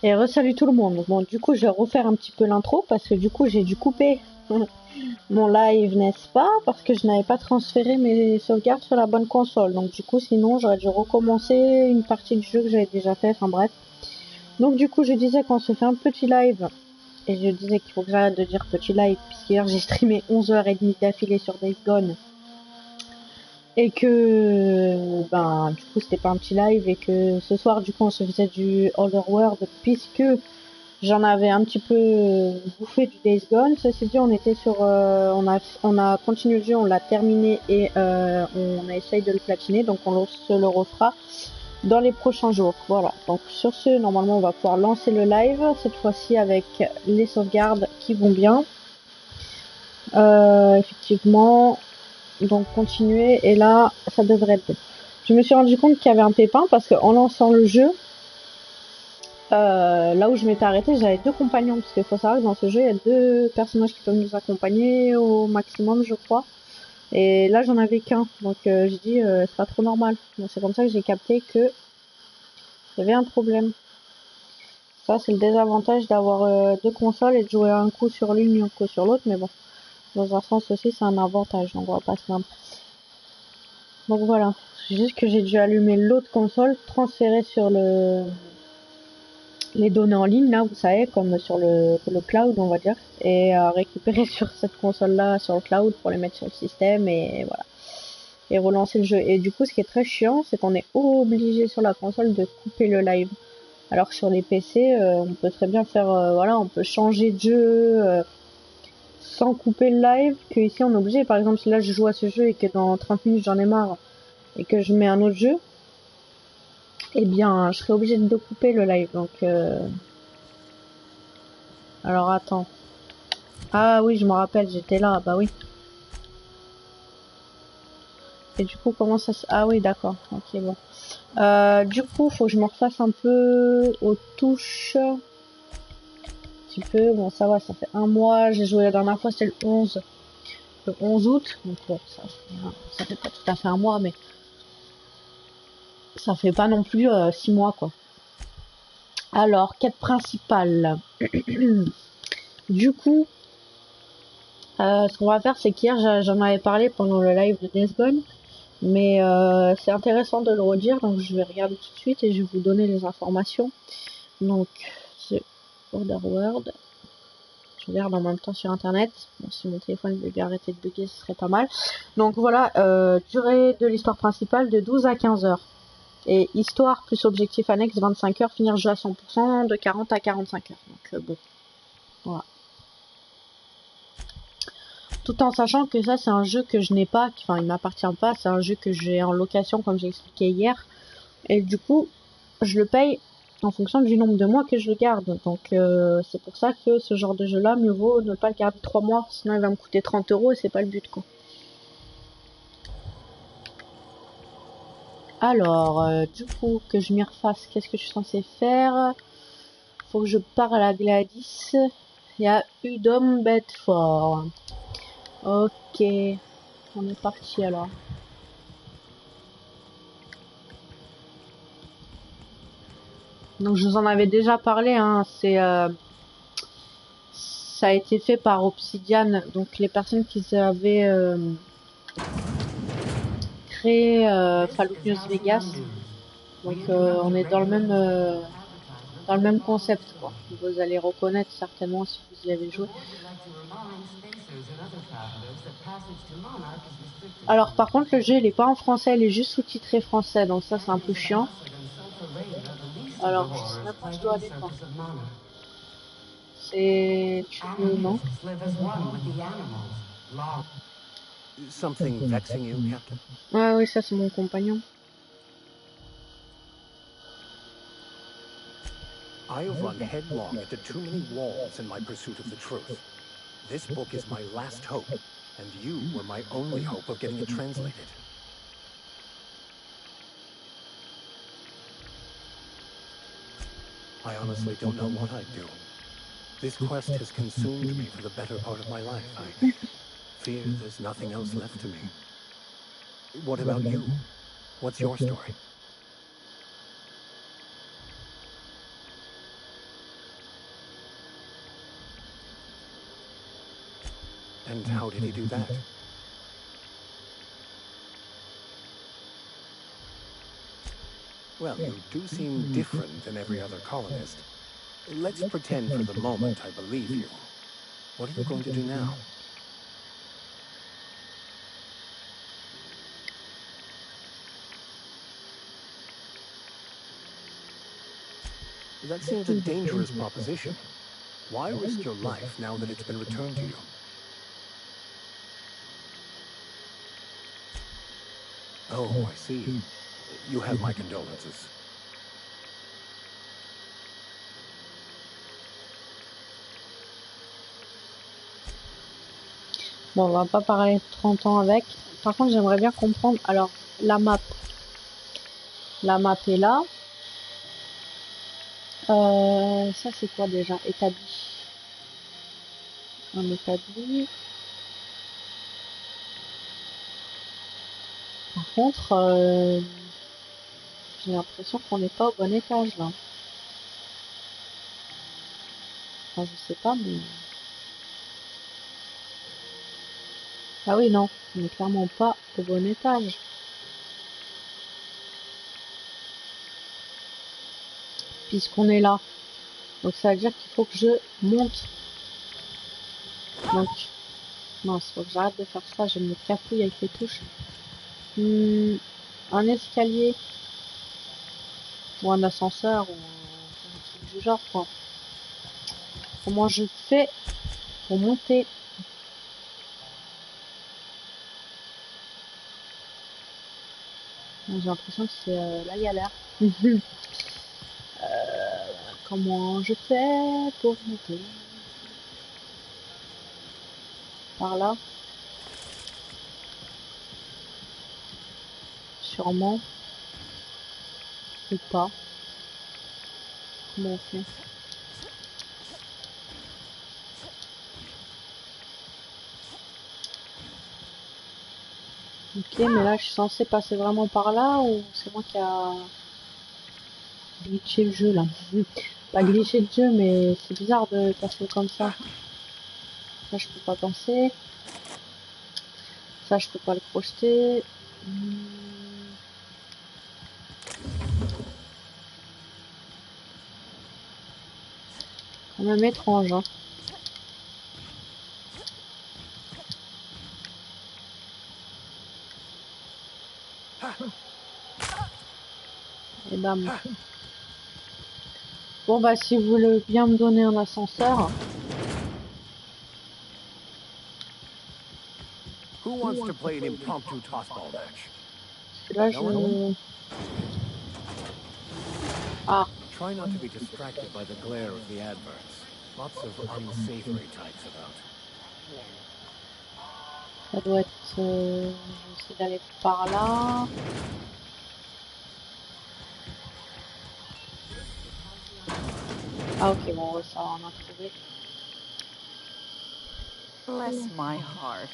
Et re-salut tout le monde. Bon, du coup, je vais refaire un petit peu l'intro parce que du coup, j'ai dû couper mon live, n'est-ce pas? Parce que je n'avais pas transféré mes sauvegardes sur la bonne console. Donc, du coup, sinon, j'aurais dû recommencer une partie du jeu que j'avais déjà fait. Enfin, bref. Donc, du coup, je disais qu'on se fait un petit live. Et je disais qu'il faut que j'arrête de dire petit live, puisqu'hier, j'ai streamé 11h30 d'affilée sur Days Gone. Et que, ben, du coup, c'était pas un petit live. Et que ce soir, du coup, on se faisait du Otherworld, puisque j'en avais un petit peu bouffé du Days Gone. Ceci dit, on était sur, on a continué le jeu, on l'a terminé et on a essayé de le platiner. Donc on se le refera dans les prochains jours. Voilà. Donc sur ce, normalement, on va pouvoir lancer le live cette fois-ci avec les sauvegardes qui vont bien. Effectivement. Donc continuer et là, ça devrait être bon. Je me suis rendu compte qu'il y avait un pépin parce qu'en lançant le jeu, là où je m'étais arrêtée, j'avais deux compagnons, parce qu'il faut savoir que dans ce jeu, il y a deux personnages qui peuvent nous accompagner au maximum, je crois. Et là, j'en avais qu'un, donc j'ai dit, c'est pas trop normal. Donc c'est comme ça que j'ai capté que il y avait un problème. Ça, c'est le désavantage d'avoir deux consoles et de jouer un coup sur l'une et un coup sur l'autre, mais bon, dans un sens aussi, c'est un avantage, donc on va pas se plaindre. Donc voilà, c'est juste que j'ai dû allumer l'autre console, transférer sur les données en ligne, là, vous savez, comme sur le cloud, on va dire, et récupérer sur cette console-là, sur le cloud, pour les mettre sur le système, et voilà. Et relancer le jeu. Et du coup, ce qui est très chiant, c'est qu'on est obligé sur la console de couper le live. Alors que sur les PC, on peut très bien faire, voilà, on peut changer de jeu sans couper le live, que ici on est obligé. Par exemple, si là je joue à ce jeu et que dans 30 minutes j'en ai marre et que je mets un autre jeu, eh bien, je serais obligé de couper le live. Donc, alors attends. Ah oui, je me rappelle, j'étais là, bah oui. Et du coup, comment ça se... Ah oui, d'accord, ok, bon. Du coup, faut que je me refasse un peu aux touches. Un petit peu, bon, ça va, ça fait un mois. J'ai joué la dernière fois, c'était le 11 août. Donc bon, ça fait pas tout à fait un mois, mais ça fait pas non plus 6 mois, quoi. Alors, quête principale. Du coup, ce qu'on va faire, c'est qu'hier, j'en avais parlé pendant le live de Days Gone. Mais c'est intéressant de le redire, donc je vais regarder tout de suite et je vais vous donner les informations. Donc, c'est Otherworld. Je regarde en même temps sur internet. Bon, si mon téléphone devait arrêter de bugger, ce serait pas mal. Donc voilà, durée de l'histoire principale de 12 à 15 heures. Et histoire plus objectif annexe 25 heures, finir le jeu à 100% de 40 à 45 heures. Donc bon, voilà. Tout en sachant que ça c'est un jeu que je n'ai pas, enfin il m'appartient pas, c'est un jeu que j'ai en location comme j'ai expliqué hier. Et du coup, je le paye en fonction du nombre de mois que je le garde. Donc c'est pour ça que ce genre de jeu-là, mieux vaut ne pas le garder 3 mois, sinon il va me coûter 30 euros et c'est pas le but, quoi. Alors, du coup, que je m'y refasse, qu'est-ce que je suis censée faire? Faut que je parle à Gladys. Il y a Udom Bedford. Ok, on est parti alors. Donc je vous en avais déjà parlé, hein, ça a été fait par Obsidian, donc les personnes qui avaient créé Fallout New Vegas. Donc on est dans le même concept, quoi. Vous allez reconnaître certainement si vous y avez joué. Alors par contre le jeu il est pas en français, il est juste sous-titré français, donc ça c'est un peu chiant. Alors je sais même pas où je dois aller, quoi. C'est... Non. Something vexing you, Captain? Ah oui, ça c'est mon compagnon. I have run headlong into too many walls in my pursuit of the truth. This book is my last hope, and you were my only hope of getting it translated. I honestly don't know what I'd do. This quest has consumed me for the better part of my life. I fear there's nothing else left to me. What about you? What's your story? And how did he do that? Well, you do seem different than every other colonist. Let's pretend for the moment I believe you. What are you going to do now? That seems a dangerous proposition. Why risk your life now that it's been returned to you? Oh, I see. You have my condolences. Bon, on va pas parler de 30 ans avec. Par contre, j'aimerais bien comprendre. Alors, la map. La map est là. Ça, c'est quoi déjà? Établi. Un établi. Par contre, j'ai l'impression qu'on n'est pas au bon étage, là. Enfin, je sais pas, mais... Ah oui, non. On n'est clairement pas au bon étage. Puisqu'on est là. Donc ça veut dire qu'il faut que je monte. Donc, non, il faut que j'arrête de faire ça. Je me cafouille avec les touches. Un escalier. Ou un ascenseur. Ou un truc du genre, quoi. Comment je fais pour monter? J'ai l'impression que c'est la galère. Comment je fais pour monter? Par là? Sûrement. Ou pas. Comment on fait? Ok, mais là je suis censée passer vraiment par là ou c'est moi qui a glitché le jeu là? Pas glitché le jeu, mais c'est bizarre de passer comme ça. Ça je peux pas passer. Ça je peux pas le projeter. Quand même étrange, hein. Et bam. Bon bah si vous voulez bien me donner un ascenseur. Who wants to play an impromptu tossball match? Là je... Ah, Try not to be distracted by the glare of the adverts. Lots of unsavory types about. ça doit être... je vais essayer d'aller par là. Ah ok, bon ça on a trouvé. Bless my heart.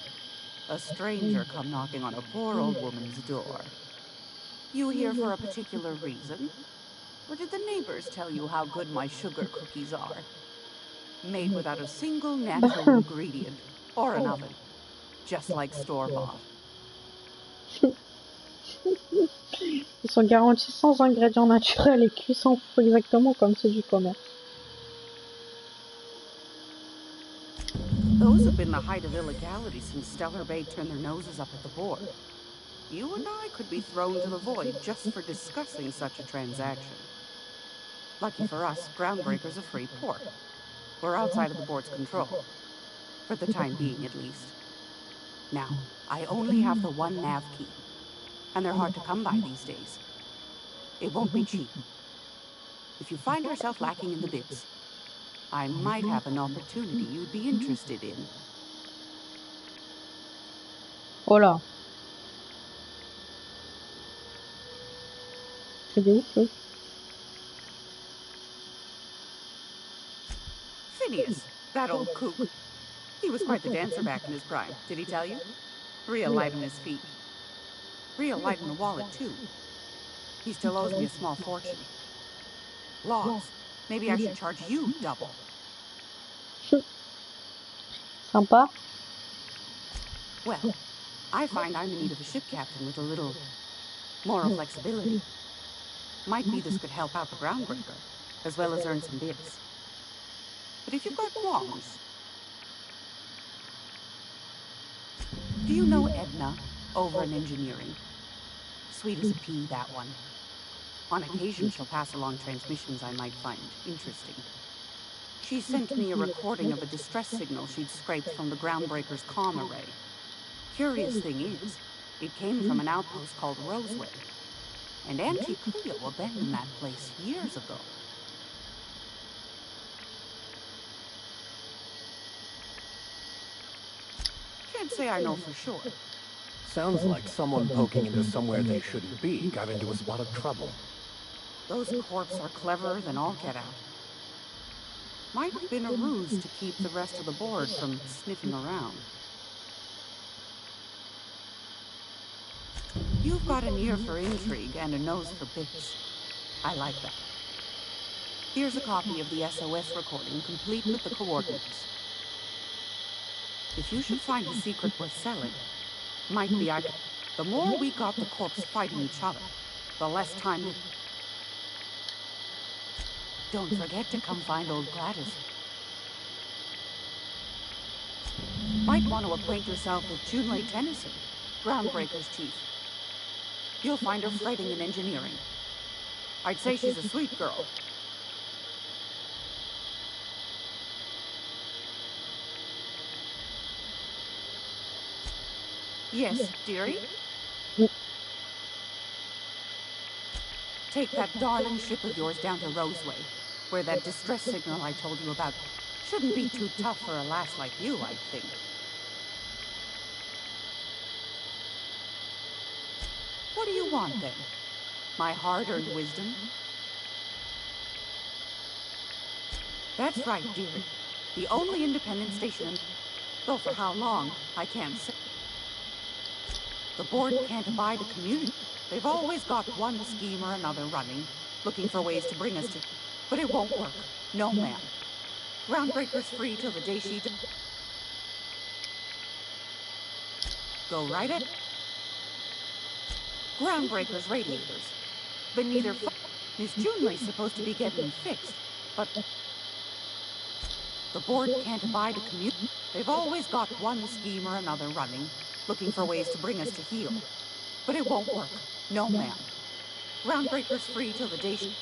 A stranger come knocking on a poor old woman's door. You here for a particular reason? Or did the neighbors tell you how good my sugar cookies are? Made without a single natural ingredient or an oven. Just like store-bought. Ils sont garantis sans ingrédients naturels et cuits sans fou, exactement comme ceux du commerce. Those have been the height of illegality since Stellar Bay turned their noses up at the board. You and I could be thrown to the void just for discussing such a transaction. Lucky for us, Groundbreaker's a free port. We're outside of the board's control. For the time being, at least. Now, I only have the one nav key. And they're hard to come by these days. It won't be cheap. If you find yourself lacking in the bits, I might have an opportunity you'd be interested in. Oh là. C'est des ouf, oui. Phineas, that old kook. He was quite the dancer back in his prime, did he tell you? Real light on his feet. Real light in the wallet, too. He still owes me a small fortune. Laws. Maybe I should charge you double. Sympa. Well, I find I'm in need of a ship captain with a little moral flexibility. Might be this could help out the groundbreaker, as well as earn some bits. But if you've got qualms... Do you know Edna, over in engineering? Sweet as a pea, that one. On occasion, she'll pass along transmissions I might find interesting. She sent me a recording of a distress signal she'd scraped from the groundbreaker's comm array. Curious thing is, it came from an outpost called Roseway. And Auntie Cleo abandoned that place years ago. Can't say I know for sure. Sounds like someone poking into somewhere they shouldn't be got into a spot of trouble. Those corps are cleverer than all get out. Might have been a ruse to keep the rest of the board from sniffing around. You've got an ear for intrigue and a nose for bits. I like that. Here's a copy of the SOS recording, complete with the coordinates. If you should find a secret worth selling, might be I could... The more we got the corps fighting each other, the less time... Don't forget to come find old Gladys. Might want to acquaint yourself with Junlei Tennyson, Groundbreaker's chief. You'll find her fretting in engineering. I'd say she's a sweet girl. Yes, dearie? Take that darling ship of yours down to Roseway, where that distress signal I told you about shouldn't be too tough for a lass like you, I think. What do you want, then? My hard-earned wisdom? That's right, dearie. The only independent station in... Though for how long, I can't say. The board can't abide a community. They've always got one scheme or another running, looking for ways to bring us to... But it won't work. No, ma'am. Groundbreaker's free till the day she... Go right at... Groundbreaker's radiators. But neither... Miss Junlei's supposed to be getting them fixed, but... The board can't abide a community. They've always got one scheme or another running, looking for ways to bring us to heel. But it won't work. No, ma'am. Groundbreaker's free till the day she...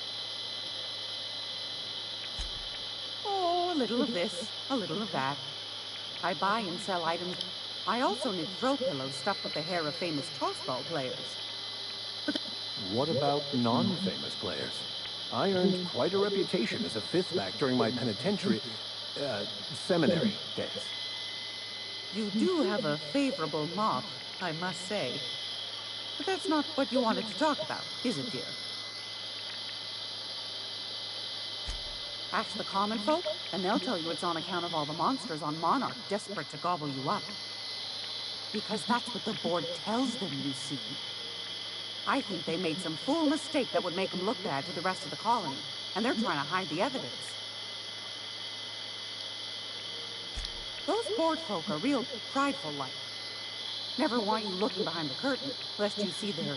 Oh, a little of this, a little of that. I buy and sell items. I also knit throw pillows stuffed with the hair of famous tossball players. But What about non-famous players? I earned quite a reputation as a fifth-back during my penitentiary... seminary days. you do have a favorable mop, I must say. But that's not what you wanted to talk about, is it, dear? Ask the common folk, and they'll tell you it's on account of all the monsters on Monarch desperate to gobble you up. Because that's what the board tells them, you see. I think they made some fool mistake that would make them look bad to the rest of the colony, and they're trying to hide the evidence. Those board folk are real prideful-like. Never want you looking behind the curtain, lest you see their...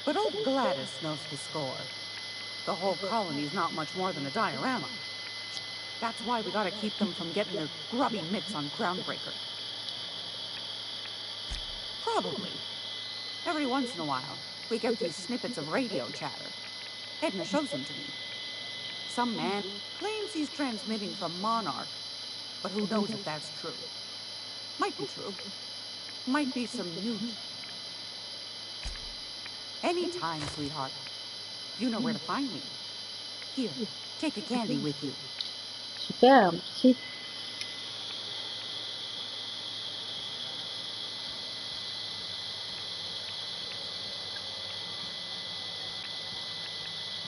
But old Gladys knows the score. The whole colony's not much more than a diorama. That's why we gotta keep them from getting their grubby mitts on Groundbreaker. Probably. Every once in a while, we get these snippets of radio chatter. Edna shows them to me. Some man claims he's transmitting from Monarch, but who knows if that's true. Might be true. Might be some newt. Anytime, sweetheart. You know where to find me. Here, take a candy with you. Super, merci.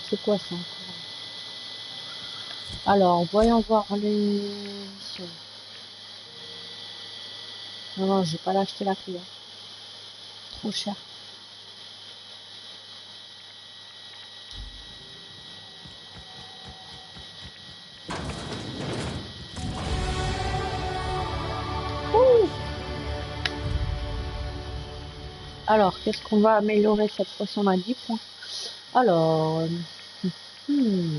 C'est quoi ça encore? Alors, voyons voir les missions. Non, non, je vais pas l'acheter la clé. Trop cher. Ouh. Alors, qu'est-ce qu'on va améliorer cette fois-ci? On a 10 points. Alors, hmm.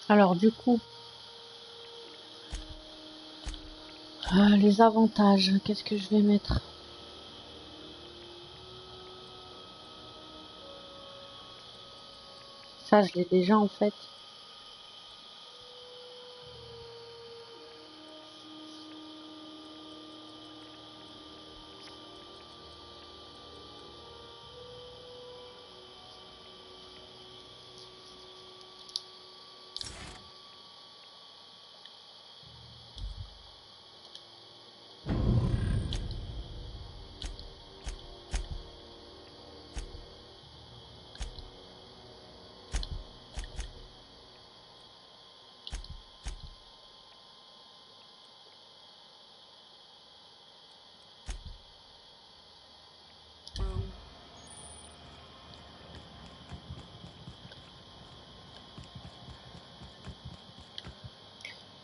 Alors du coup, les avantages, qu'est-ce que je vais mettre? Ça, je l'ai déjà en fait.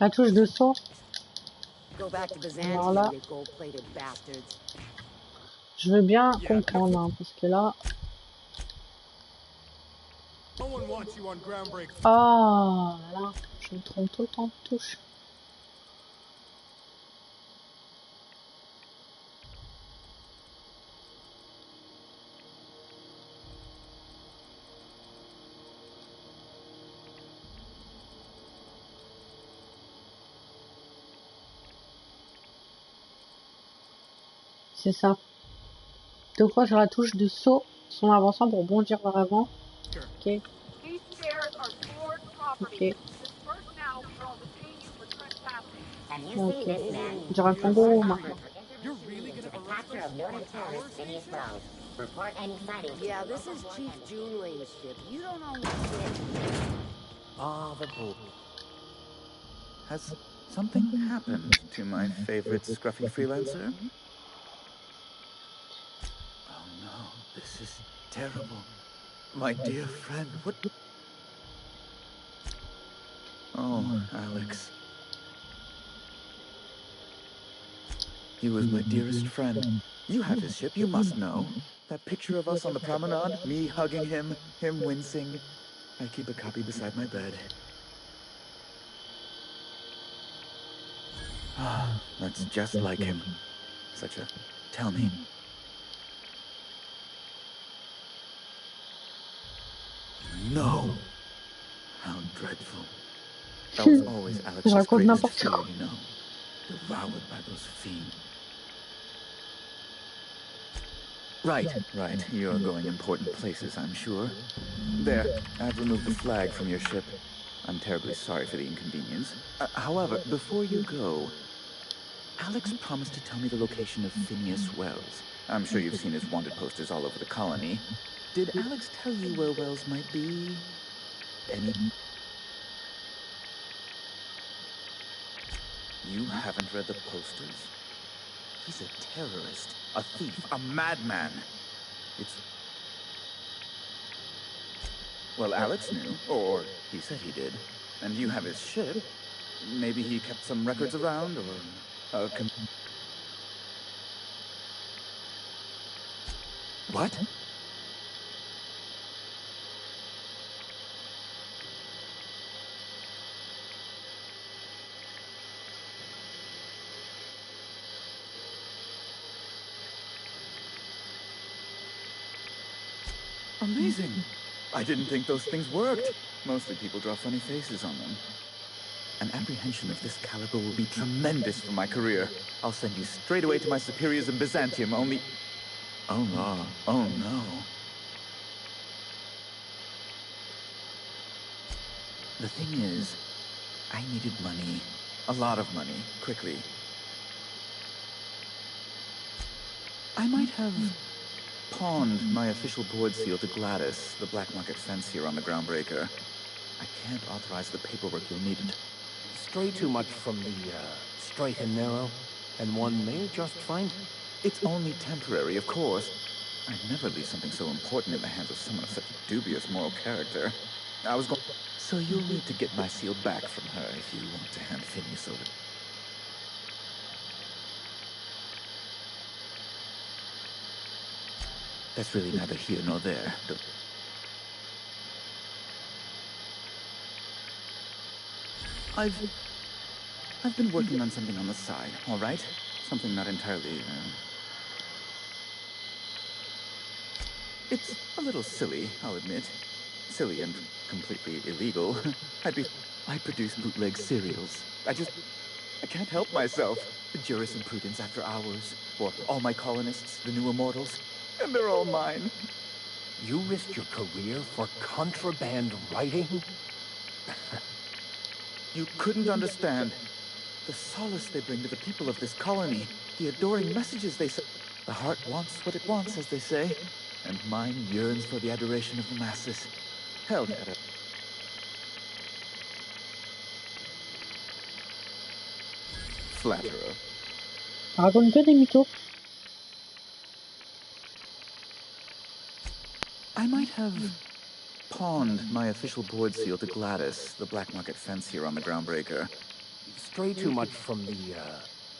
La touche de saut. Alors là, je veux bien comprendre, hein, parce que là... Ah là, je me trompe tout le temps de touche. C'est ça. Deux fois sur la touche de saut, son avançant pour bondir vers avant. Ok. Ok. Ok. On dirait un kangourou maintenant. Yeah, this is Chief Junling's ship. You don't own shit. Ah, the bull. Has something happened to my favorite scruffy freelancer? Oh no, this is terrible. My dear friend, what? Oh, Alex. He was my dearest friend. You have his ship, you must know. That picture of us on the promenade, me hugging him wincing. I keep a copy beside my bed. Ah, that's just like him. Such a... Tell me. No! How dreadful. That was always Alex's greatest fear, you know. Devoured by those fiends. Right. You're going important places, I'm sure. There, I've removed the flag from your ship. I'm terribly sorry for the inconvenience. However, before you go, Alex promised to tell me the location of Phineas Wells. I'm sure you've seen his wanted posters all over the colony. Did Alex tell you where Wells might be? Any... You haven't read the posters? He's a terrorist, a thief, a madman. It's... Well, Alex knew, or he said he did. And you have his ship. Maybe he kept some records around, or... What? Amazing. I didn't think those things worked. Mostly people draw funny faces on them. An apprehension of this caliber will be tremendous for my career. I'll send you straight away to my superiors in Byzantium, only... Oh no. Oh no. The thing is, I needed money. A lot of money, quickly. I might have pawned my official board seal to Gladys, the black market fancier on the Groundbreaker. I can't authorize the paperwork you'll need it. Stray too much from the straight and narrow, and one may just find... It's only temporary, of course. I'd never leave something so important in the hands of someone of such dubious moral character. I was going... So you'll need to get my seal back from her if you want to hand Phineas over. That's really neither here nor there. I've been working on something on the side, all right? Something not entirely, It's a little silly, I'll admit. Silly and completely illegal. I produce bootleg cereals. I can't help myself. The jurisprudence after hours, or all my colonists, the new immortals, and they're all mine. You risked your career for contraband writing? You couldn't understand. The solace they bring to the people of this colony, the adoring messages they send. The heart wants what it wants, as they say, and mine yearns for the adoration of the masses. Held at a... Flatterer. Raconte que des mythos. I might have pawned my official board seal to Gladys, the black market fancier on the Groundbreaker. Stray too much from the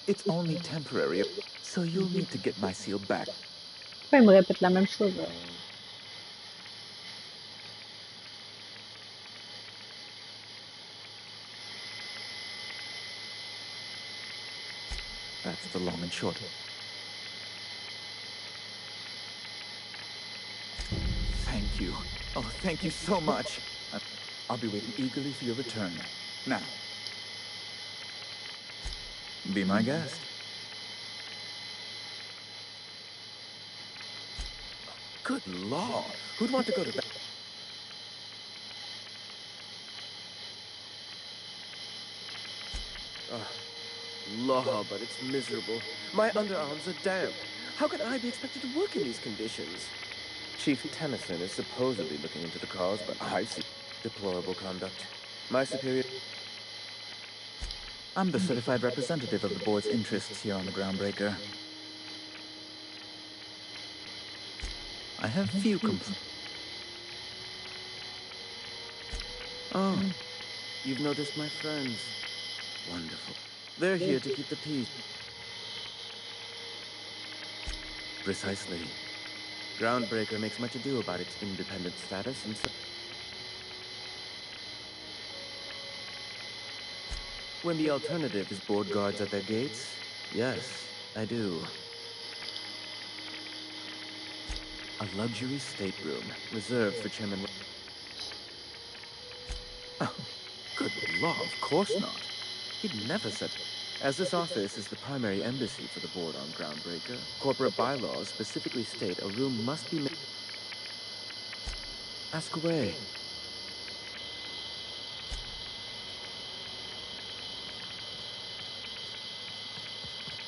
It's only temporary, so you'll need to get my seal back. Pourquoi il me répète la même chose? That's the long and short. Thank you. Oh, thank you so much. I'll be waiting eagerly for your return. Now, be my guest. Good Lord, who'd want to go to that? Law, but it's miserable. My underarms are damp. How can I be expected to work in these conditions? Chief Tennyson is supposedly looking into the cause, but I see deplorable conduct. My superior... I'm the certified representative of the board's interests here on the Groundbreaker. I have few complaints. Oh, you've noticed my friends. Wonderful. They're here to keep the peace. Precisely. Groundbreaker makes much ado about its independent status, and so... When the alternative is board guards at their gates, yes, I do. A luxury stateroom, reserved for Chairman... Oh, good law, of course not. He'd never said... As this office is the primary embassy for the board on Groundbreaker, corporate bylaws specifically state a room must be made... Ask away.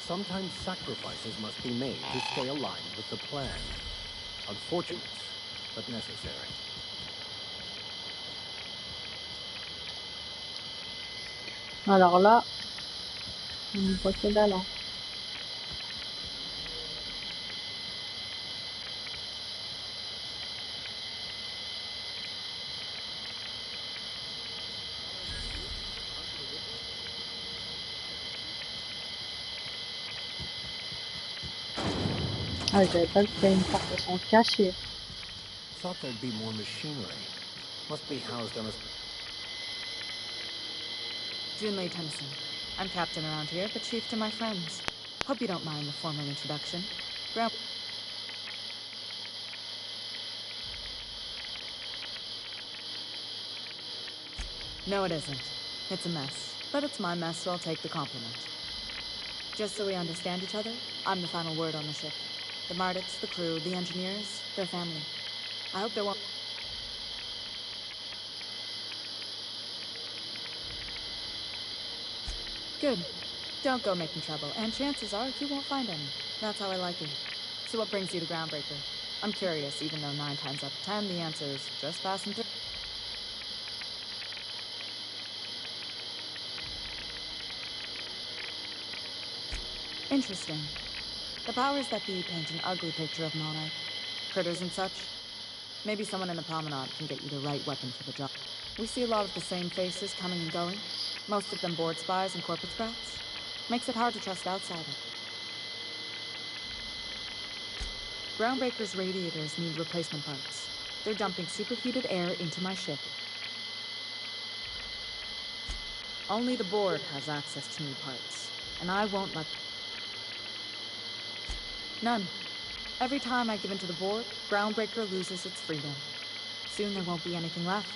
Sometimes sacrifices must be made to stay aligned with the plan. Unfortunate, but necessary. Alors là, on ne voit que dalle. Hein. Ah, j'avais pas vu qu'il y avait une portation cachée. Thought there'd be more machinery. Must be housed on a... Junlei Tennyson. I'm captain around here, but chief to my friends. Hope you don't mind the formal introduction. No, it isn't. It's a mess. But it's my mess, so I'll take the compliment. Just so we understand each other, I'm the final word on the ship. The Mardits, the crew, the engineers, their family. I hope there won't... Good. Don't go making trouble, and chances are you won't find any. That's how I like it. So what brings you to Groundbreaker? I'm curious, even though 9 times out of 10 the answer is just passing through. Interesting. The powers that be paint an ugly picture of Monarch. Critters and such. Maybe someone in the promenade can get you the right weapon for the job. We see a lot of the same faces coming and going. Most of them board spies and corporate brats. Makes it hard to trust outsiders. Groundbreaker's radiators need replacement parts. They're dumping superheated air into my ship. Only the board has access to new parts, and I won't let... None. Every time I give in to the board, Groundbreaker loses its freedom. Soon there won't be anything left.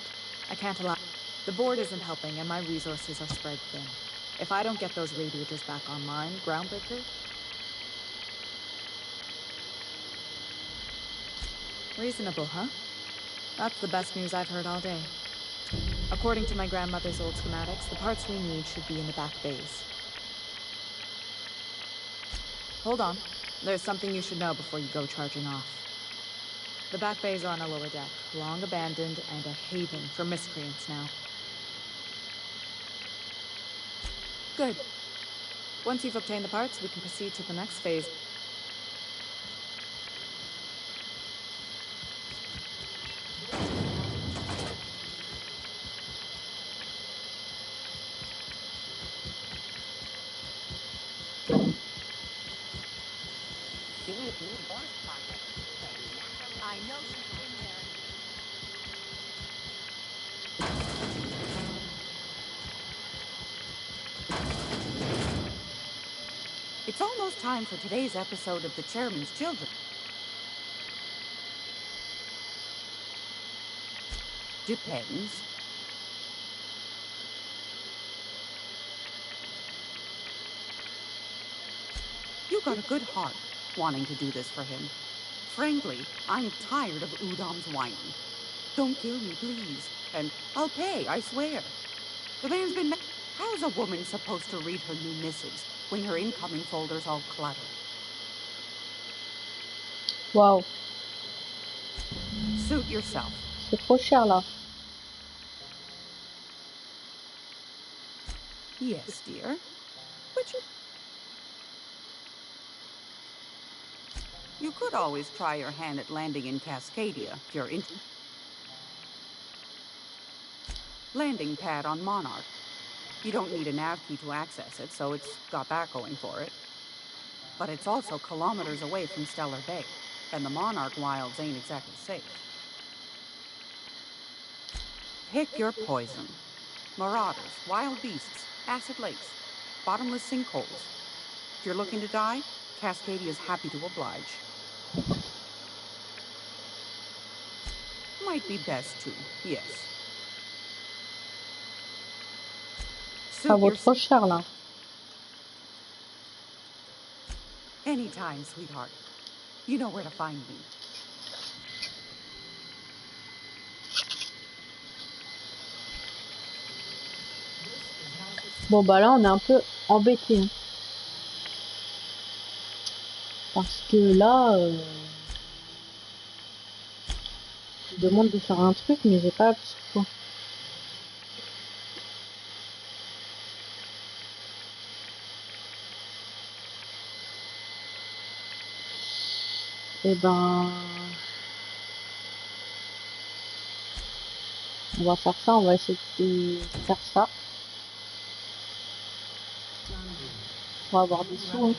I can't allow... The board isn't helping, and my resources are spread thin. If I don't get those radiators back online, Groundbreaker... Reasonable, huh? That's the best news I've heard all day. According to my grandmother's old schematics, the parts we need should be in the back bays. Hold on. There's something you should know before you go charging off. The back bays are on a lower deck, long abandoned and a haven for miscreants now. Good. Once you've obtained the parts, we can proceed to the next phase. I know she's in there. It's almost time for today's episode of The Chairman's Children. Depends. You got a good heart, wanting to do this for him. Frankly, I'm tired of Udam's whining. Don't kill me, please. And I'll pay, I swear. The man's been... How's a woman supposed to read her new missives when her incoming folder's all cluttered? Waouh, Suit yourself. c'est trop cher là. Yes, dear. But you could always try your hand at landing in Cascadia if you're interested. Landing pad on Monarch. You don't need a nav key to access it, so it's got that going for it. But it's also kilometers away from Stellar Bay, and the Monarch wilds ain't exactly safe. Pick your poison. Marauders, wild beasts, acid lakes, bottomless sinkholes. If you're looking to die, Cascadia's happy to oblige. Might be best too, yes. Ça vaut trop cher là. Anytime, sweetheart. You know where to find me. Bon bah là on est un peu embêté, hein. Parce que là, je demande de faire un truc mais j'ai pas appris quoi. Et ben, on va faire ça, on va essayer de faire ça. On va avoir des sous, hein.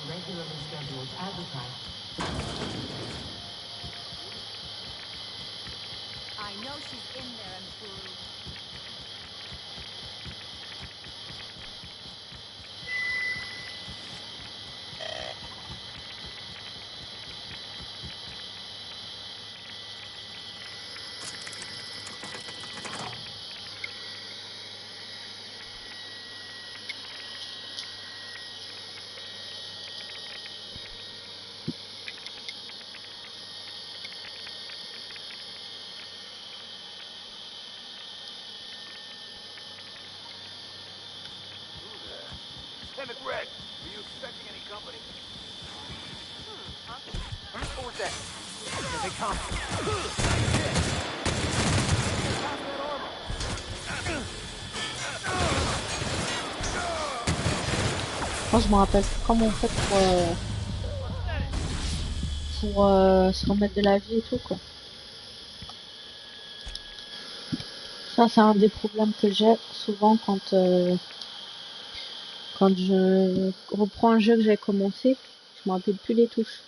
Hey, McRed, were you expecting any company? What was that? Here they come. Moi, je me rappelle comment on fait pour se remettre de la vie et tout, quoi. Ça, c'est un des problèmes que j'ai souvent quand je reprends un jeu que j'ai commencé. Je me rappelle plus les touches.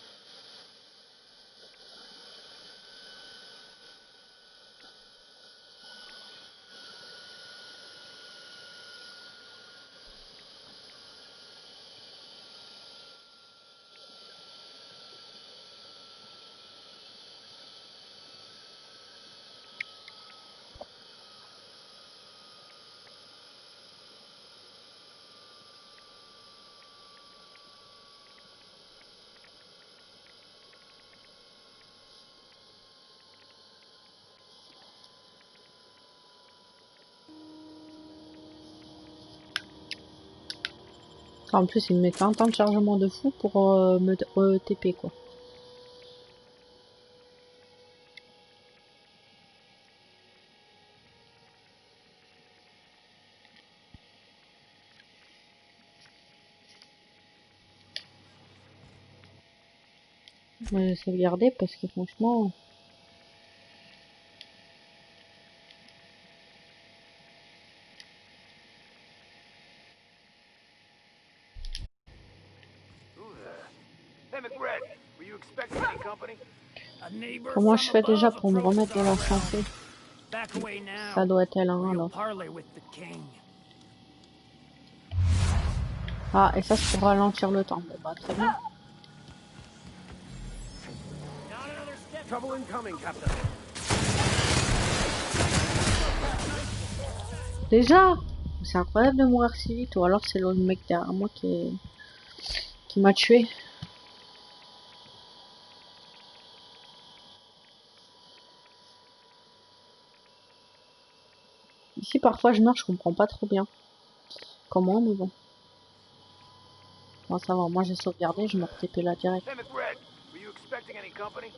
En plus, il me mettait un temps de chargement de fou pour me TP, quoi. Moi, j'ai sauvegardé parce que franchement... Hey, McRed, were you expecting any company? Comment je fais déjà pour me remettre de la santé? Ça doit être L1 alors. Ah, et ça c'est pour ralentir le temps. Bon bah très bien. Trouble incoming, Captain. Déjà? C'est incroyable de mourir si vite, ou alors c'est le mec derrière moi qui m'a tué. Ici parfois je meurs, je comprends pas trop bien comment, mais bon. Bon ça va, moi j'ai sauvegardé, je me TP là direct. Hey, McRed, were you expecting any company?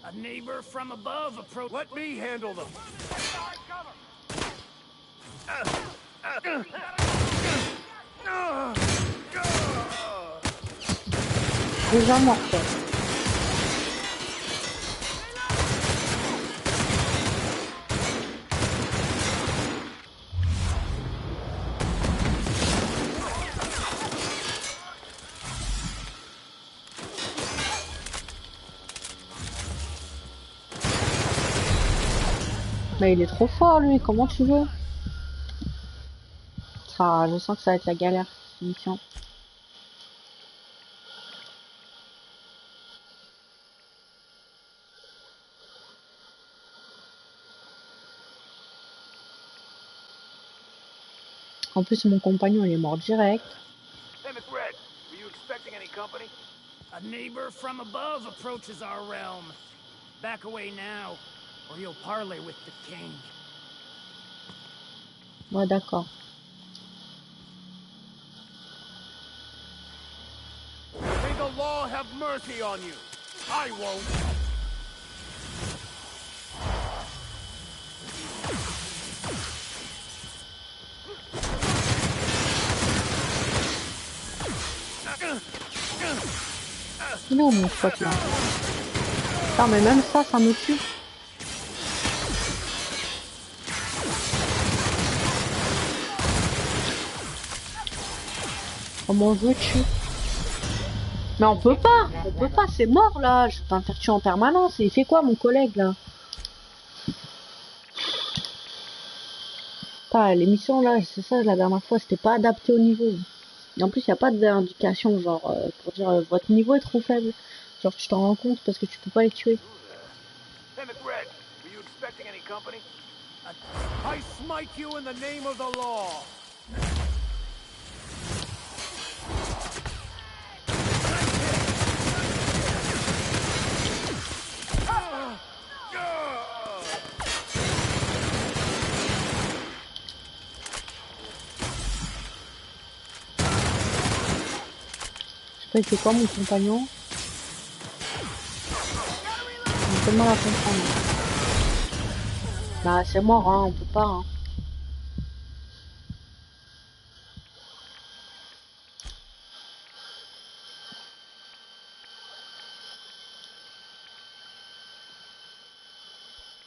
A neighbor from above approached. Let me handle them. Déjà mort quoi. Mais il est trop fort lui, comment tu veux? Ça, je sens que ça va être la galère, cette mission. En plus mon compagnon il est mort direct. Hey, McRed, were you expecting any company? A neighbor from above approaches our realm. Back away now, or you'll parley with the king. Ouais d'accord. May the law have mercy on you. I won't. Il est où mon pote là? Putain mais même ça me tue. Comment veux-tu? Mais on peut pas, c'est mort là, je vais pas me faire tuer en permanence. Et il fait quoi mon collègue là? ça, l'émission là, c'est ça la dernière fois, c'était pas adapté au niveau. Et en plus, il n'y a pas d'indication, genre, pour dire votre niveau est trop faible. Genre, tu t'en rends compte parce que tu peux pas les tuer. Hey, McRed, were you expecting any company? I smite you in the name of the law. Je sais pas, il fait quoi mon compagnon? J'ai un peu de mal à comprendre. Bah, c'est mort, hein, on peut pas, hein.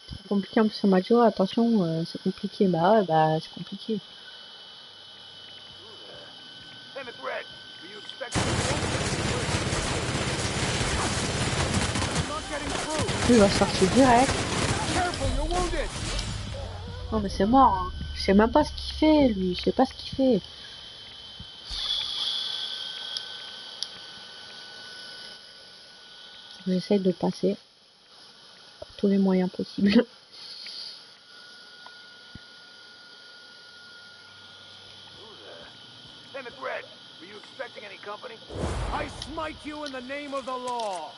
C'est compliqué, en plus, ça m'a dit, oh, attention, c'est compliqué. Bah, ouais, bah, c'est compliqué. Hey, McRed, were you expecting I'm not getting through. Lui, il va sortir direct. Careful, you're wounded. Non, mais c'est mort, hein. Je sais même pas ce qu'il fait, lui. Je sais pas ce qu'il fait. J'essaye de passer par tous les moyens possibles. Hey, McRed, were you expecting any company? I smite you in the name of the law.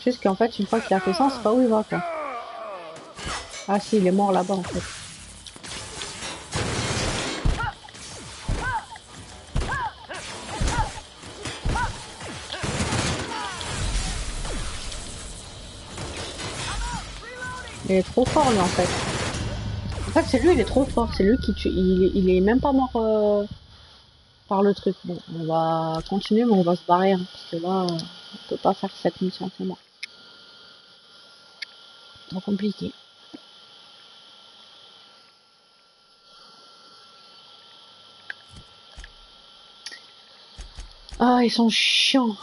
Juste qu'en fait, une fois qu'il a fait ça, on sait pas où il va, quoi. Ah si, il est mort là-bas, en fait. Il est trop fort, lui, en fait. En fait, c'est lui, il est trop fort. C'est lui qui tue. Il est même pas mort par le truc. Bon, on va continuer, mais on va se barrer, hein, parce que là, on peut pas faire cette mission, c'est mort. Trop compliqué. Ah, ils sont chiants.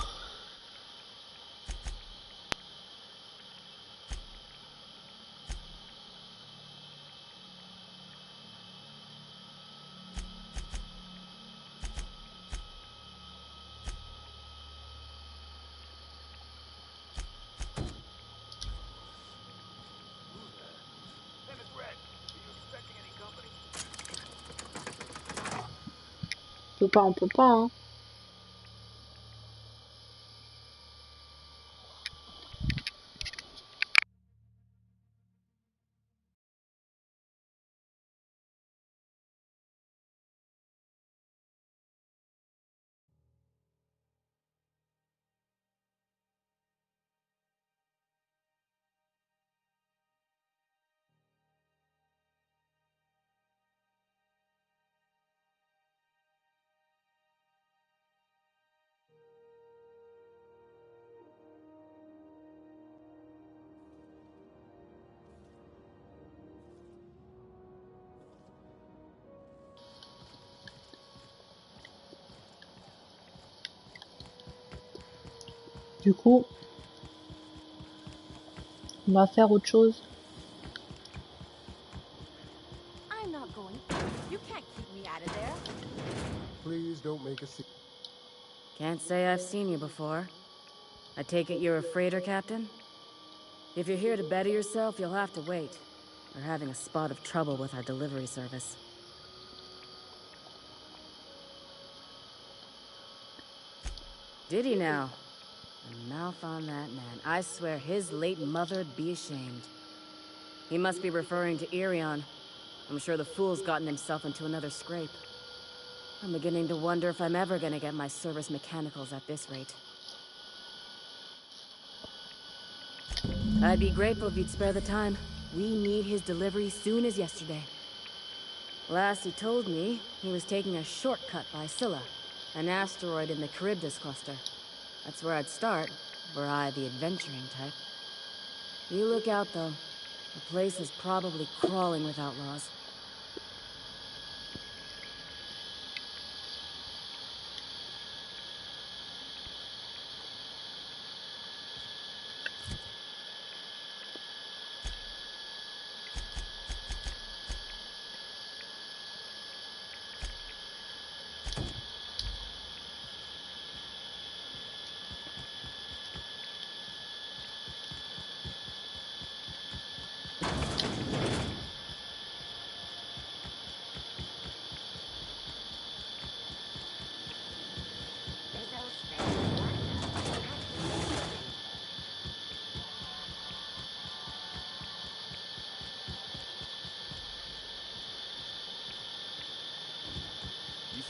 On peut pas, hein. Du coup, on va faire autre chose. I'm not going. You can't keep me out of there. Please don't make a scene. Can't say I've seen you before. I take it you're a freighter captain? If you're here to better yourself, you'll have to wait. We're having a spot of trouble with our delivery service. Did he now? The mouth on that man. I swear his late mother'd be ashamed. He must be referring to Irion. I'm sure the fool's gotten himself into another scrape. I'm beginning to wonder if I'm ever gonna get my service mechanicals at this rate. I'd be grateful if you'd spare the time. We need his delivery soon as yesterday. Last he told me, he was taking a shortcut by Scylla, an asteroid in the Charybdis cluster. That's where I'd start, were I the adventuring type. You look out, though. The place is probably crawling with outlaws.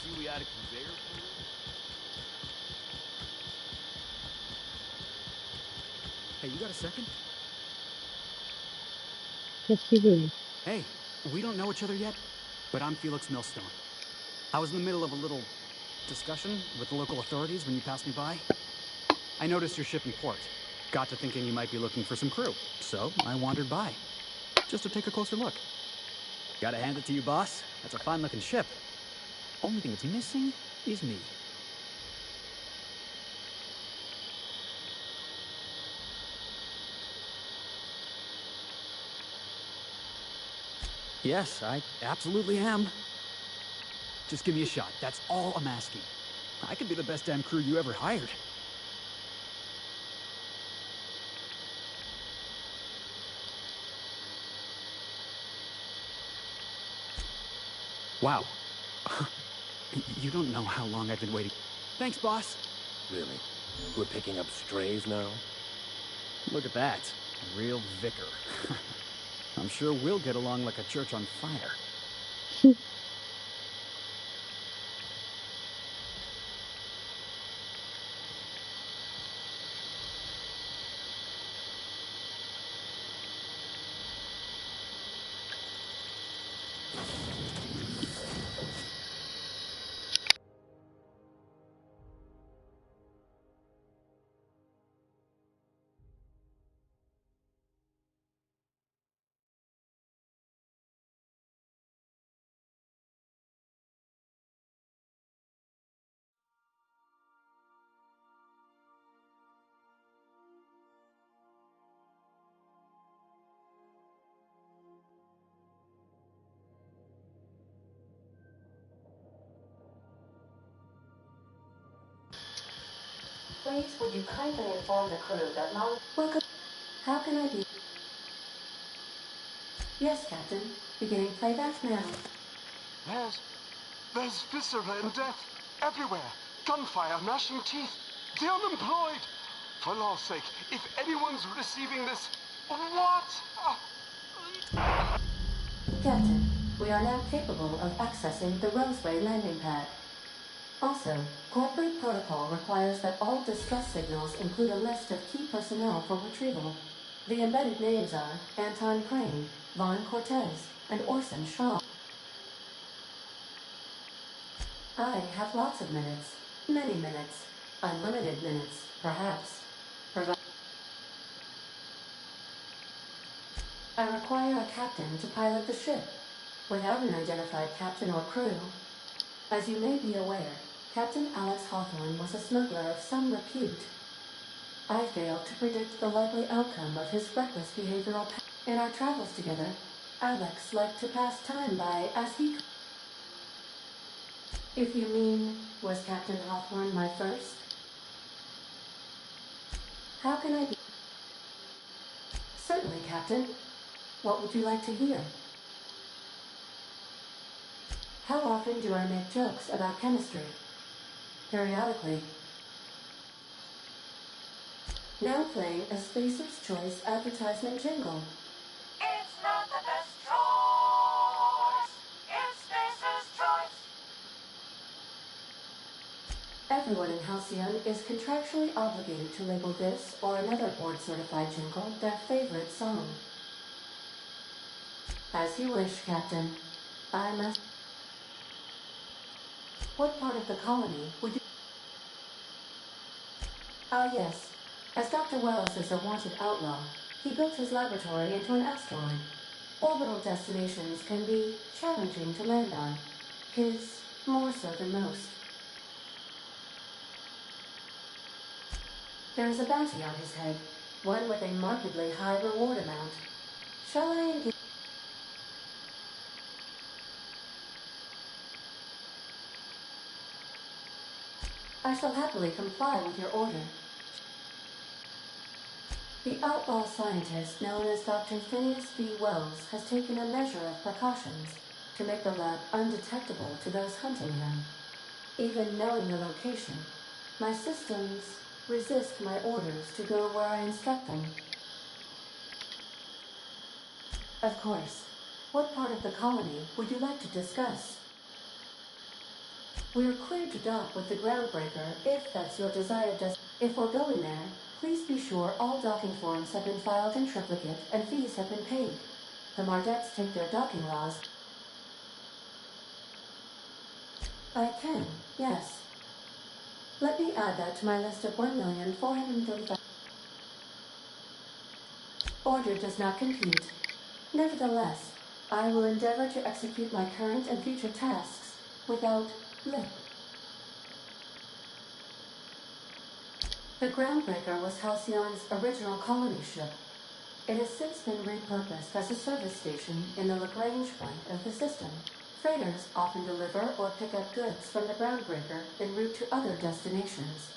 see we had a conveyor? Hey, you got a second? Qu'est-ce qu'il veut, lui? Hey, we don't know each other yet, but I'm Felix Millstone. I was in the middle of a little discussion with the local authorities when you passed me by. I noticed your ship in port. Got to thinking you might be looking for some crew, so I wandered by, just to take a closer look. Gotta hand it to you, boss. That's a fine-looking ship. Only thing it's missing is me. Yes, I absolutely am. Just give me a shot. That's all I'm asking. I could be the best damn crew you ever hired. Wow. You don't know how long I've been waiting. Thanks, boss. Really? We're picking up strays now? Look at that. A real vicar. I'm sure we'll get along like a church on fire. Please, would you kindly inform the crew that long... Welcome. How can I be? Yes, Captain. Beginning playback now. There's viscera and death everywhere. Gunfire, gnashing teeth. The unemployed. For law's sake, if anyone's receiving this... What? Captain, we are now capable of accessing the Roseway landing pad. Also, corporate protocol requires that all distress signals include a list of key personnel for retrieval. The embedded names are Anton Crane, Vaughn Cortez, and Orson Shaw. I have lots of minutes. Many minutes. Unlimited minutes, perhaps. I require a captain to pilot the ship, without an identified captain or crew. As you may be aware, Captain Alex Hawthorne was a smuggler of some repute. I failed to predict the likely outcome of his reckless behavioral pattern. In our travels together, Alex liked to pass time by as he could. If you mean, was Captain Hawthorne my first? How can I be? Certainly, Captain. What would you like to hear? How often do I make jokes about chemistry? Periodically. Now playing a Spacer's Choice advertisement jingle. It's not the best choice. It's Spacer's Choice. Everyone in Halcyon is contractually obligated to label this or another board-certified jingle their favorite song. As you wish, Captain. I must... What part of the colony would you... Ah, yes. As Dr. Wells is a wanted outlaw, he built his laboratory into an asteroid. Orbital destinations can be challenging to land on. His more so than most. There is a bounty on his head, one with a markedly high reward amount. Shall I engage? I shall happily comply with your order. The outlaw scientist known as Dr. Phineas B. Wells has taken a measure of precautions to make the lab undetectable to those hunting him. Even knowing the location, my systems resist my orders to go where I instruct them. Of course. What part of the colony would you like to discuss? We're cleared to dock with the groundbreaker if that's your desired If we're going there, please be sure all docking forms have been filed in triplicate and fees have been paid. The Mardettes take their docking laws. I can, yes. Let me add that to my list of 1,435,000. Order does not compute. Nevertheless, I will endeavor to execute my current and future tasks without lip. The Groundbreaker was Halcyon's original colony ship. It has since been repurposed as a service station in the Lagrange point of the system. Freighters often deliver or pick up goods from the Groundbreaker en route to other destinations.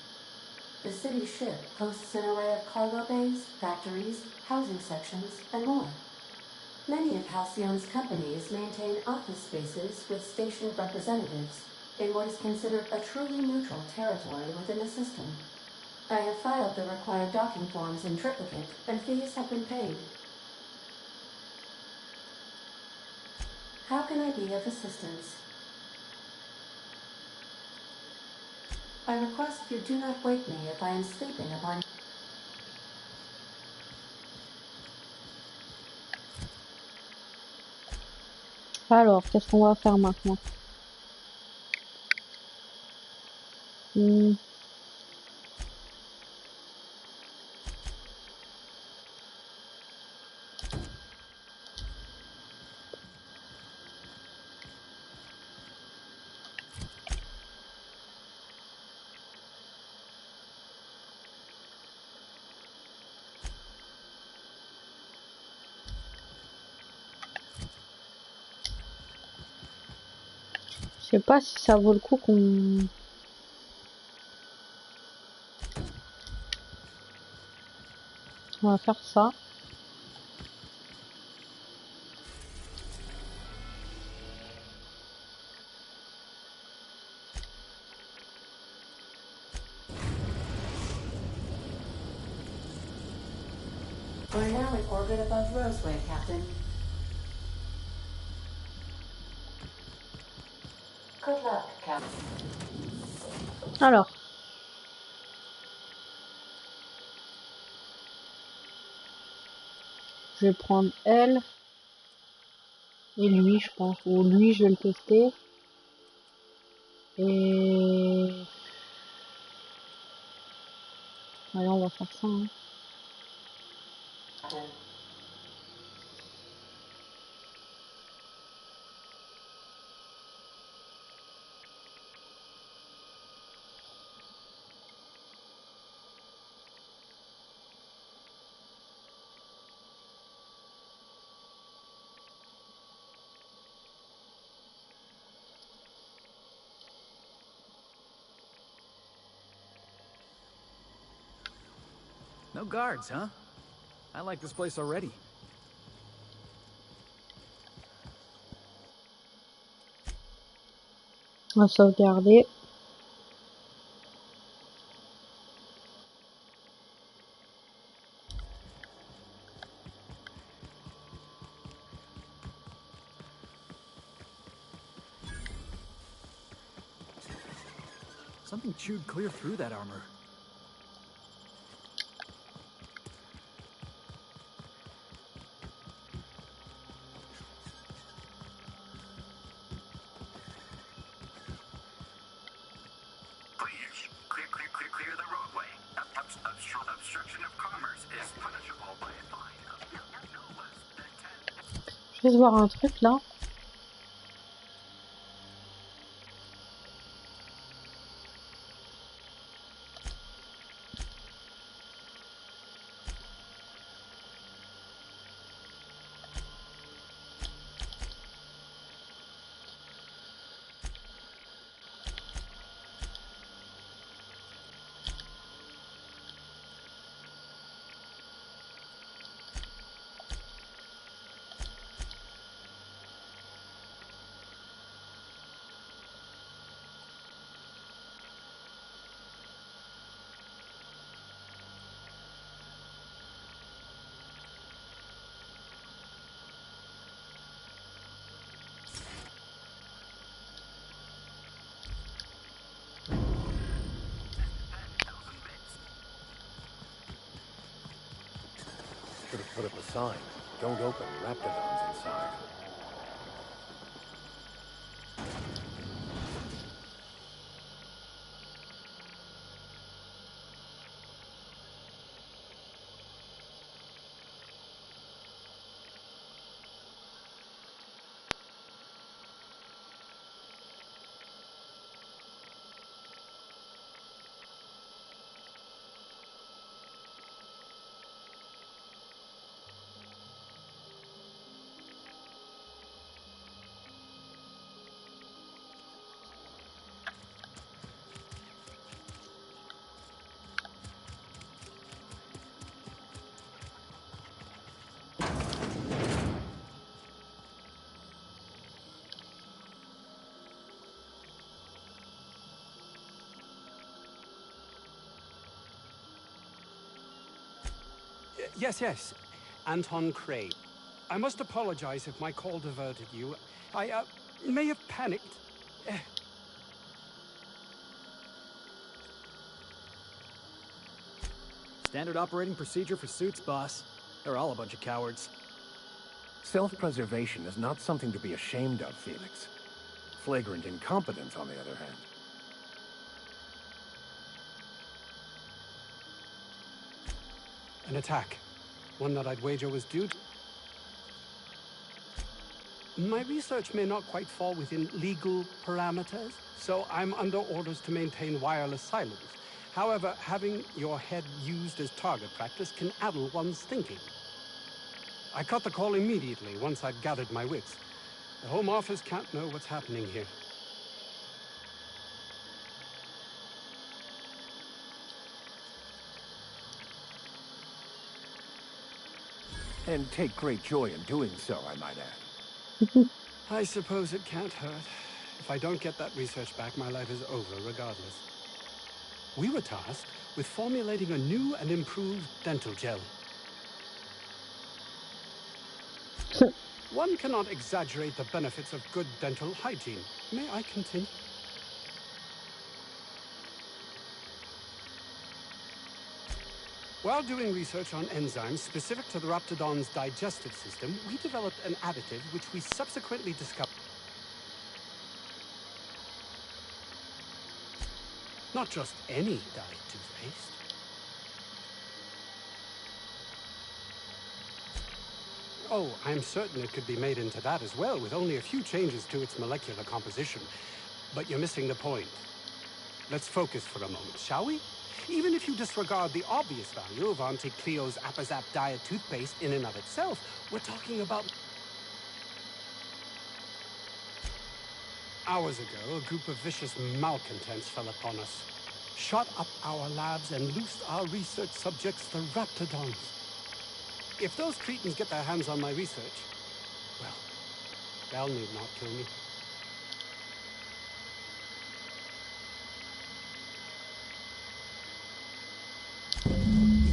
The city ship hosts an array of cargo bays, factories, housing sections, and more. Many of Halcyon's companies maintain office spaces with stationed representatives in what is considered a truly neutral territory within the system. I have filed the required docking forms in triplicate, and fees have been paid. How can I be of assistance? I request you do not wake me if I am sleeping upon... Alors, qu'est-ce qu'on va faire maintenant? Je sais pas si ça vaut le coup qu'on... On va faire ça. We're now in orbit above Roseway, Captain. Good luck, Captain. Alors. Je vais prendre elle. Et lui, je pense. Ou lui, je vais le tester. Et... Allez, on va faire ça. Hein. No guards, huh? I like this place already. On va sauvegarder. Something chewed clear through that armor. Clear the roadway. Obstruction of commerce is punishable by a fine of no less than 10. Je vais voir un truc là. Put up a sign. Don't open Raptidons inside. Yes. Anton Craig. I must apologize if my call diverted you. I may have panicked. Standard operating procedure for suits, boss. They're all a bunch of cowards. Self-preservation is not something to be ashamed of, Felix. Flagrant incompetence, on the other hand. An attack. One that I'd wager was due to... My research may not quite fall within legal parameters, so I'm under orders to maintain wireless silence. However, having your head used as target practice can addle one's thinking. I cut the call immediately once I'd gathered my wits. The Home Office can't know what's happening here. And take great joy in doing so, I might add. I suppose it can't hurt. If I don't get that research back, my life is over regardless. We were tasked with formulating a new and improved dental gel. One cannot exaggerate the benefits of good dental hygiene. May I continue? While doing research on enzymes specific to the Raptidon's digestive system, we developed an additive which we subsequently discovered. Not just any diet toothpaste. Oh, I'm certain it could be made into that as well, with only a few changes to its molecular composition. But you're missing the point. Let's focus for a moment, shall we? Even if you disregard the obvious value of Auntie Cleo's Appazap diet toothpaste in and of itself, we're talking about... Hours ago, a group of vicious malcontents fell upon us, shot up our labs and loosed our research subjects, the Raptidons. If those cretins get their hands on my research, well, they'll need not kill me.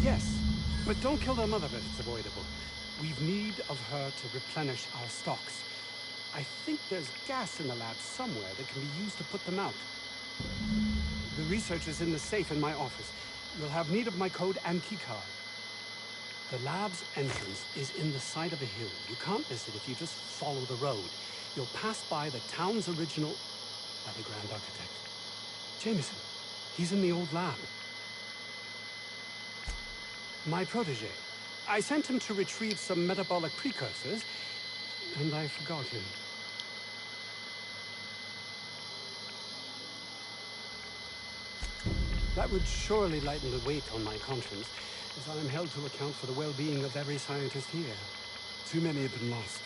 Yes, but don't kill their mother if it's avoidable. We've need of her to replenish our stocks. I think there's gas in the lab somewhere that can be used to put them out. The research is in the safe in my office. You'll have need of my code and keycard. The lab's entrance is in the side of a hill. You can't miss it if you just follow the road. You'll pass by the town's original... by the Grand Architect. Jameson. He's in the old lab. My protege. I sent him to retrieve some metabolic precursors, and I forgot him. That would surely lighten the weight on my conscience, as I am held to account for the well-being of every scientist here. Too many have been lost.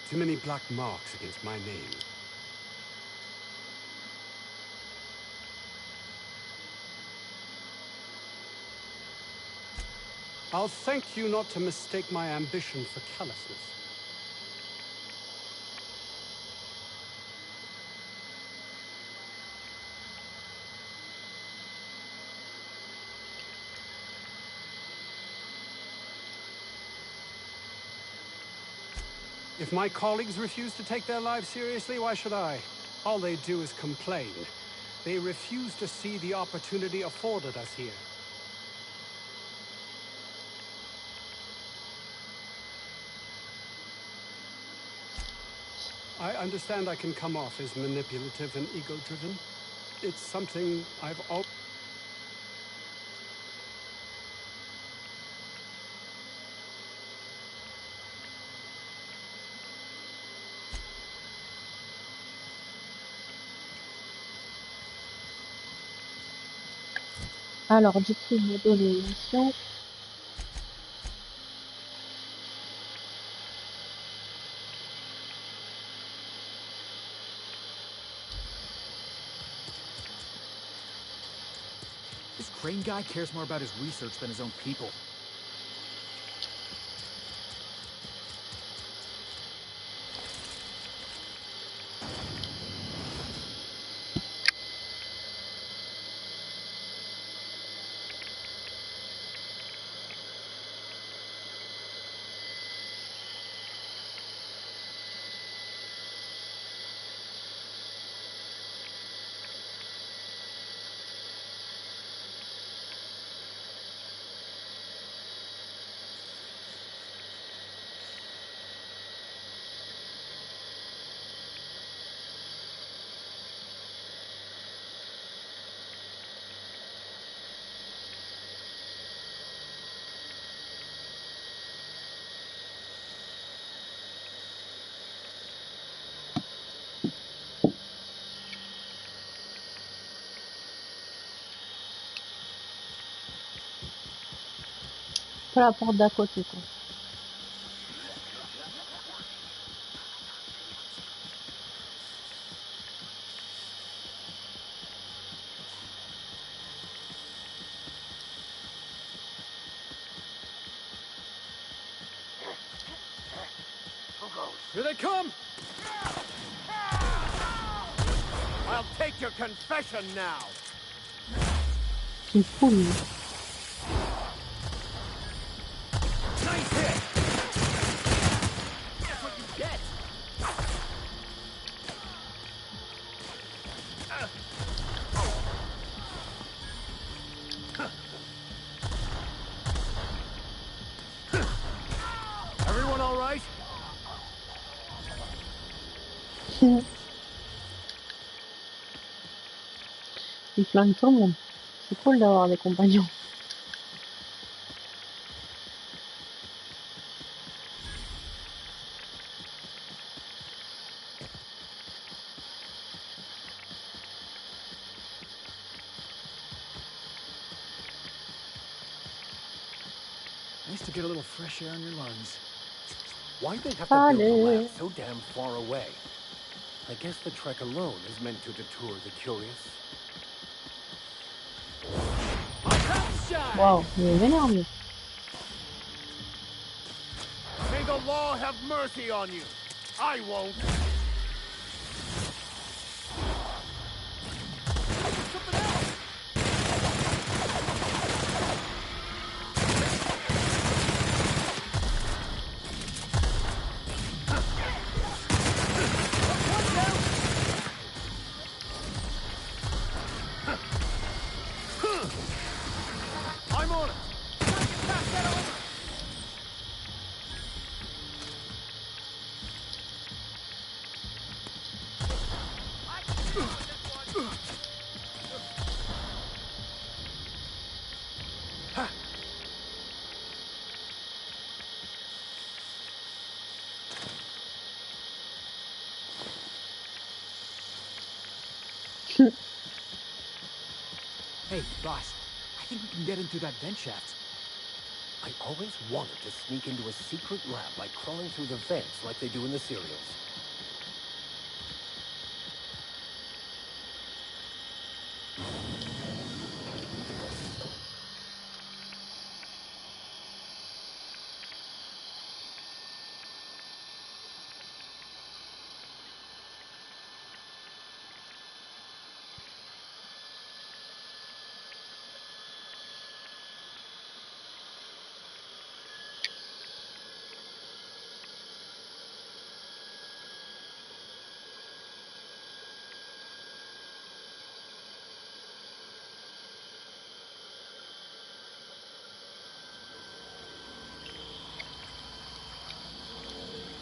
Too many black marks against my name. I'll thank you not to mistake my ambition for callousness. If my colleagues refuse to take their lives seriously, why should I? All they do is complain. They refuse to see the opportunity afforded us here. I understand I can come off as manipulative and ego-driven. It's something I've all... Alors, du coup, modèle d'émission. This Crane guy cares more about his research than his own people. Pas la porte d'à côté, quoi. Here they come! I'll take your confession now! C'est fou, lui. Nice hit! That's what you get! Everyone all right? Il flingue tout le monde. C'est cool d'avoir des compagnons. Nice to get a little fresh air in your lungs. Why'd they have to build the Allez. lab so damn far away? I guess the trek alone is meant to deter the curious. Waouh, il est vénère, lui. May the law have mercy on you. I won't. I'm on it. Pass that over. Hey, boss. I think we can get in through that vent shaft. I always wanted to sneak into a secret lab by crawling through the vents like they do in the serials.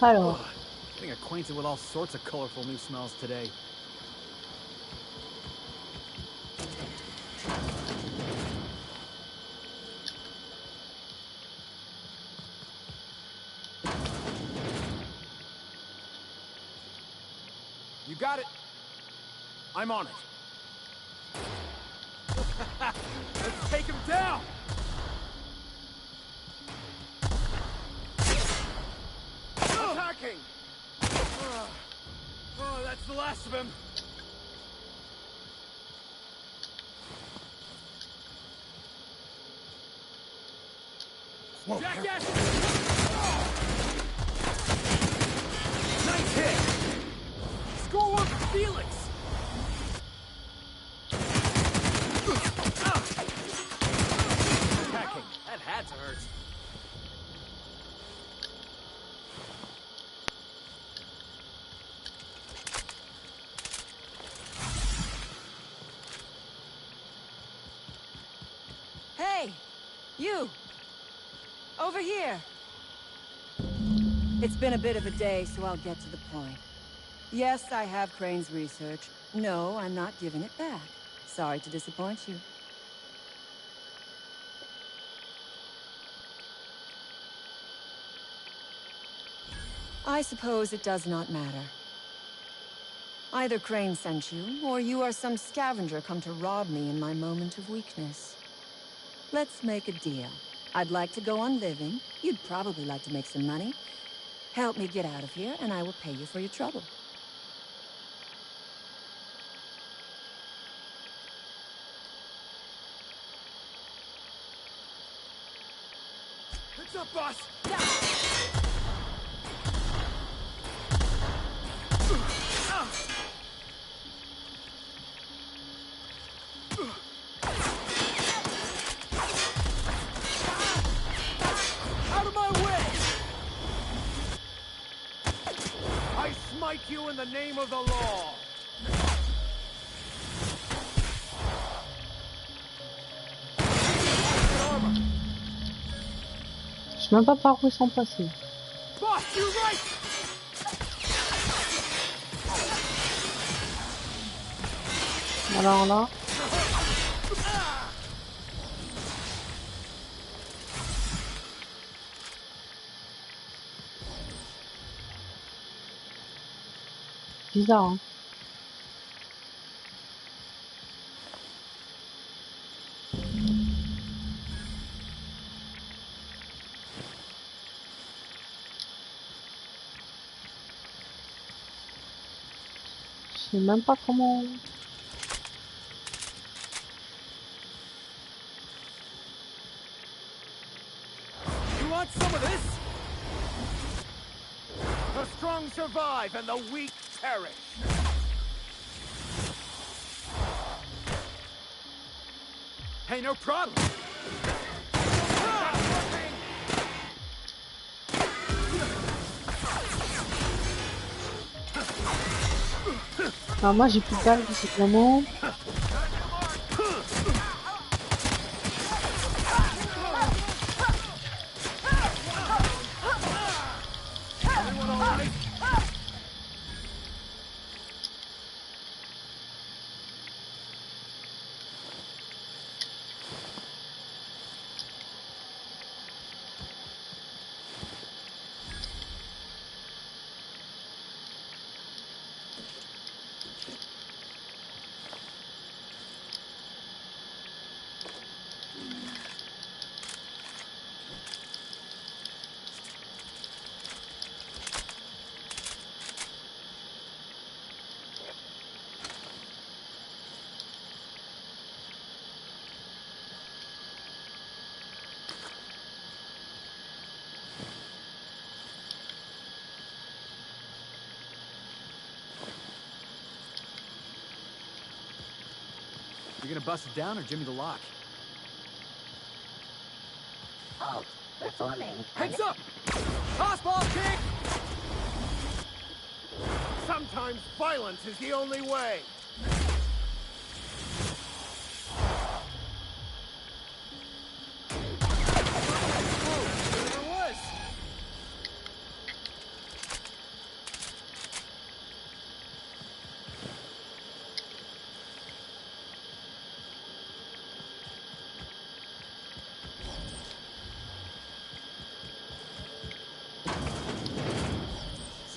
Alors, getting acquainted with all sorts of colorful new smells today. You got it. I'm on it. Let's take him down! Attacking! Oh, that's the last of him. Whoa, Jackass! nice hit! Score one for Felix! Attacking. That had to hurt. Hey! You! Over here! It's been a bit of a day, so I'll get to the point. Yes, I have Crane's research. No, I'm not giving it back. Sorry to disappoint you. I suppose it does not matter. Either Crane sent you, or you are some scavenger come to rob me in my moment of weakness. Let's make a deal. I'd like to go on living. You'd probably like to make some money. Help me get out of here, and I will pay you for your trouble. What's up, boss? Out of my way! I smite you in the name of the law! Je sais même pas par où ils sont passés. Boss, you're right! Alors là. Bizarre, hein. Je sais même pas comment... You want some of this? The strong survive and the weak perish. Hey, no problem. Alors moi j'ai plus de balles visiblement. You gonna bust it down or Jimmy the lock? Halt. Performing. Heads up! Tossball kick! Sometimes violence is the only way.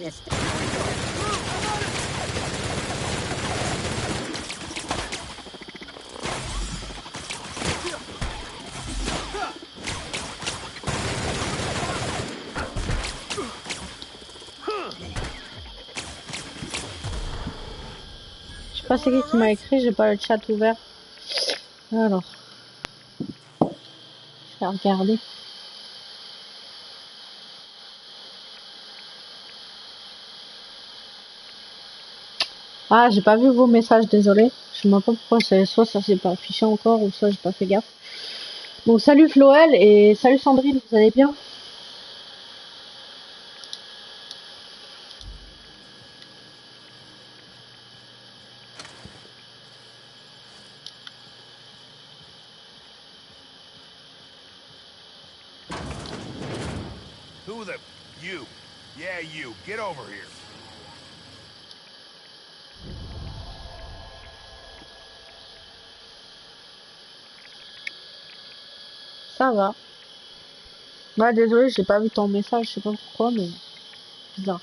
system. Je sais pas c'est qui m'a écrit, j'ai pas le chat ouvert. Alors, je vais regarder. Ah, j'ai pas vu vos messages, désolé. Je sais même pas pourquoi, soit ça s'est pas affiché encore, ou soit j'ai pas fait gaffe. Donc salut Floël et salut Sandrine, vous allez bien? Who the... You. Yeah, you. Get over here. Ça va. Ouais, désolé, j'ai pas vu ton message, je sais pas pourquoi, mais bizarre.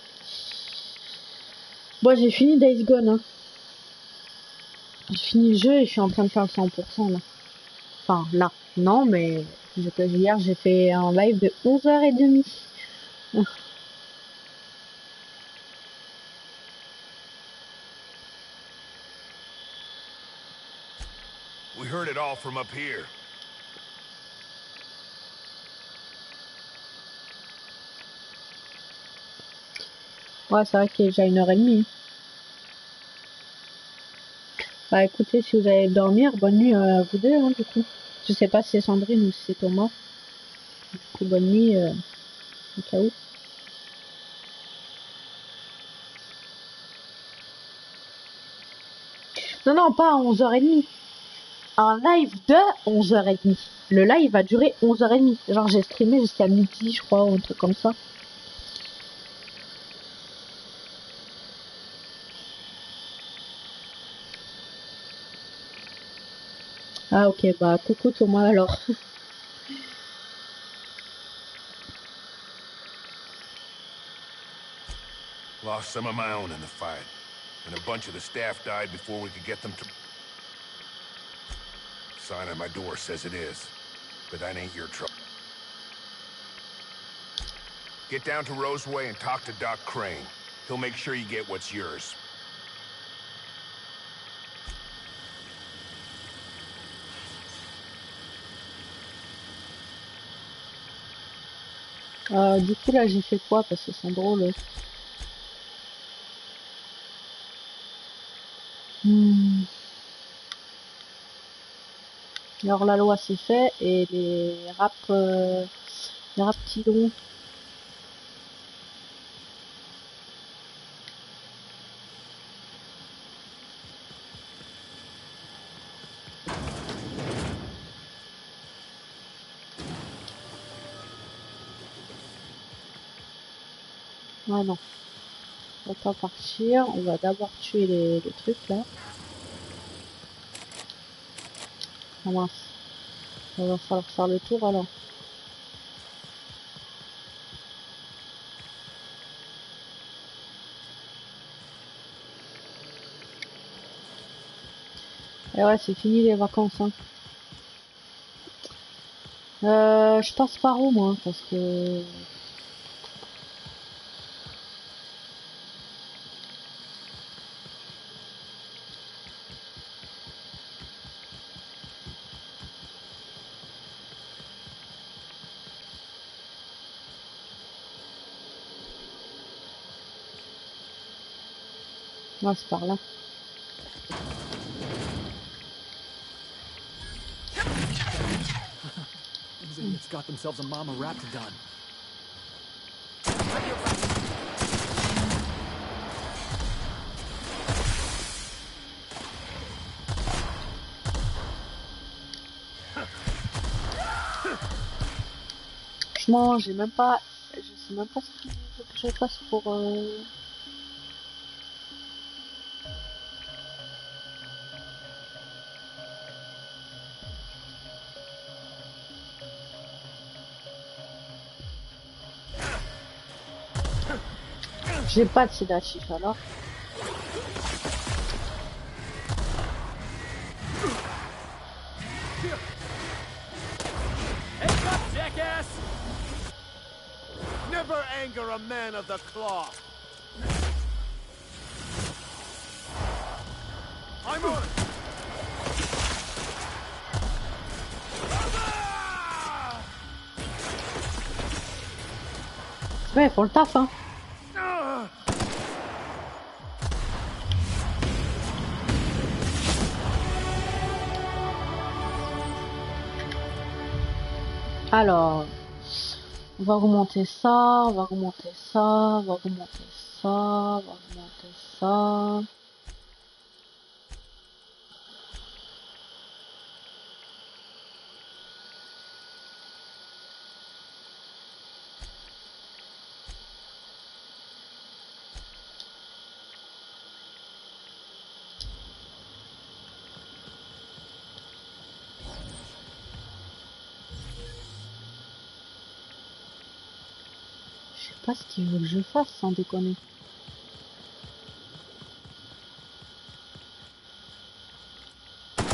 Moi, j'ai fini Days Gone, hein. J'ai fini le jeu et je suis en train de faire le 100% là. Enfin, là. Non, mais hier, j'ai fait un live de 11h30. We heard it all from up here. Ouais, c'est vrai qu'il est déjà 1h30. Bah écoutez, si vous allez dormir, bonne nuit à vous deux, hein, du coup. Je sais pas si c'est Sandrine ou si c'est Thomas. Du coup, bonne nuit, au cas où. Non, non, pas à 11h30. Un live de 11h30. Le live va durer 11h30. Genre, j'ai streamé jusqu'à midi, je crois, ou un truc comme ça. Ah, ok, bah, coucou Thomas alors. Lost some of my own in the fight. And a bunch of the staff died before we could get them to... Sign on my door says it is. But that ain't your trouble. Get down to Roseway and talk to Doc Crane. He'll make sure you get what's yours. Du coup, là, j'ai fait quoi? Parce que c'est drôle. Alors, la loi, c'est fait. Et les raptidons. Ah non. On va pas partir. On va d'abord tuer les trucs, là. Ah mince. Il va falloir faire le tour, alors. Et ouais, c'est fini les vacances, hein. Je passe par où, moi? Parce que... Ouais, c'est par là. These idiots got themselves a mama raptidon. Franchement, j'ai même pas... Je sais même pas ce qu'il faut que je fasse pour... J'ai pas de sédatif alors. Heads up, jackass! Never anger a man of the claw. I'm on. Ouais, ils font le taf, hein. Alors, on va remonter ça, on va remonter ça, on va remonter ça, on va remonter ça. Je sais pas ce qu'il veut que je fasse, sans déconner. Je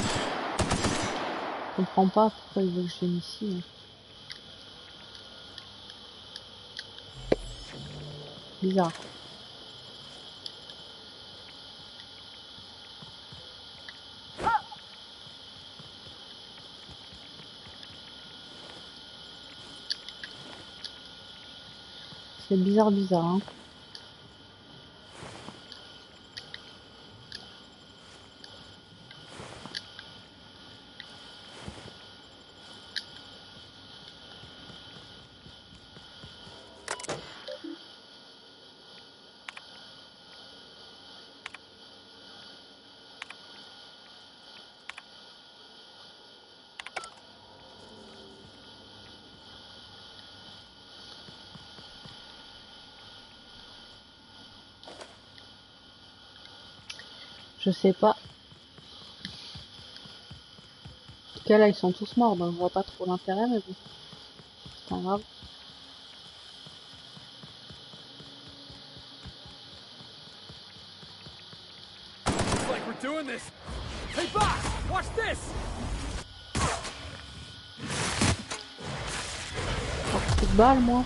comprends pas pourquoi il veut que je vienne ici. Bizarre. C'est bizarre, bizarre, hein. Je sais pas. En tout cas, là, ils sont tous morts, donc je vois pas trop l'intérêt, mais bon. C'est pas grave. Looks like we're doing this. Hey, boss, watch this. Oh, petite balle, moi.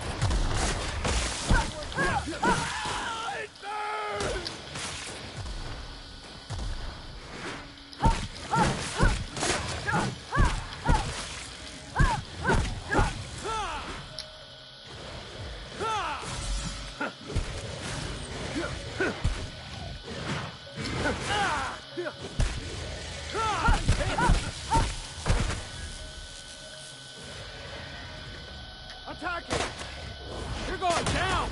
Attacking! You're going down!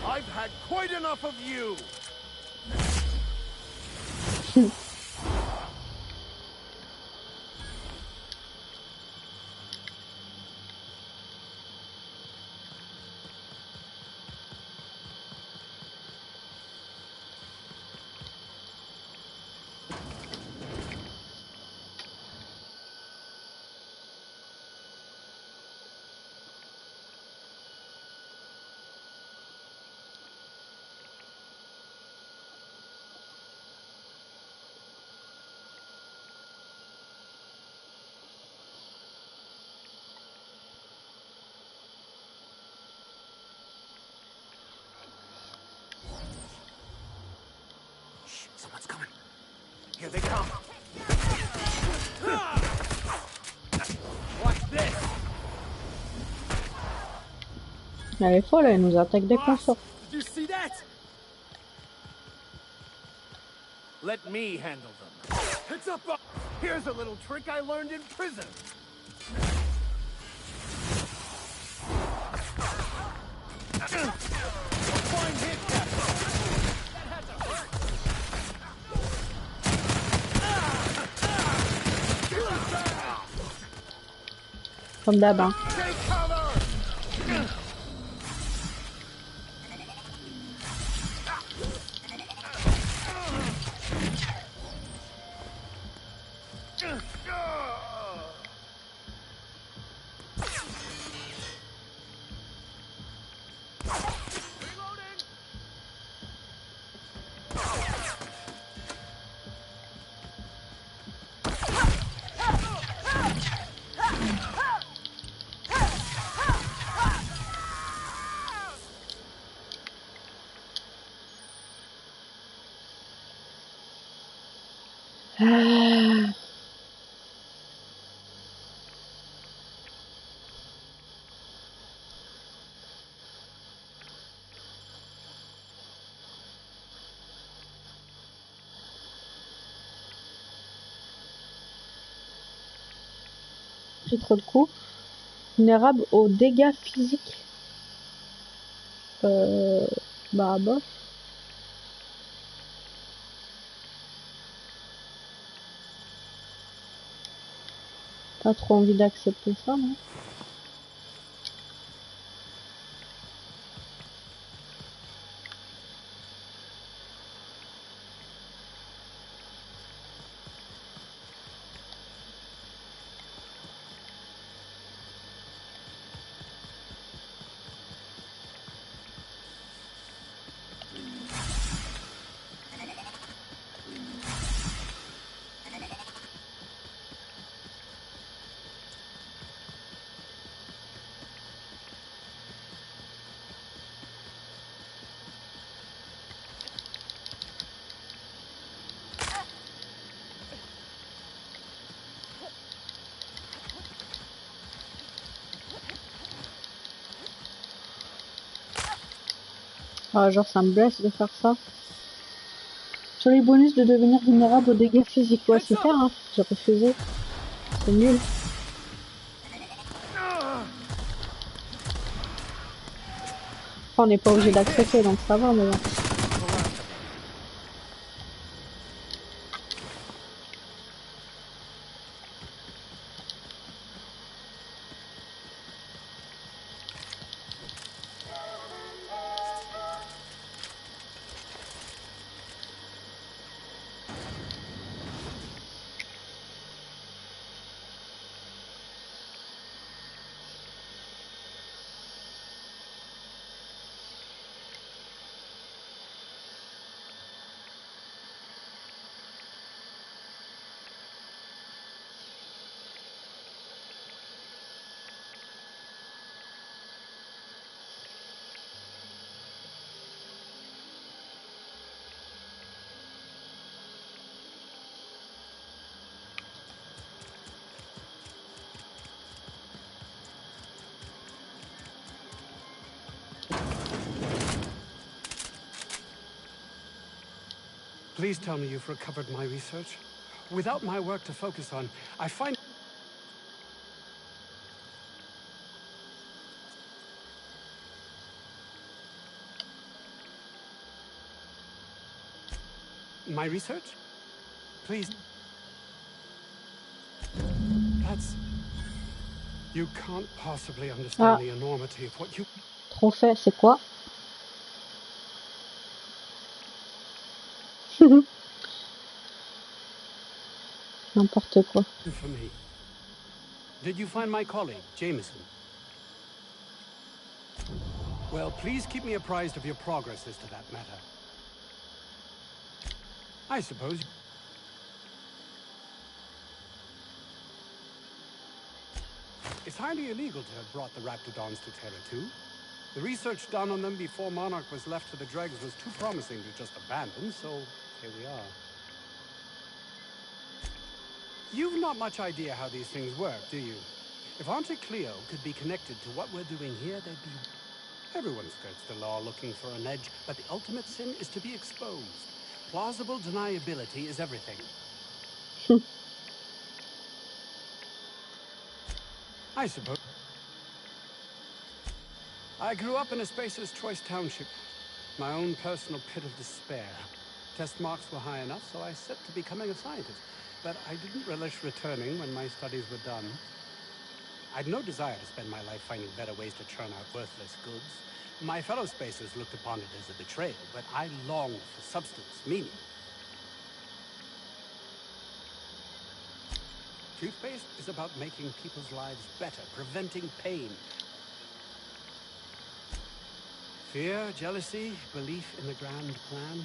I've had quite enough of you! Someone's coming. Here they come. Watch this! Elle est folle, elle nous attaque dès qu'on sort. Did you see that? Let me handle them. It's up. Here's a little trick I learned in prison. Fine hit, Captain. That had to hurt. Comme d'hab, hein. Take cover. Ah, pris trop de coups. Vulnérable aux dégâts physiques. Bah bof. Pas trop envie d'accepter ça, non? Ah, genre ça me blesse de faire ça. Sur les bonus de devenir vulnérable aux dégâts physiques. Ouais, super, hein. J'ai refusé. C'est nul. Enfin, on n'est pas obligé d'accepter, donc ça va, mais bon. Please tell me you've recovered my research. Without my work to focus on, I find... My research? Please. That's... You can't possibly understand the enormity of what you... Trophée, c'est quoi? N'importe quoi. For me. Did you find my colleague, Jameson? Well, please keep me apprised of your progress as to that matter. I suppose... It's highly illegal to have brought the Raptidons to Terra 2. The research done on them before Monarch was left to the dregs was too promising to just abandon, so here we are. You've not much idea how these things work, do you? If Auntie Cleo could be connected to what we're doing here, they'd be... Everyone skirts the law looking for an edge, but the ultimate sin is to be exposed. Plausible deniability is everything. I suppose. I grew up in a Spacer's Choice Township. My own personal pit of despair. Test marks were high enough, so I set to becoming a scientist. But I didn't relish returning when my studies were done. I'd no desire to spend my life finding better ways to churn out worthless goods. My fellow Spacers looked upon it as a betrayal, but I longed for substance, meaning. Toothpaste is about making people's lives better, preventing pain. Fear, jealousy, belief in the grand plan.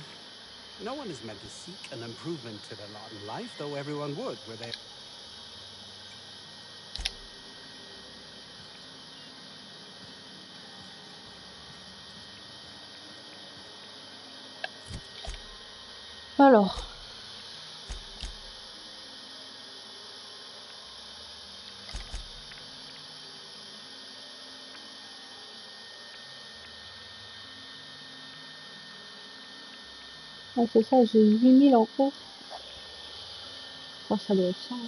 No one is meant to seek an improvement to their lot in life, though everyone would, were they... Alors. Ah, c'est ça, j'ai 8000 en haut. Oh, ça doit être ça. Hein.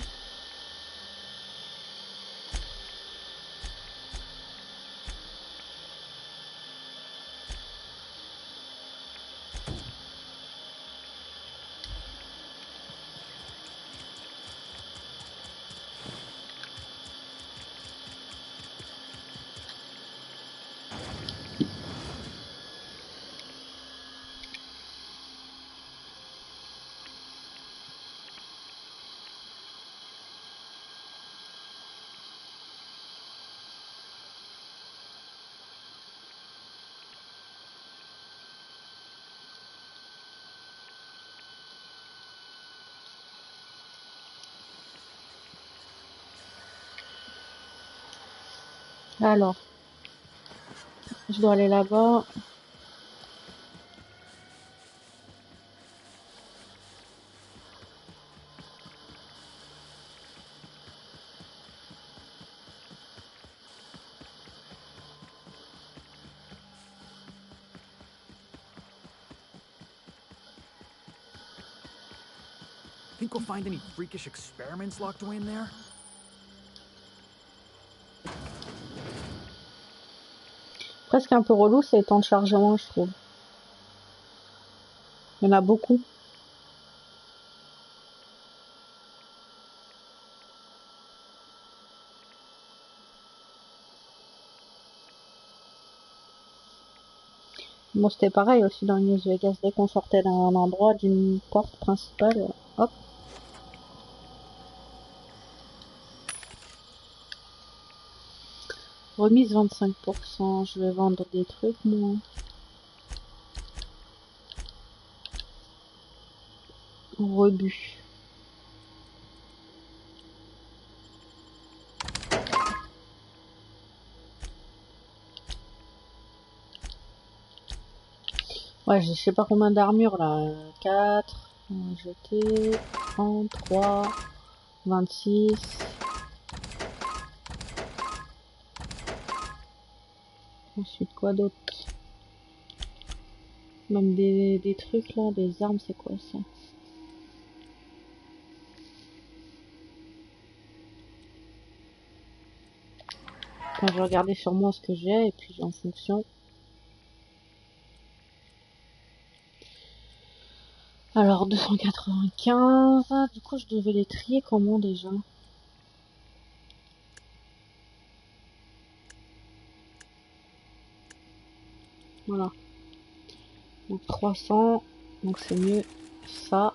Alors, je dois aller là-bas. Think we'll find any freakish experiments locked away in there? Presque un peu relou, c'est les temps de chargement, je trouve. Il y en a beaucoup. Bon, c'était pareil aussi dans News Vegas. Dès qu'on sortait d'un endroit, d'une porte principale, hop. Remise 25%. Je vais vendre des trucs, moi. Rebut. Ouais, je sais pas combien d'armures là. 4. On va jeter. 30, 3, 26. Ensuite, quoi d'autre? Même des trucs là, des armes, c'est quoi ça? Enfin, je vais regarder sur moi ce que j'ai et puis en fonction. Alors 295, du coup je devais les trier comment déjà? Voilà. Donc 300, donc c'est mieux ça.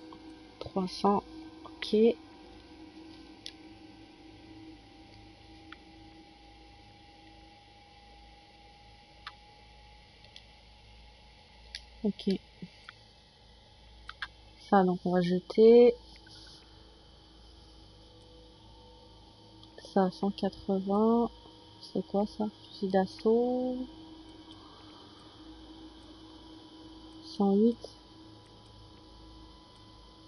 300, ok. Ok. Ça, donc on va jeter. Ça, 180. C'est quoi ça? Fusil d'assaut. 108.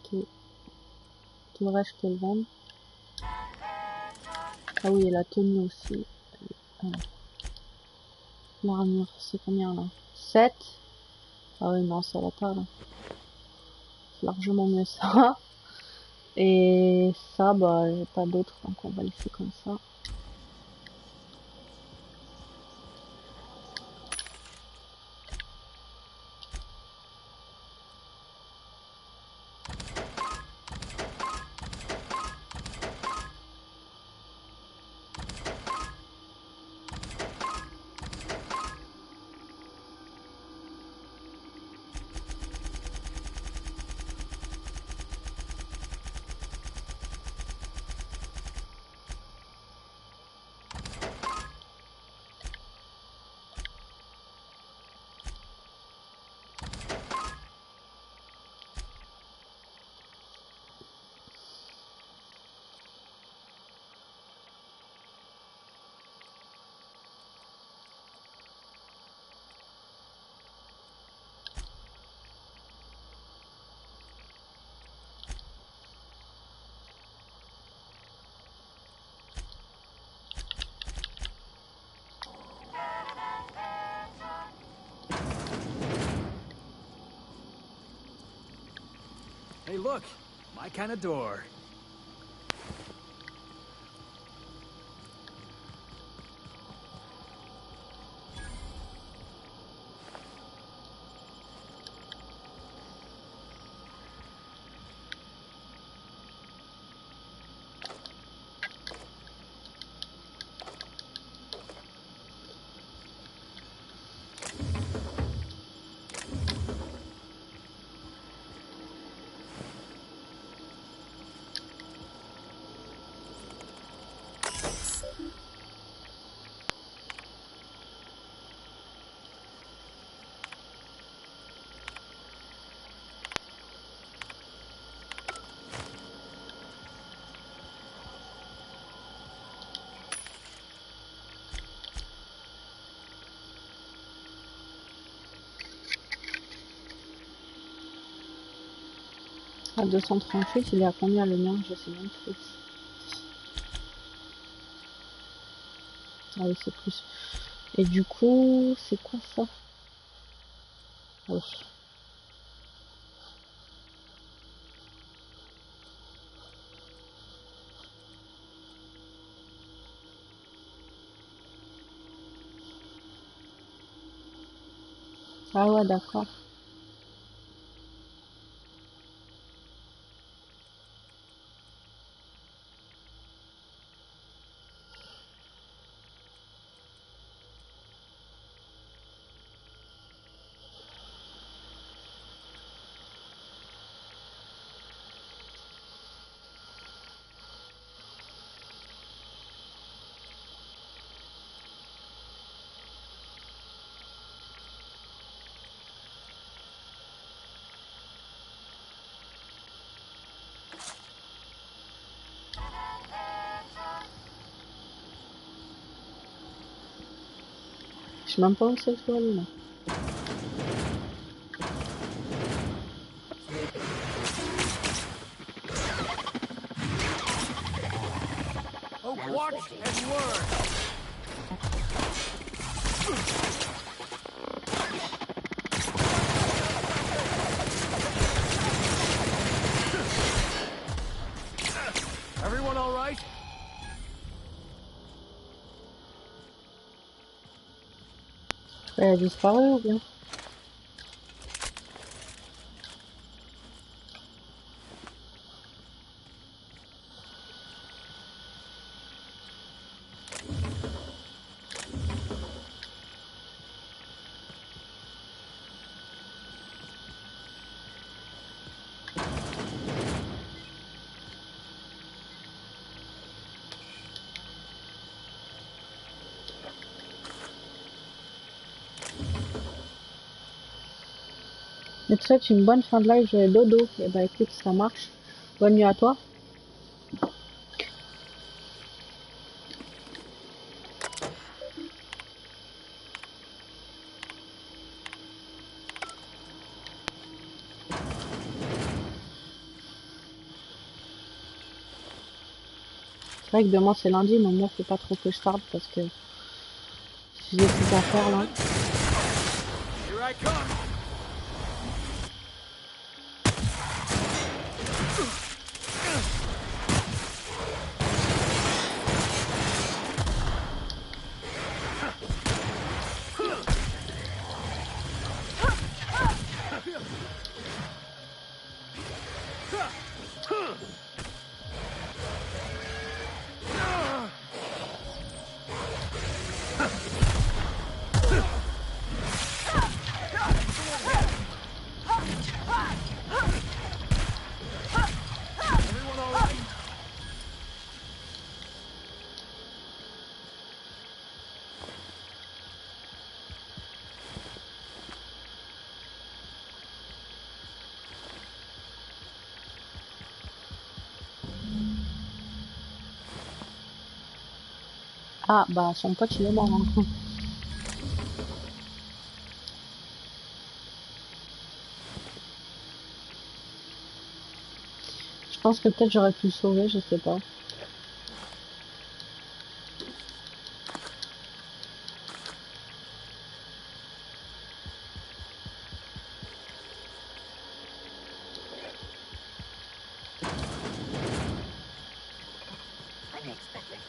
Ok. Tout le reste, je peux le vendre. Ah oui, et la tenue aussi. L'armure, c'est combien là? 7. Ah oui, non, ça va pas là. C'est largement mieux ça. Et ça, bah, j'ai pas d'autre, donc on va laisser comme ça. look, my kind of door. À 238, il est à combien le mien? Je sais même plus. Ah oui, c'est plus. Et du coup, c'est quoi ça? Oui. Ah ouais, d'accord. Je sais même pas où c'est le toile là. Oh, watch and learn. Everyone all right? Elle a disparu ou bien? Je te souhaite une bonne fin de live, je vais dodo. Et bah écoute, ça marche. Bonne nuit à toi. C'est vrai que demain c'est lundi, mais moi faut pas trop que je tarde parce que j'ai des trucs à faire là. Here I come. Ah bah son pote il est mort hein. Je pense que peut-être j'aurais pu le sauver, je sais pas.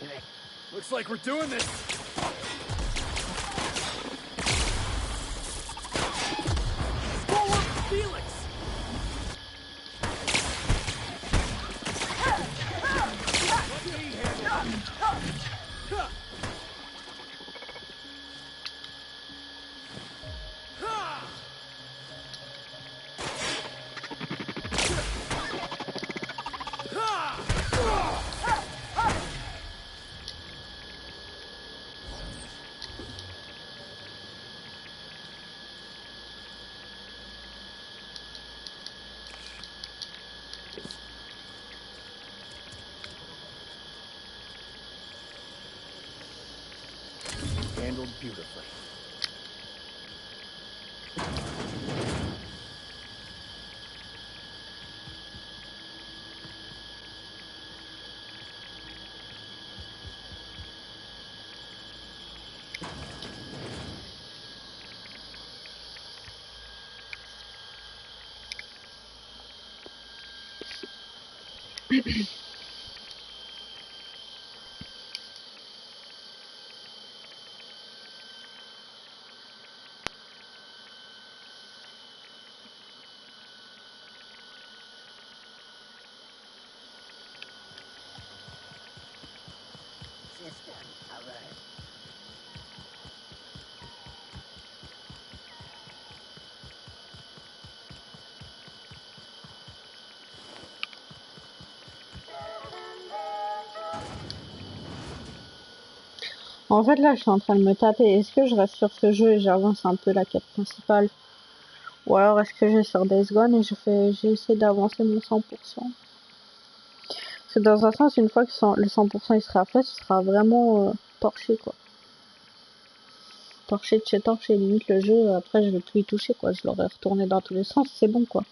Hey, looks like we're doing this. Forward, Felix. Let me handle it. Handled beautifully. System alert. En fait, là, je suis en train de me tâter. Est-ce que je reste sur ce jeu et j'avance un peu la quête principale? Ou alors est-ce que je vais sur Days Gone et j'essaie d'avancer mon 100%? Parce que dans un sens, une fois que le 100% il sera fait, ce sera vraiment torché, quoi. Torché de chez torché. Limite, le jeu, après, je vais plus y toucher, quoi. Je l'aurais retourné dans tous les sens, c'est bon, quoi.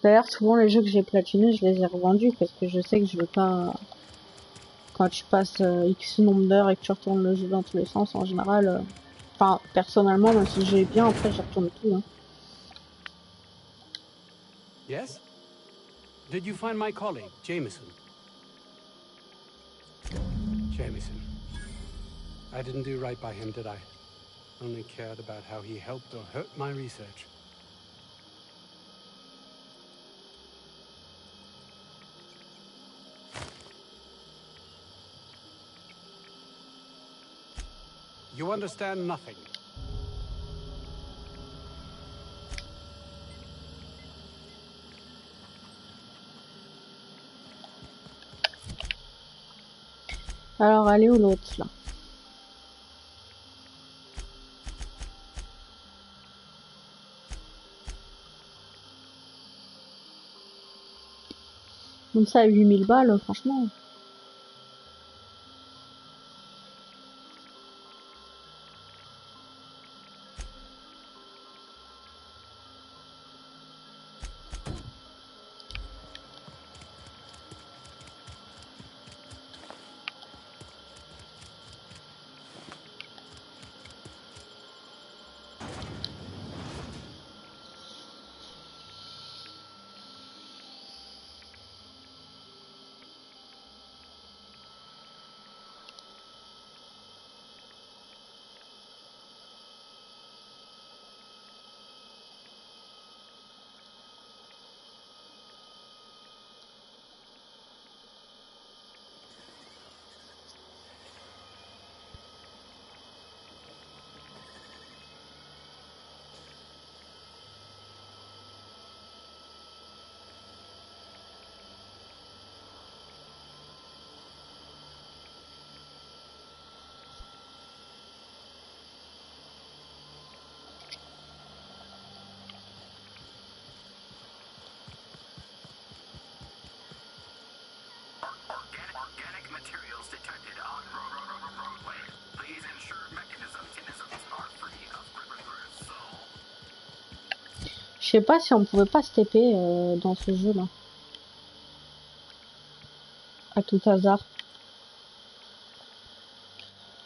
D'ailleurs, souvent, les jeux que j'ai platinés, je les ai revendus parce que je sais que je veux pas... Quand tu passes X nombre d'heures et que tu retournes le jeu dans tous les sens, en général... Enfin, personnellement, même si j'ai bien, après, je retourne tout, hein. Yes? Did you find my colleague, Jameson? Jameson. I didn't do right by him, did I? Only cared about how he helped or hurt my research. You understand nothing. Alors, elle est où l'autre, là? Comme ça, à 8000 balles, franchement... Organic materials detected on roadway. Please ensure mechanisms are free of soul. Je sais pas si on pouvait pas se TP dans ce jeu-là. À tout hasard.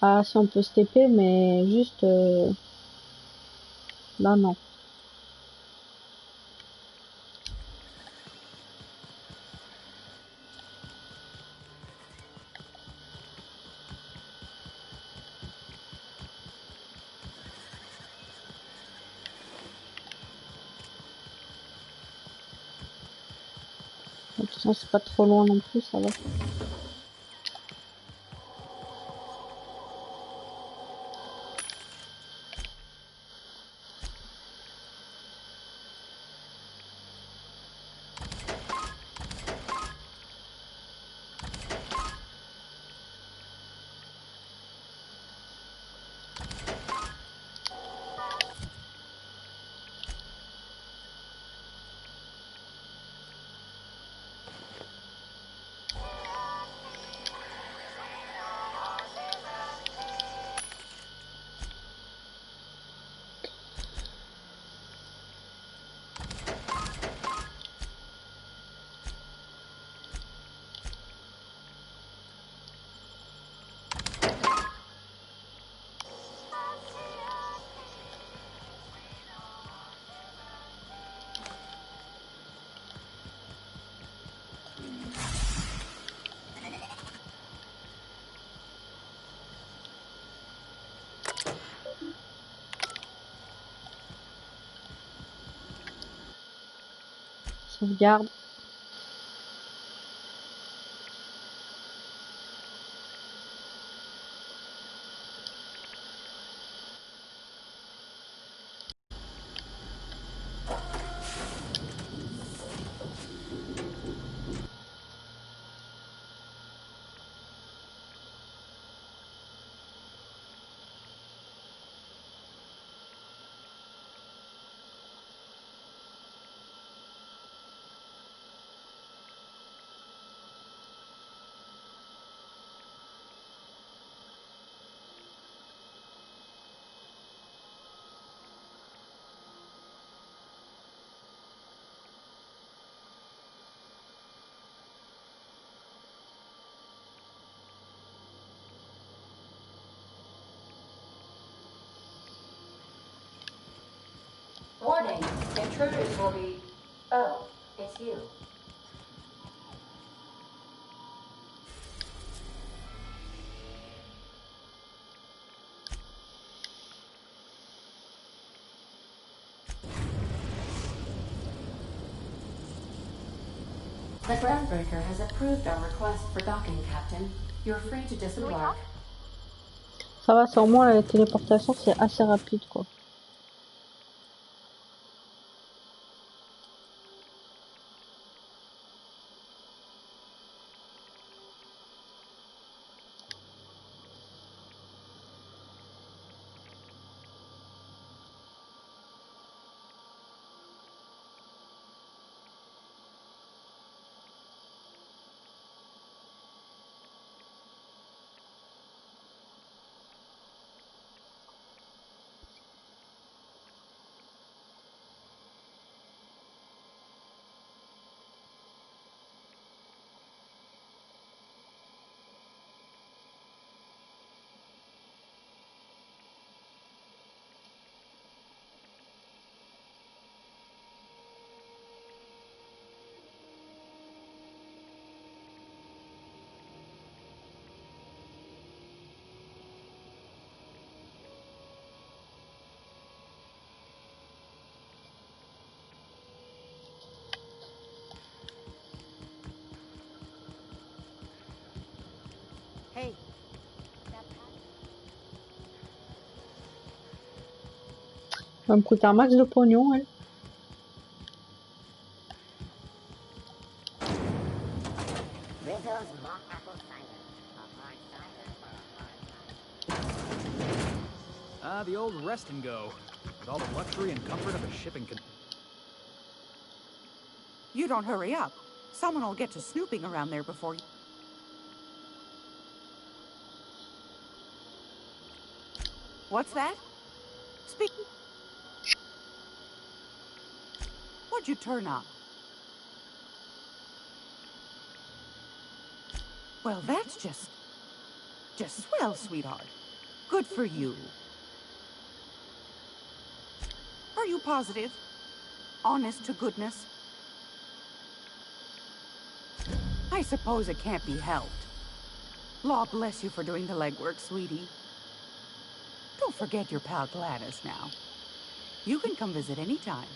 Ah, si on peut se TP, mais juste... là, non. De toute façon, c'est pas trop loin non plus, ça va. Sauvegarde. Warning, intruders will be... Oh, it's you. The groundbreaker has approved our request for docking, Captain. You're free to disembark. Ça va, c'est au moins la téléportation, c'est assez rapide, quoi. Hey. Ça va me coûter un max de pognon, elle. The old rest and go, with all the luxury and comfort of a shipping You don't hurry up. Someone will get to snooping around there before you... What's that? Speak... What'd you turn up? Well, that's just swell, sweetheart. Good for you. Are you positive? Honest to goodness? I suppose it can't be helped. Law bless you for doing the legwork, sweetie. Don't forget your pal Gladys now. You can come visit anytime.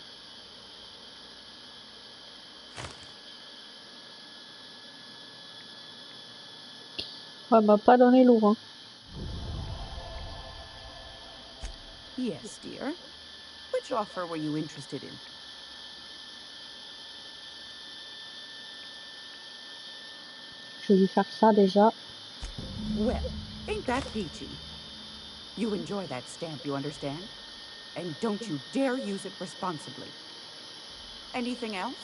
Ouais, m'a pas donné lourd. Hein. Yes, dear. Which offer were you interested in? Je vais lui faire ça déjà. Well, ain't that peachy? You enjoy that stamp, you understand? And don't you dare use it responsibly. Anything else?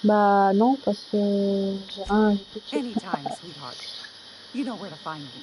Bah non, parce que j'ai rien ajouté dessus. Anytime, sweetheart. You know where to find me.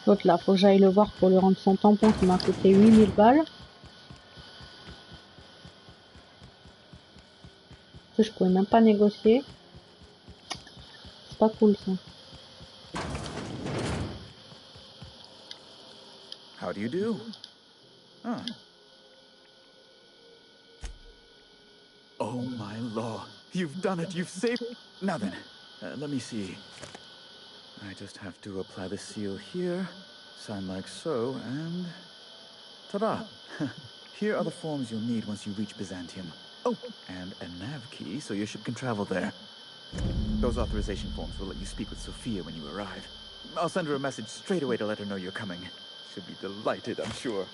L'autre là, faut que j'aille le voir pour lui rendre son tampon qui m'a coûté 8000 balles. Que je pouvais même pas négocier. C'est pas cool ça. How do you do? Huh. Oh my law. You've done it. You've saved... Now then, let me see. I just have to apply the seal here, sign like so, and... Ta-da! Here are the forms you'll need once you reach Byzantium. Oh, and a nav key so your ship can travel there. Those authorization forms will let you speak with Sophia when you arrive. I'll send her a message straight away to let her know you're coming. She'll be delighted, I'm sure.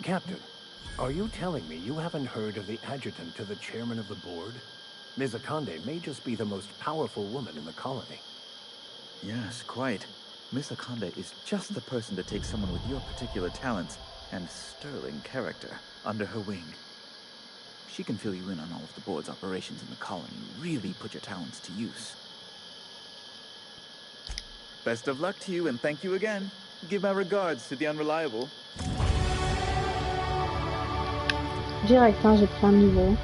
Captain, are you telling me you haven't heard of the adjutant to the chairman of the board? Ms. Akande may just be the most powerful woman in the colony. Yes, quite. Miss Akande is just the person to take someone with your particular talents and sterling character under her wing. She can fill you in on all of the board's operations in the colony, really put your talents to use. Best of luck to you, and thank you again. Give my regards to the Unreliable. Direct, hein, j'ai pris un niveau.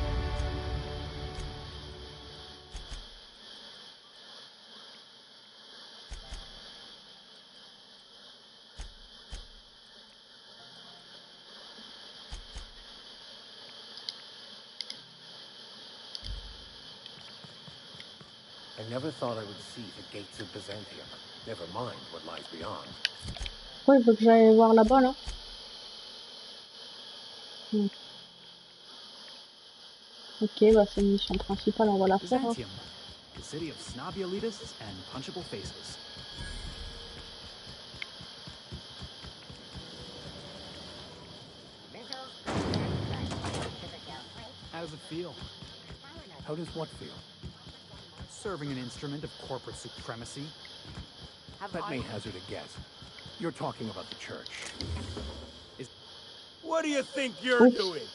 I never thought I would see the gates of Byzantium. Never mind what lies beyond. Ouais, il faut que j'aille voir là-bas là. Ok, bah c'est une mission principale, on va la faire. Hein. Byzantium, the city of snobby elitists and punchable faces. How does it feel? How does what feel? Serving an instrument of corporate supremacy? Let me hazard a guess. You're talking about the church. What do you think you're doing?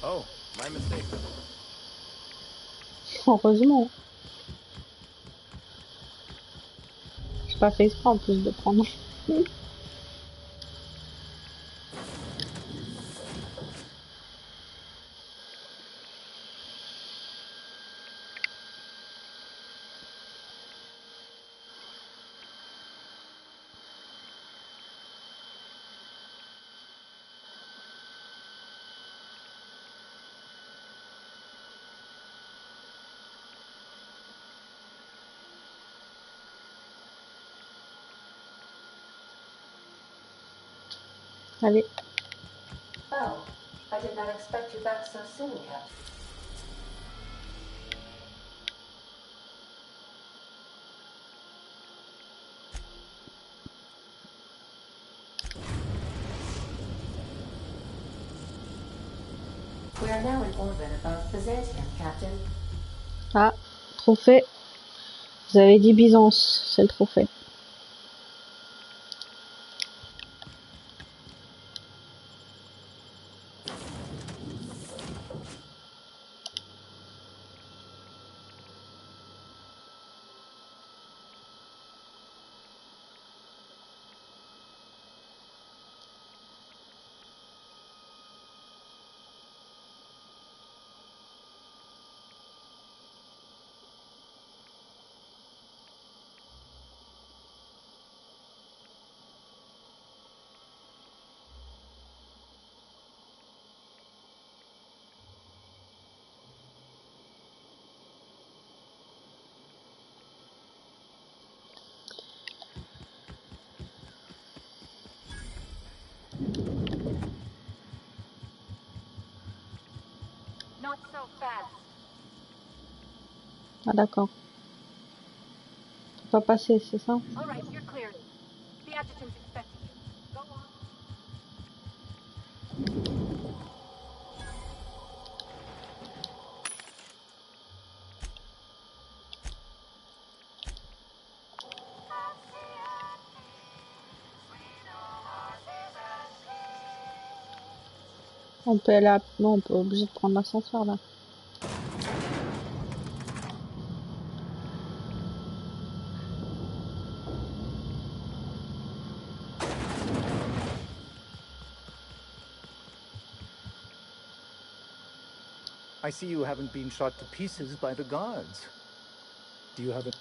Oh, my mistake. Heureusement. J'ai pas fait exprès en plus de prendre. Allez. Oh, I did not expect you back so soon, Captain. We are now in orbit above Byzantium, Captain. Ah, trophée. Vous avez dit Byzance, c'est le trophée. Not so fast. Ah d'accord. Pas passer, c'est ça? All right, you're cleared. The adjutant's expecting you. Go on. On peut aller à... Non, on peut obligé de prendre l'ascenseur là. I see you haven't been shot to pieces by the guards. Do you have a...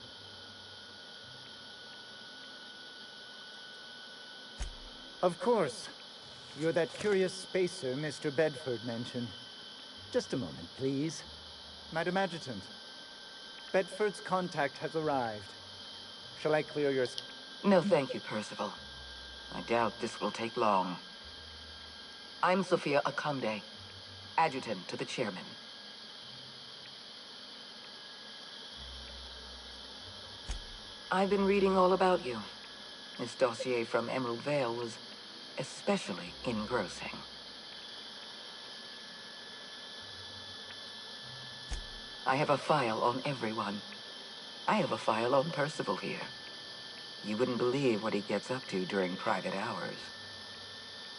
Of course. You're that curious spacer Mr. Bedford mentioned. Just a moment, please. Madam Adjutant, Bedford's contact has arrived. Shall I clear your... No, thank you, Percival. I doubt this will take long. I'm Sophia Akande, adjutant to the chairman. I've been reading all about you. This dossier from Emerald Vale was especially engrossing. I have a file on everyone. I have a file on Percival here. You wouldn't believe what he gets up to during private hours.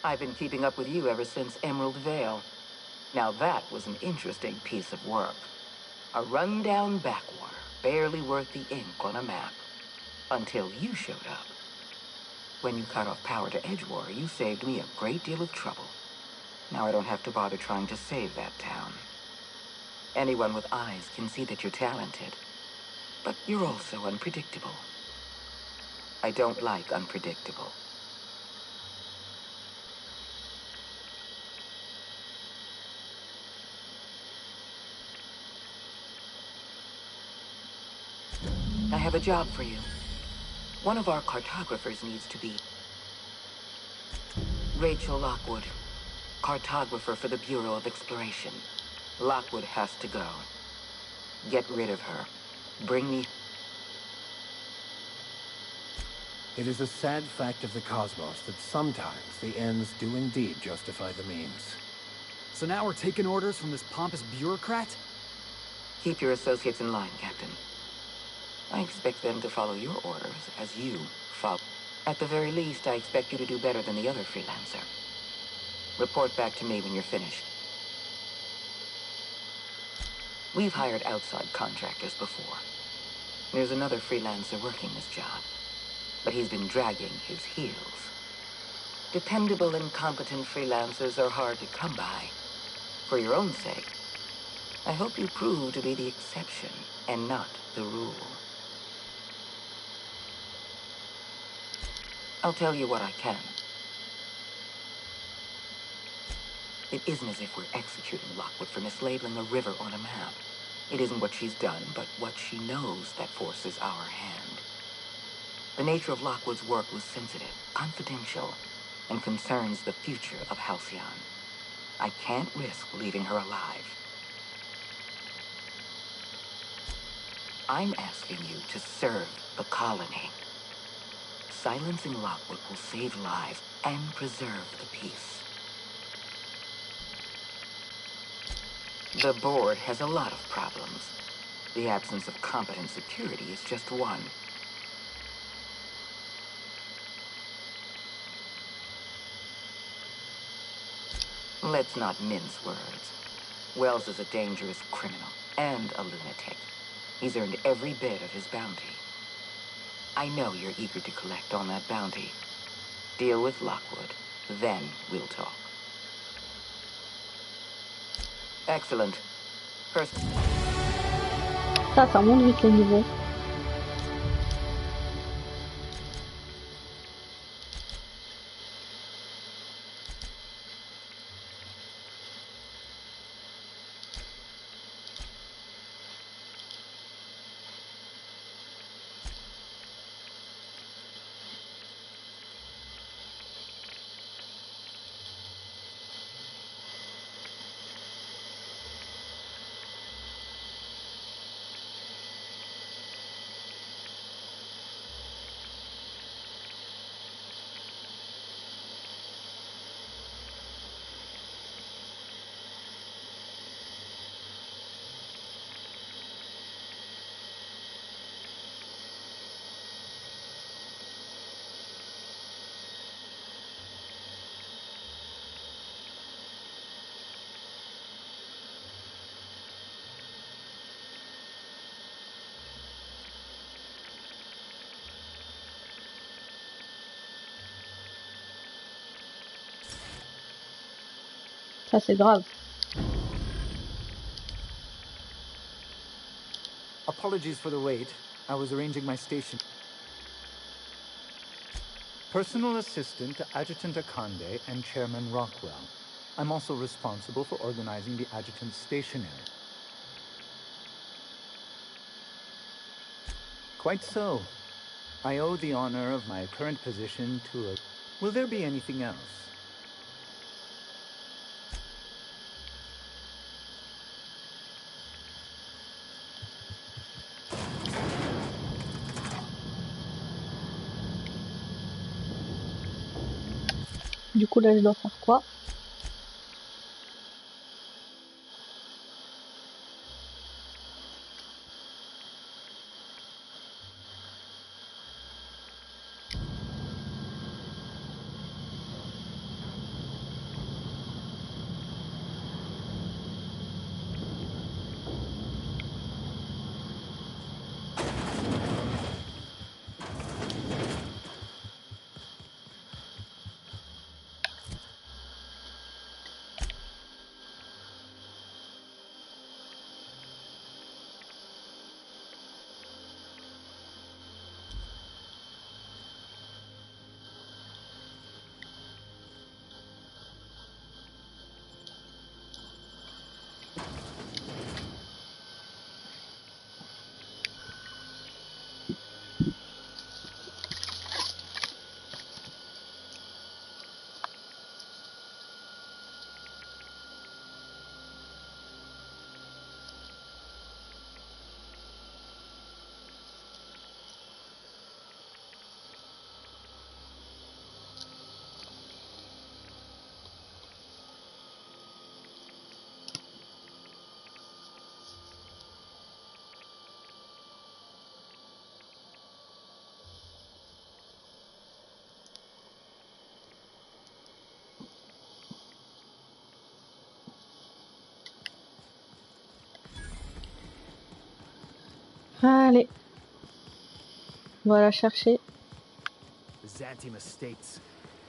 I've been keeping up with you ever since Emerald Vale. Now that was an interesting piece of work. A rundown backwater, barely worth the ink on a map. Until you showed up. When you cut off power to Edgewater, you saved me a great deal of trouble. Now I don't have to bother trying to save that town. Anyone with eyes can see that you're talented. But you're also unpredictable. I don't like unpredictable. I have a job for you. One of our cartographers needs to be... Rachel Lockwood, cartographer for the Bureau of Exploration. Lockwood has to go. Get rid of her. Bring me... It is a sad fact of the cosmos that sometimes the ends do indeed justify the means. So now we're taking orders from this pompous bureaucrat? Keep your associates in line, Captain. I expect them to follow your orders as you follow. At the very least, I expect you to do better than the other freelancer. Report back to me when you're finished. We've hired outside contractors before. There's another freelancer working this job, but he's been dragging his heels. Dependable and competent freelancers are hard to come by. For your own sake, I hope you prove to be the exception and not the rule. I'll tell you what I can. It isn't as if we're executing Lockwood for mislabeling a river on a map. It isn't what she's done, but what she knows that forces our hand. The nature of Lockwood's work was sensitive, confidential, and concerns the future of Halcyon. I can't risk leaving her alive. I'm asking you to serve the colony. Silencing Lockwood will save lives and preserve the peace. The board has a lot of problems. The absence of competent security is just one. Let's not mince words. Wells is a dangerous criminal and a lunatic. He's earned every bit of his bounty. I know you're eager to collect on that bounty. Deal with Lockwood, then we'll talk. Excellent. First... Ça monte vite les niveaux. Ça c'est grave. Apologies for the wait. I was arranging my station. Personal assistant to Adjutant Akande and Chairman Rockwell. I'm also responsible for organizing the adjutant's stationery. Quite so. I owe the honor of my current position to a... Will there be anything else? Du coup là je dois faire quoi? Allez, on va la chercher. Byzantium estates,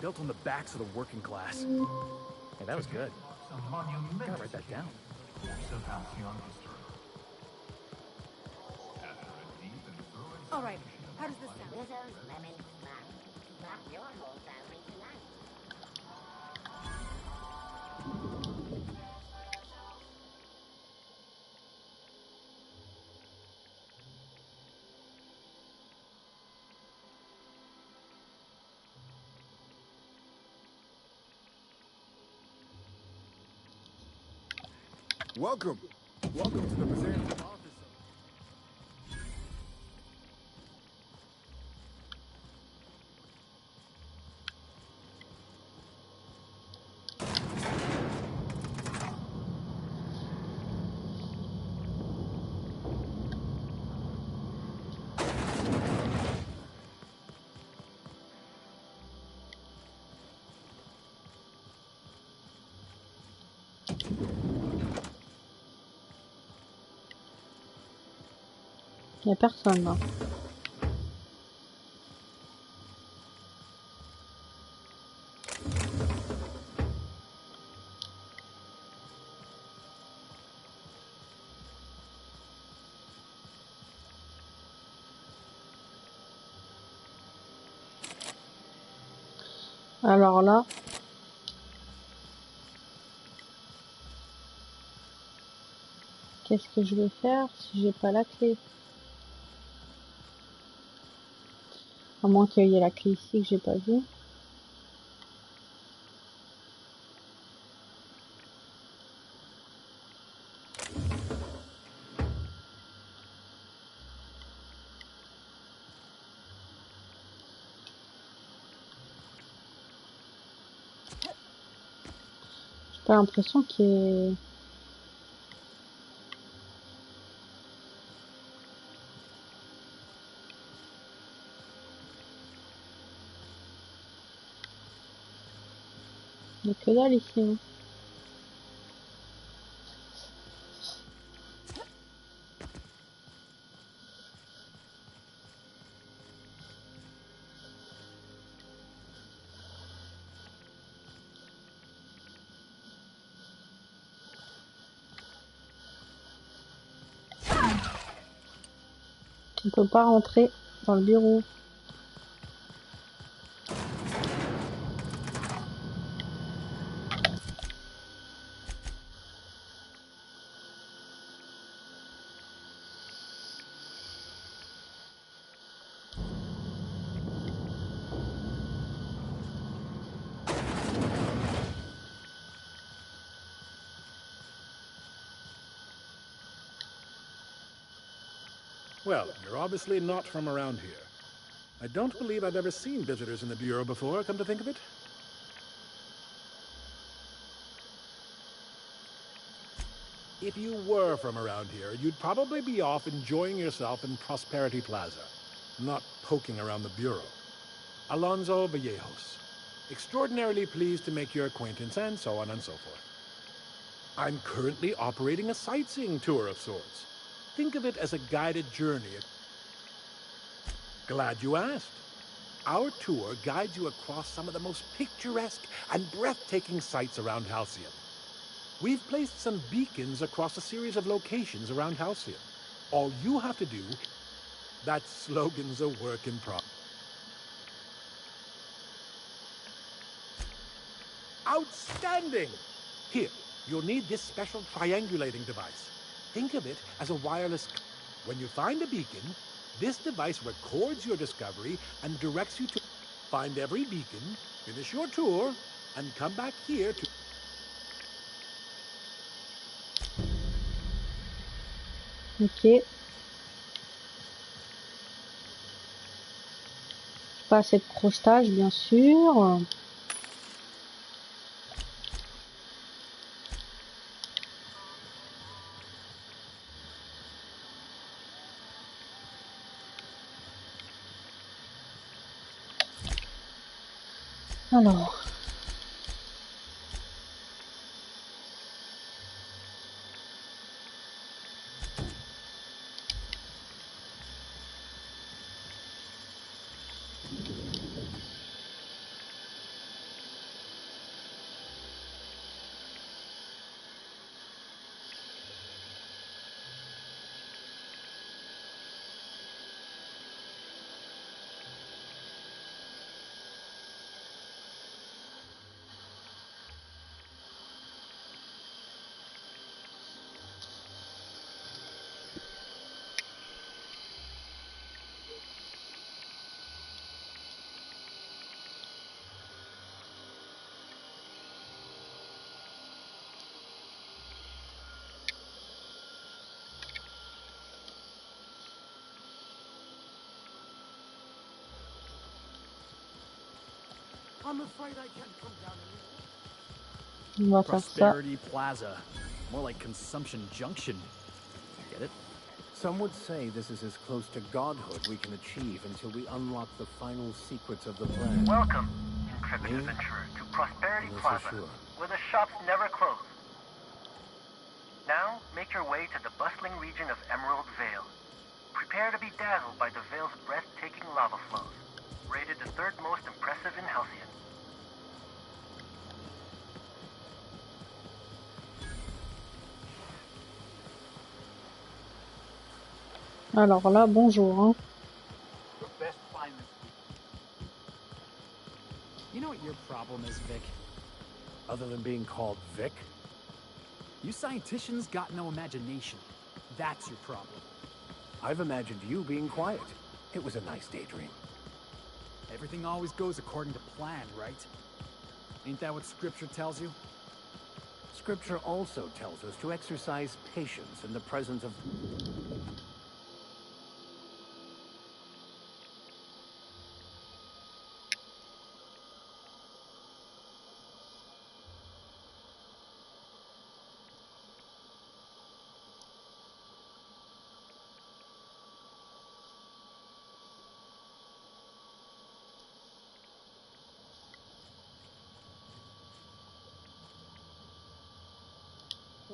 built on the backs of the working class. Hey, that was good. Gotta write that down. All right, how does this sound? Welcome. Welcome to the Byzantium office. Il n'y a personne là. Alors là, qu'est-ce que je vais faire si j'ai pas la clé? À moins qu'il y ait la clé ici que j'ai pas vue. J'ai pas l'impression qu'il y ait... Il n'y a que dalle ici. Hein. On peut pas rentrer dans le bureau. Well, you're obviously not from around here. I don't believe I've ever seen visitors in the Bureau before, come to think of it. If you were from around here, you'd probably be off enjoying yourself in Prosperity Plaza, not poking around the Bureau. Alonso Vallejos. Extraordinarily pleased to make your acquaintance, and so on and so forth. I'm currently operating a sightseeing tour of sorts. Think of it as a guided journey. Glad you asked. Our tour guides you across some of the most picturesque and breathtaking sights around Halcyon. We've placed some beacons across a series of locations around Halcyon. All you have to do... That slogan's a work in progress. Outstanding! Here, you'll need this special triangulating device. Think of it as a wireless... When you find a beacon, this device records your discovery and directs you to find every beacon, finish your tour, and come back here to... Ok. Pas assez de crochetage, bien sûr. Alors... I'm afraid I can't come down On va faire ça. Prosperity Plaza. More like Consumption Junction. Get it? Some would say this is as close to godhood we can achieve until we unlock the final secrets of the plan. Welcome, intrepid adventurer, to Prosperity Plaza, where the shops never close. Now, make your way to the bustling region of Emerald Vale. Prepare to be dazzled by the Vale's breathtaking lava flows, rated the third most impressive in Halcyon. Alors là, bonjour. Hein. You know what your problem is, Vic? Other than being called Vic? You scienticians got no imagination. That's your problem. I've imagined you being quiet. It was a nice daydream. Everything always goes according to plan, right? Ain't that what Scripture tells you? Scripture also tells us to exercise patience in the presence of...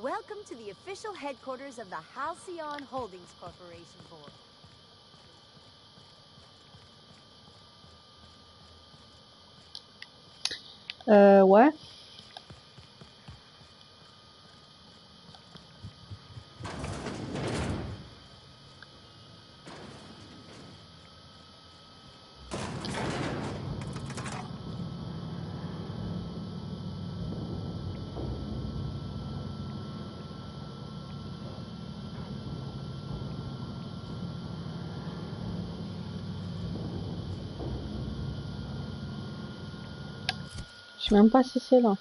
Welcome to the official headquarters of the Halcyon Holdings Corporation Board. Ouais. Je sais même pas si c'est là.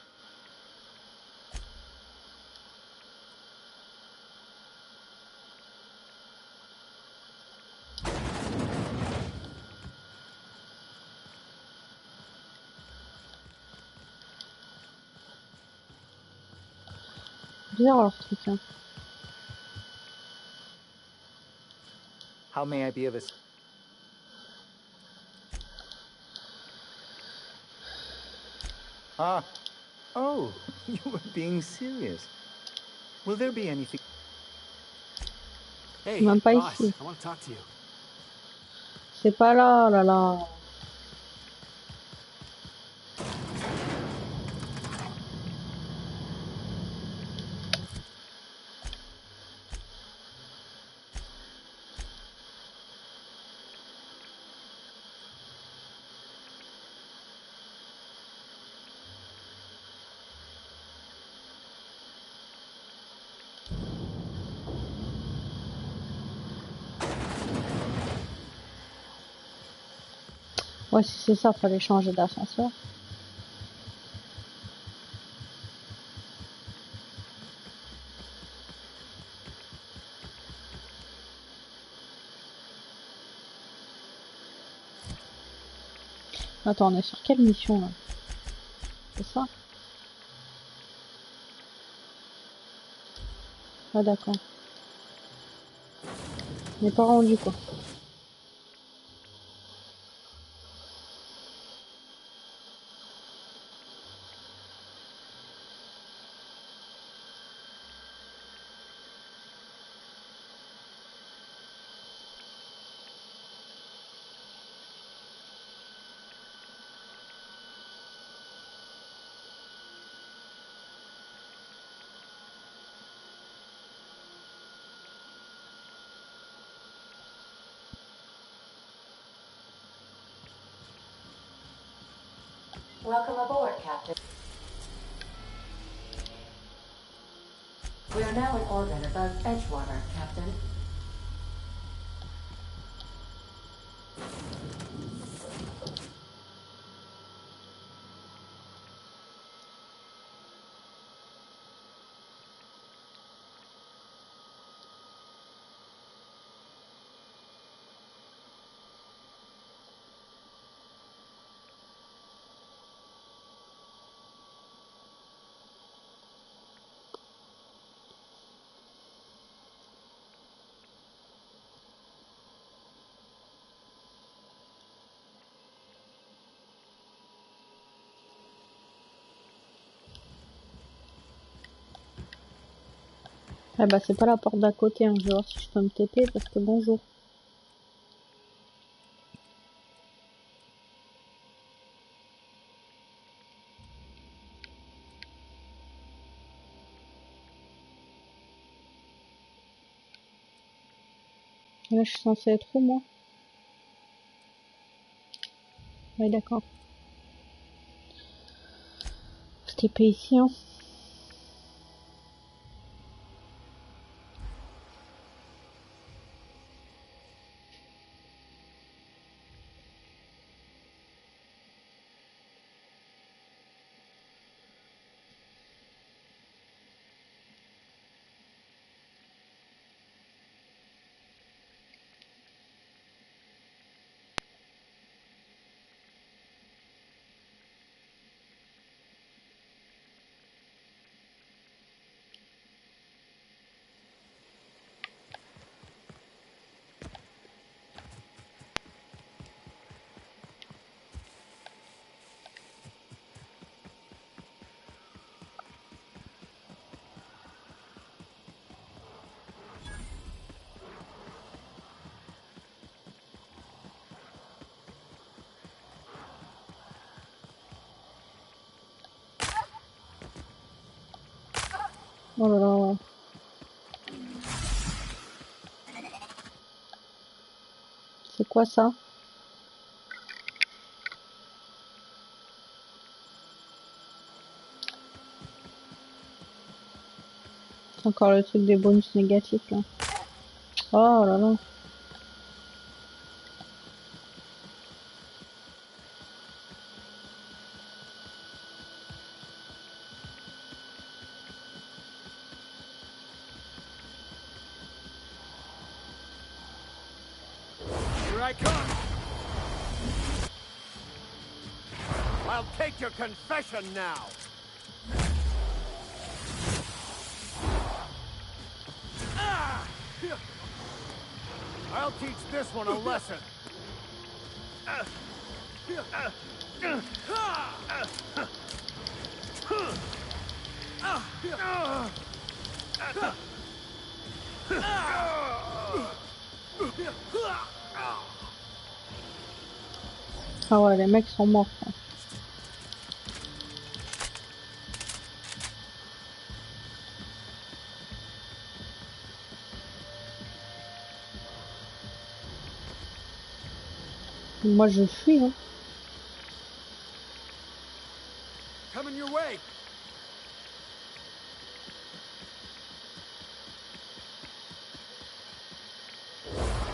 Bizarre leur truc. Hein. How may I be of assistance? Ah. Oh, you were being serious. Will there be anything? Hey, Même pas boss, ici. I want to talk to you. C'est pas là, là, là. Ouais, si c'est ça, fallait changer d'ascenseur. Attends, on est sur quelle mission là? C'est ça? Ah d'accord. On n'est pas rendu quoi. Welcome aboard, Captain. We are now in orbit above Edgewater, Captain. Ah bah c'est pas la porte d'à côté, hein. Je vais voir si je peux me TP parce que bonjour. Là je suis censée être où moi? Oui d'accord. Je TP ici hein. Oh là là. C'est quoi ça? C'est encore le truc des bonus négatifs là. Oh là là. Here I come. I'll take your confession now. I'll teach this one a lesson. Ah ouais, les mecs sont morts. Quoi. Moi je fuis hein. Coming your way.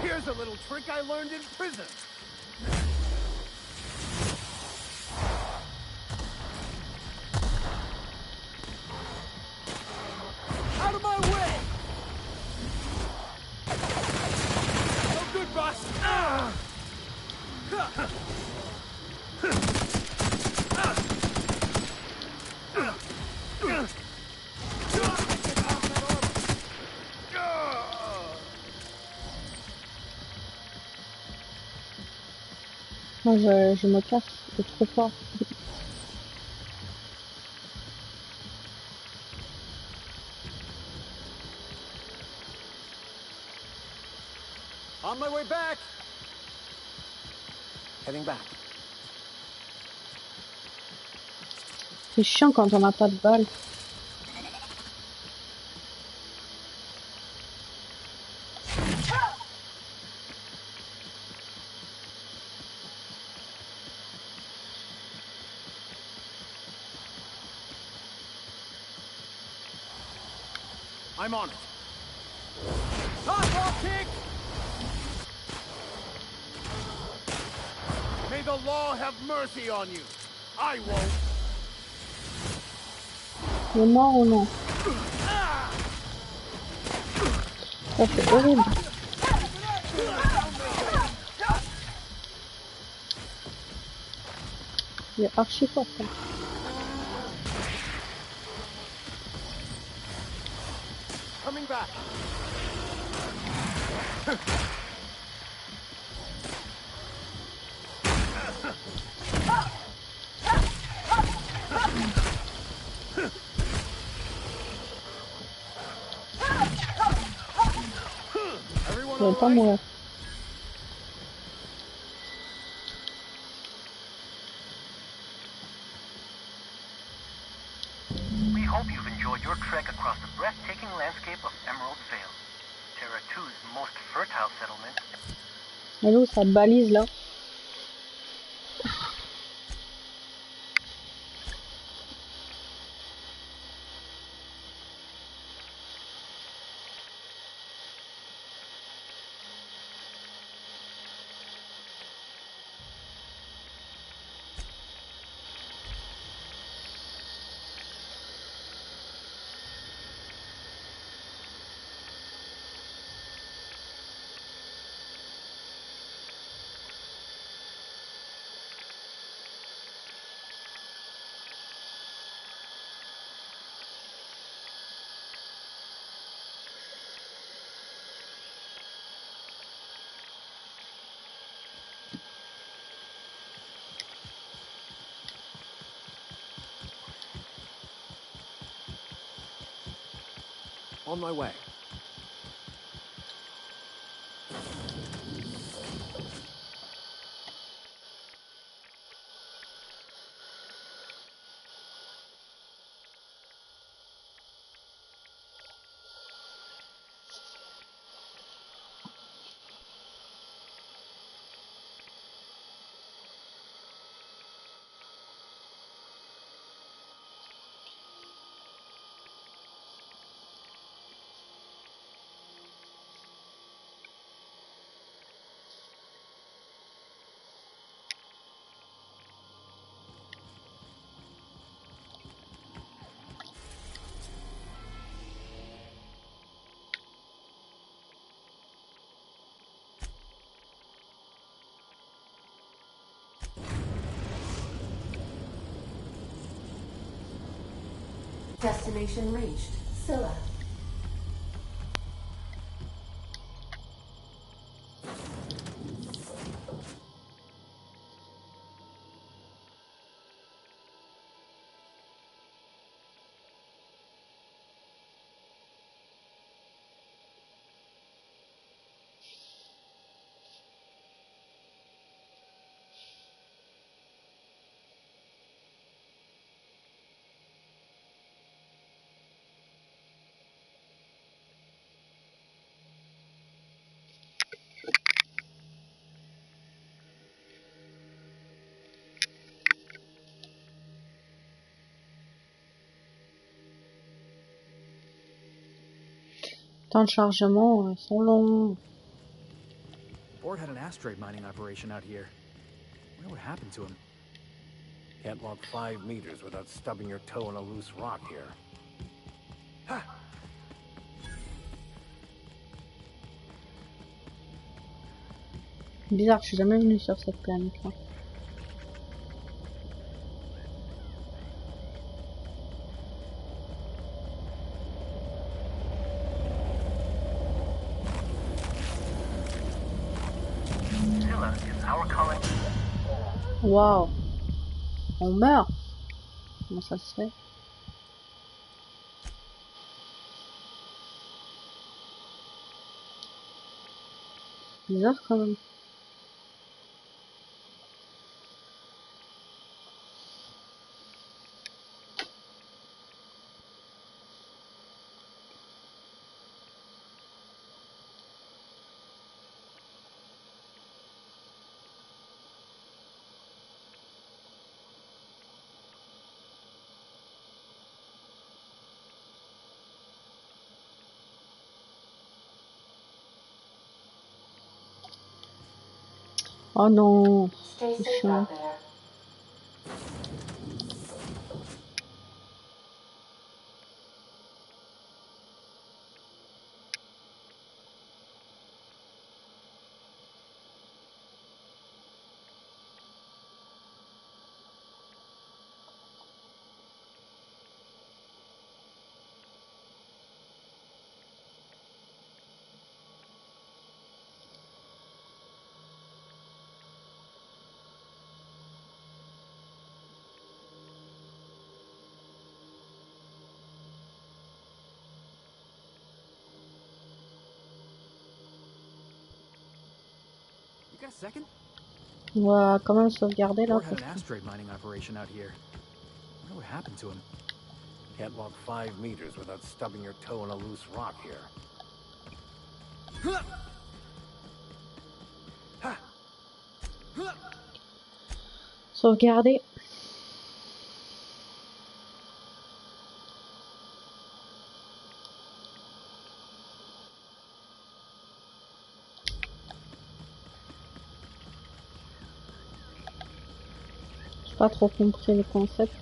Here's a little trick I learned in prison. Out of my way! No good, boss. Moi je me casse, c'est trop fort. On my way back. Heading back. C'est chiant quand on n'a pas de balles. I'm on it. Softball kick! May the law have mercy on you. I won't. Il est mort ou non? Ça c'est horrible. Il est archi fort ça. Coming back. Je vais pas mourir. We hope you've enjoyed your trek across the breathtaking landscape of Emerald Vale, Terra 2's most fertile settlement. Elle est où cette balise là? On my way. Destination reached. Scylla. Temps de chargement sont longs. Ord had an asteroid mining operation out here. I wonder what happened to him. Can't walk 5 meters without stubbing your toe on a loose rock here. Ha! Bizarre, je suis jamais venu sur cette planète là. Scylla is our colony. Waouh, on meurt. Comment ça se fait? Bizarre quand même. Oh non, Stay c'est safe chiant. out there. a second? On va quand même sauvegarder là. Ford had an asteroid mining operation out here. I wonder what happened to him. Can't walk 5 meters without stubbing your toe on a loose rock here. Sauvegarder. J'ai pas trop compris le concept.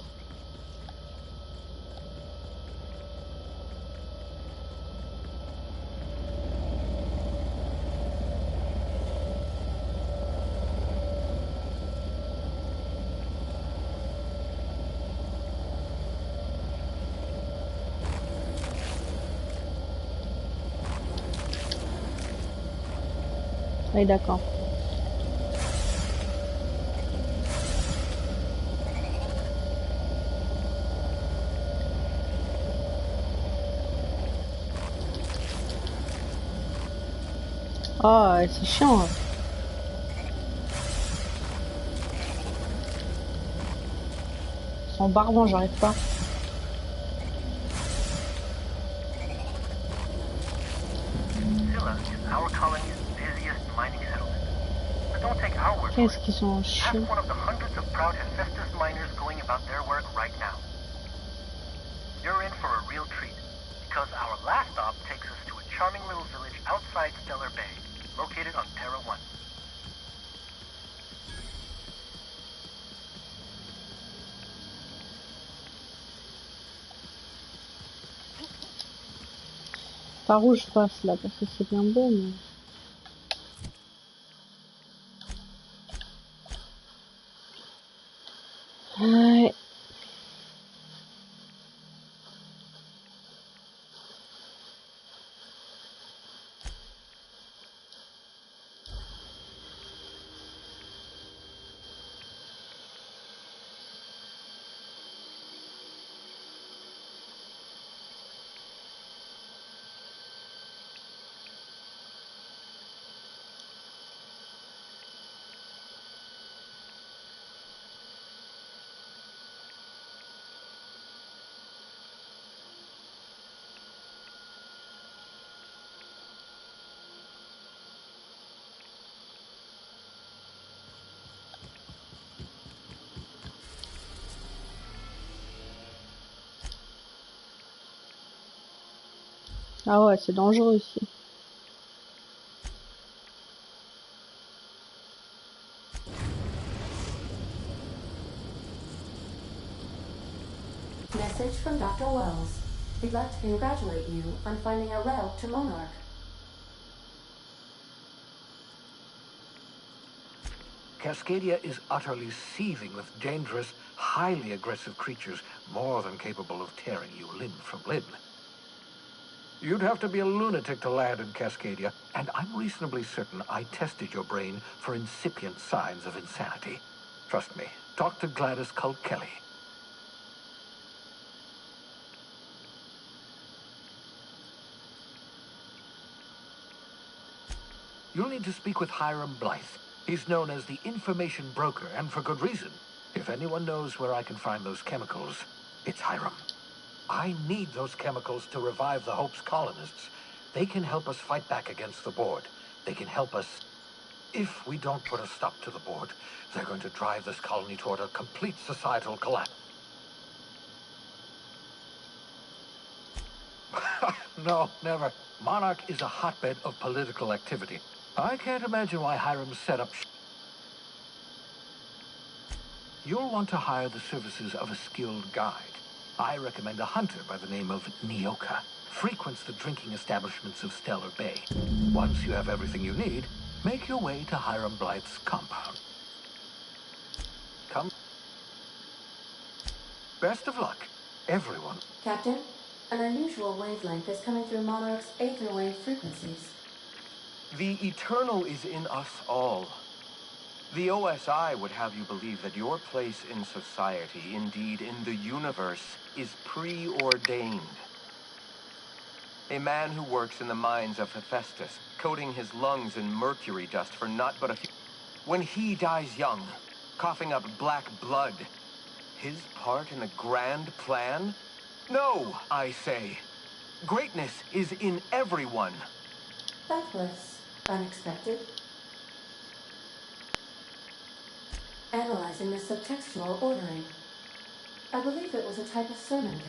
Oui, d'accord. Oh, c'est chiant. Hein. Son barbant, j'arrive pas. Scylla is our colony's busiest mining settlement. But don't take our word for Qu'est-ce it. qu'ils sont Ask chiants. one of the hundreds of proud Hephaestus miners going about their work right now. You're in for a real treat, because our last stop takes us to a charming little village outside Stellar Bay, located on Terra 1. Par où je passe là? Parce que c'est bien beau, mais... Ouais. Ah ouais, c'est dangereux ici. Message from Dr. Wells. He'd like to congratulate you on finding a route to Monarch. Cascadia is utterly seething with dangerous, highly aggressive creatures, more than capable of tearing you limb from limb. You'd have to be a lunatic to land in Cascadia, and I'm reasonably certain I tested your brain for incipient signs of insanity. Trust me, talk to Gladys Colt Kelly. You'll need to speak with Hiram Blythe. He's known as the information broker, and for good reason. If anyone knows where I can find those chemicals, it's Hiram. I need those chemicals to revive the Hope's colonists. They can help us fight back against the Board. They can help us... If we don't put a stop to the Board, they're going to drive this colony toward a complete societal collapse. No, never. Monarch is a hotbed of political activity. I can't imagine why Hiram set up... You'll want to hire the services of a skilled guide. I recommend a hunter by the name of Nyoka. Frequents the drinking establishments of Stellar Bay. Once you have everything you need, make your way to Hiram Blythe's compound. Come. Best of luck, everyone. Captain, an unusual wavelength is coming through Monarch's aether wave frequencies. The eternal is in us all. The OSI would have you believe that your place in society, indeed in the universe, is preordained. A man who works in the mines of Hephaestus, coating his lungs in mercury dust for not but a few... when he dies young, coughing up black blood, his part in the grand plan? No, I say. Greatness is in everyone. That was unexpected. Analyzing the subtextual ordering. I believe it was a type of sermon.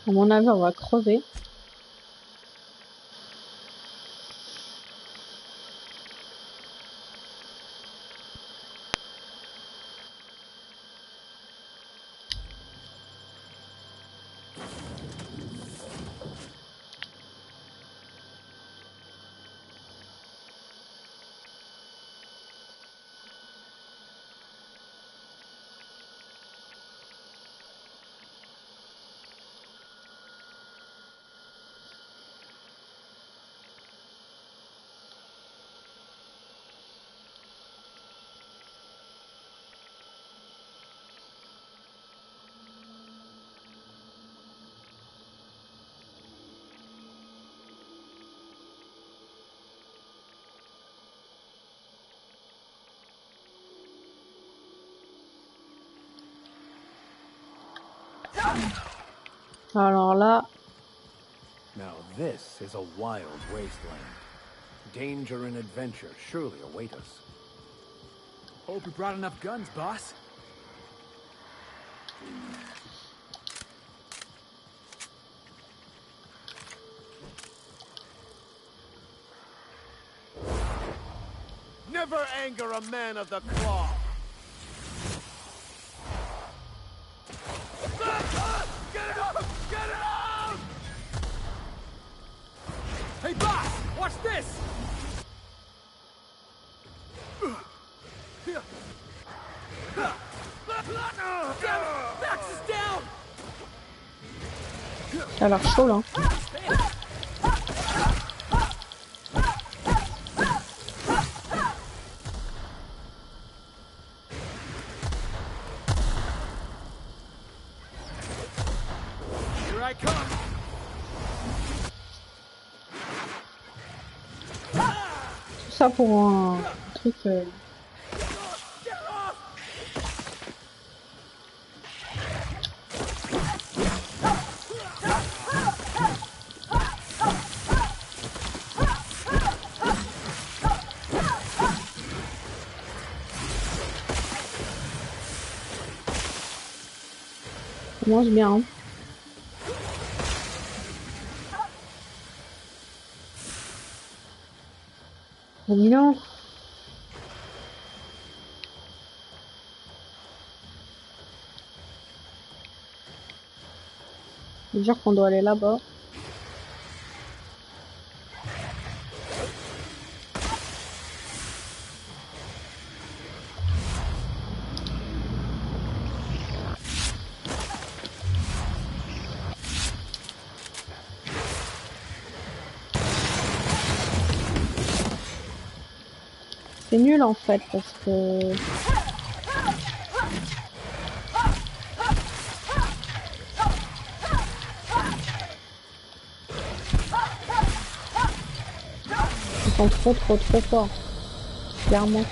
À mon avis, on va crever. Alors là, Now this is a wild wasteland. Danger and adventure surely await us. Hope you brought enough guns, boss. Never anger a man of the claw. Get it out! Get it out! Hey, boss! Watch this! Max is down! ça a l'air chaud là. Here I come! Tout ça pour un truc. Ça commence bien. Hein. Trop mignon. C'est dire qu'on doit aller là-bas. C'est nul en fait parce que ils sont trop forts, clairement.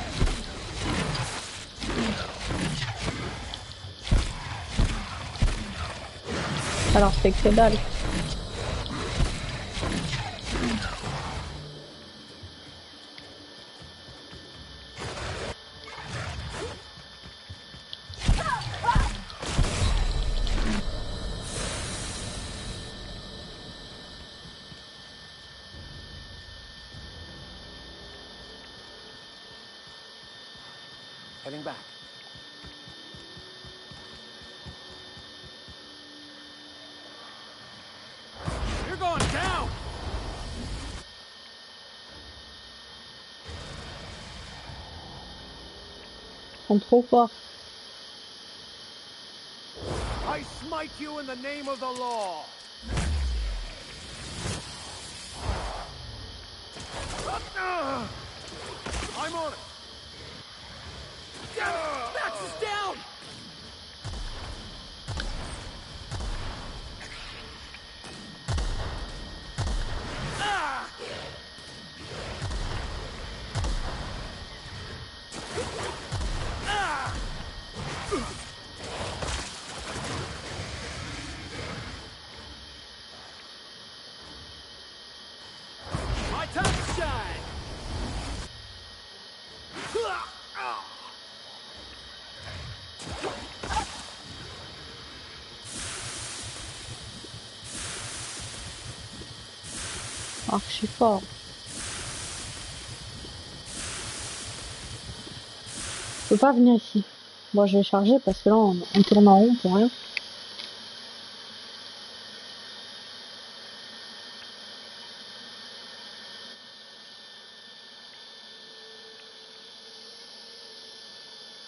Alors c'est que dalle. Heading back. You're going down! sont trop forts. I smite you in the name of the law. I'm on it. Max is down! My time to shine. Archi fort. Je peux pas venir ici. Bon, je vais charger parce que là, on tourne en rond pour rien.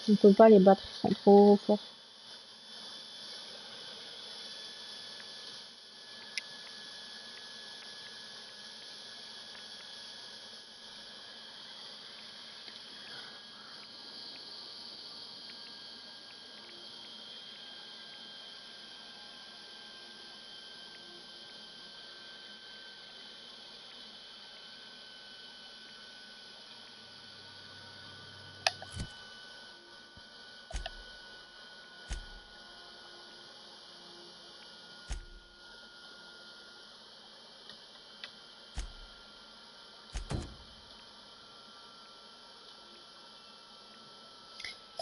On peut pas les battre, ils sont trop forts.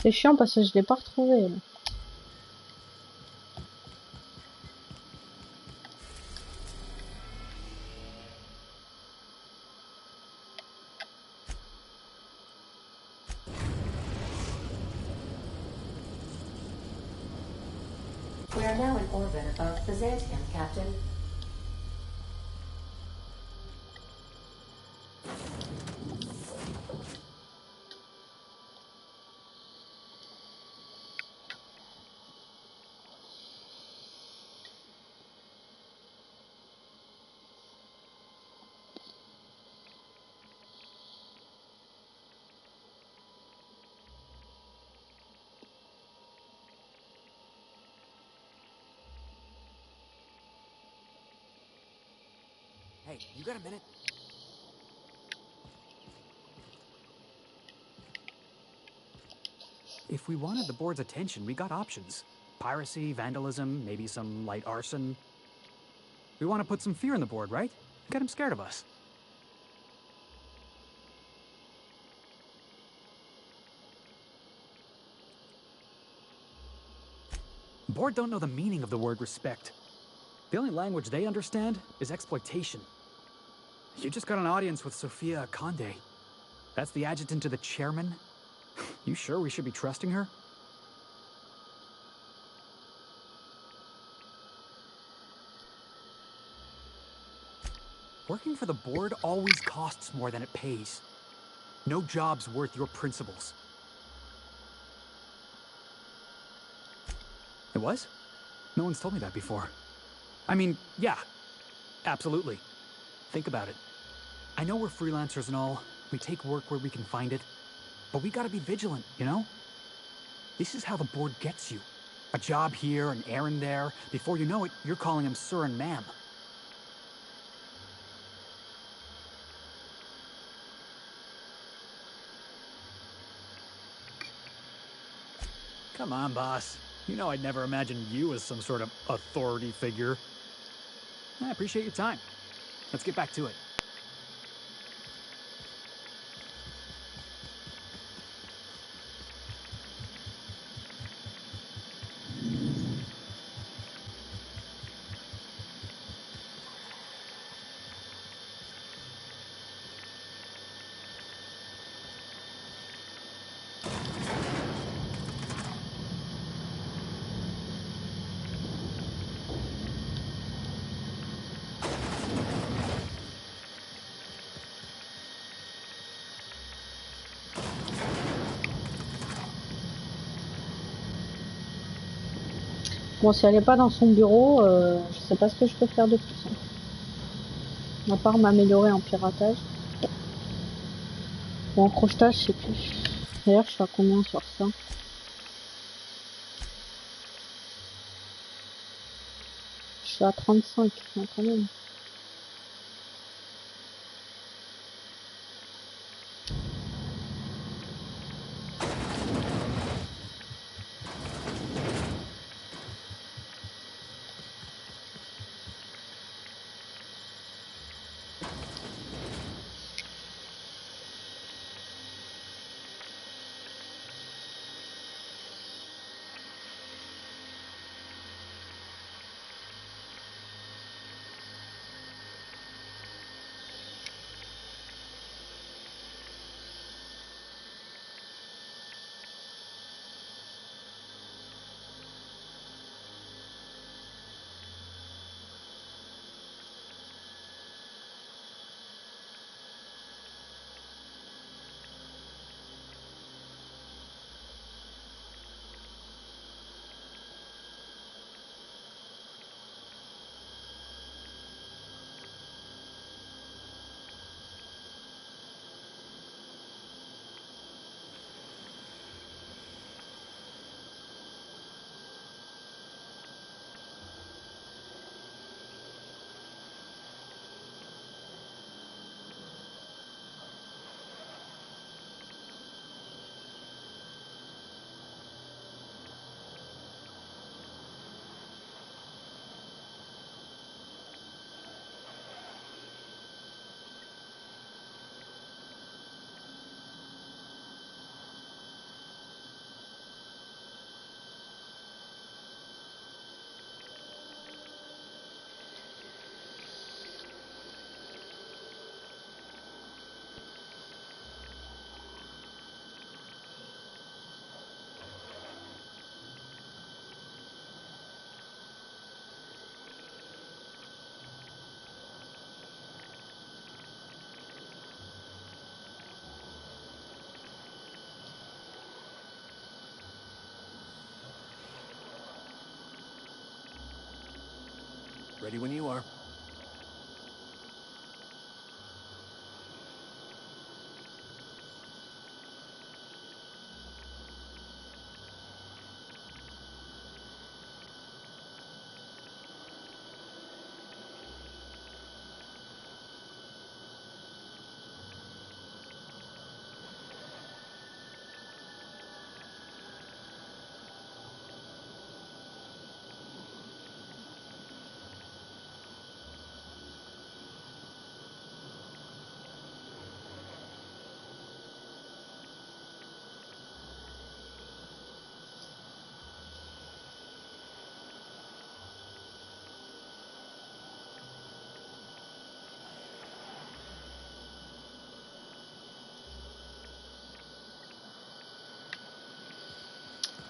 C'est chiant parce que je l'ai pas retrouvé. Là. We are now in orbit above Byzantium, Captain. Hey, you got a minute? If we wanted the board's attention, we got options. Piracy, vandalism, maybe some light arson. We want to put some fear in the board, right? Get him scared of us. Board don't know the meaning of the word respect. The only language they understand is exploitation. You just got an audience with Sophia Conde. That's the adjutant to the chairman? You sure we should be trusting her? Working for the board always costs more than it pays. No job's worth your principles. It was? No one's told me that before. I mean, yeah, absolutely. Think about it. I know we're freelancers and all. We take work where we can find it. But we gotta be vigilant, you know? This is how the board gets you. A job here, an errand there. Before you know it, you're calling him sir and ma'am. Come on, boss. You know I'd never imagine you as some sort of authority figure. I appreciate your time. Let's get back to it. Bon, si elle est pas dans son bureau, je sais pas ce que je peux faire de plus. Hein. À part m'améliorer en piratage. Ou en crochetage, je sais plus. D'ailleurs, je suis à combien sur ça? Je suis à 35, hein, quand même. Ready when you are.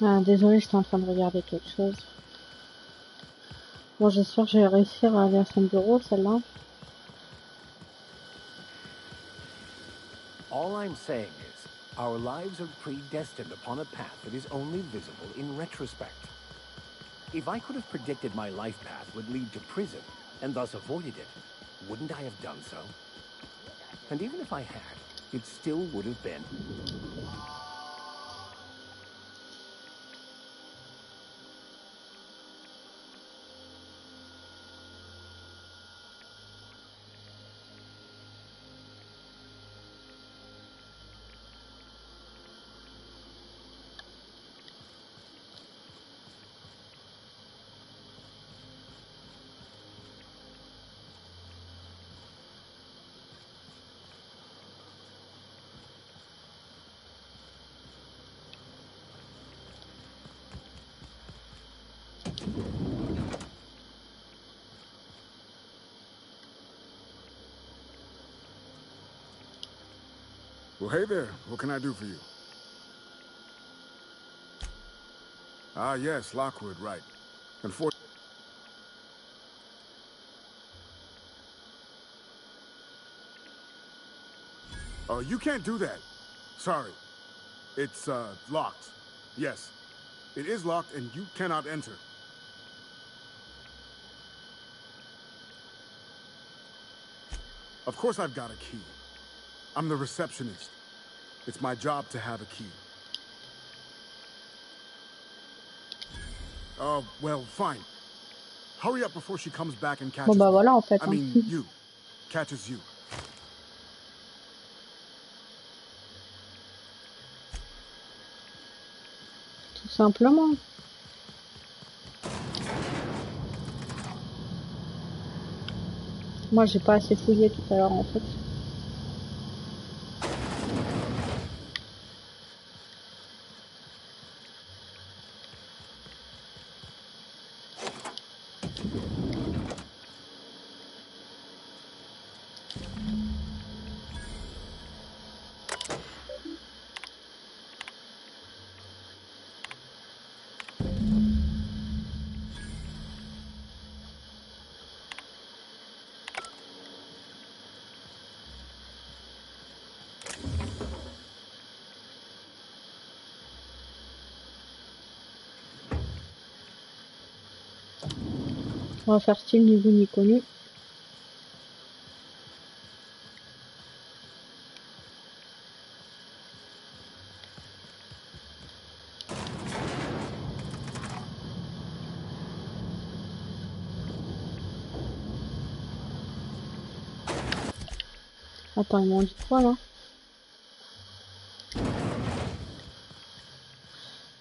Ah, désolée, j'étais en train de regarder quelque chose. Bon, j'espère que je vais réussir à aller à son bureau, celle-là. All I'm saying is, our lives are predestined upon a path that is only visible in retrospect. If I could have predicted my life path would lead to prison, and thus avoided it, wouldn't I have done so? And even if I had, it still would have been. Well, hey there. What can I do for you? Ah, yes, Lockwood, right. Oh, you can't do that. Sorry. It's, locked. Yes. It is locked and you cannot enter. Of course I've got a key. I'm the receptionist. It's my job to have a key. Well, fine. Hurry up before she comes back and catches Bon bah me. voilà en fait. I Hein. mean, you. Catches you. Tout simplement. Moi j'ai pas assez fouillé tout à l'heure en fait. On va faire style ni vu ni connu. Attends, ils m'ont dit quoi là?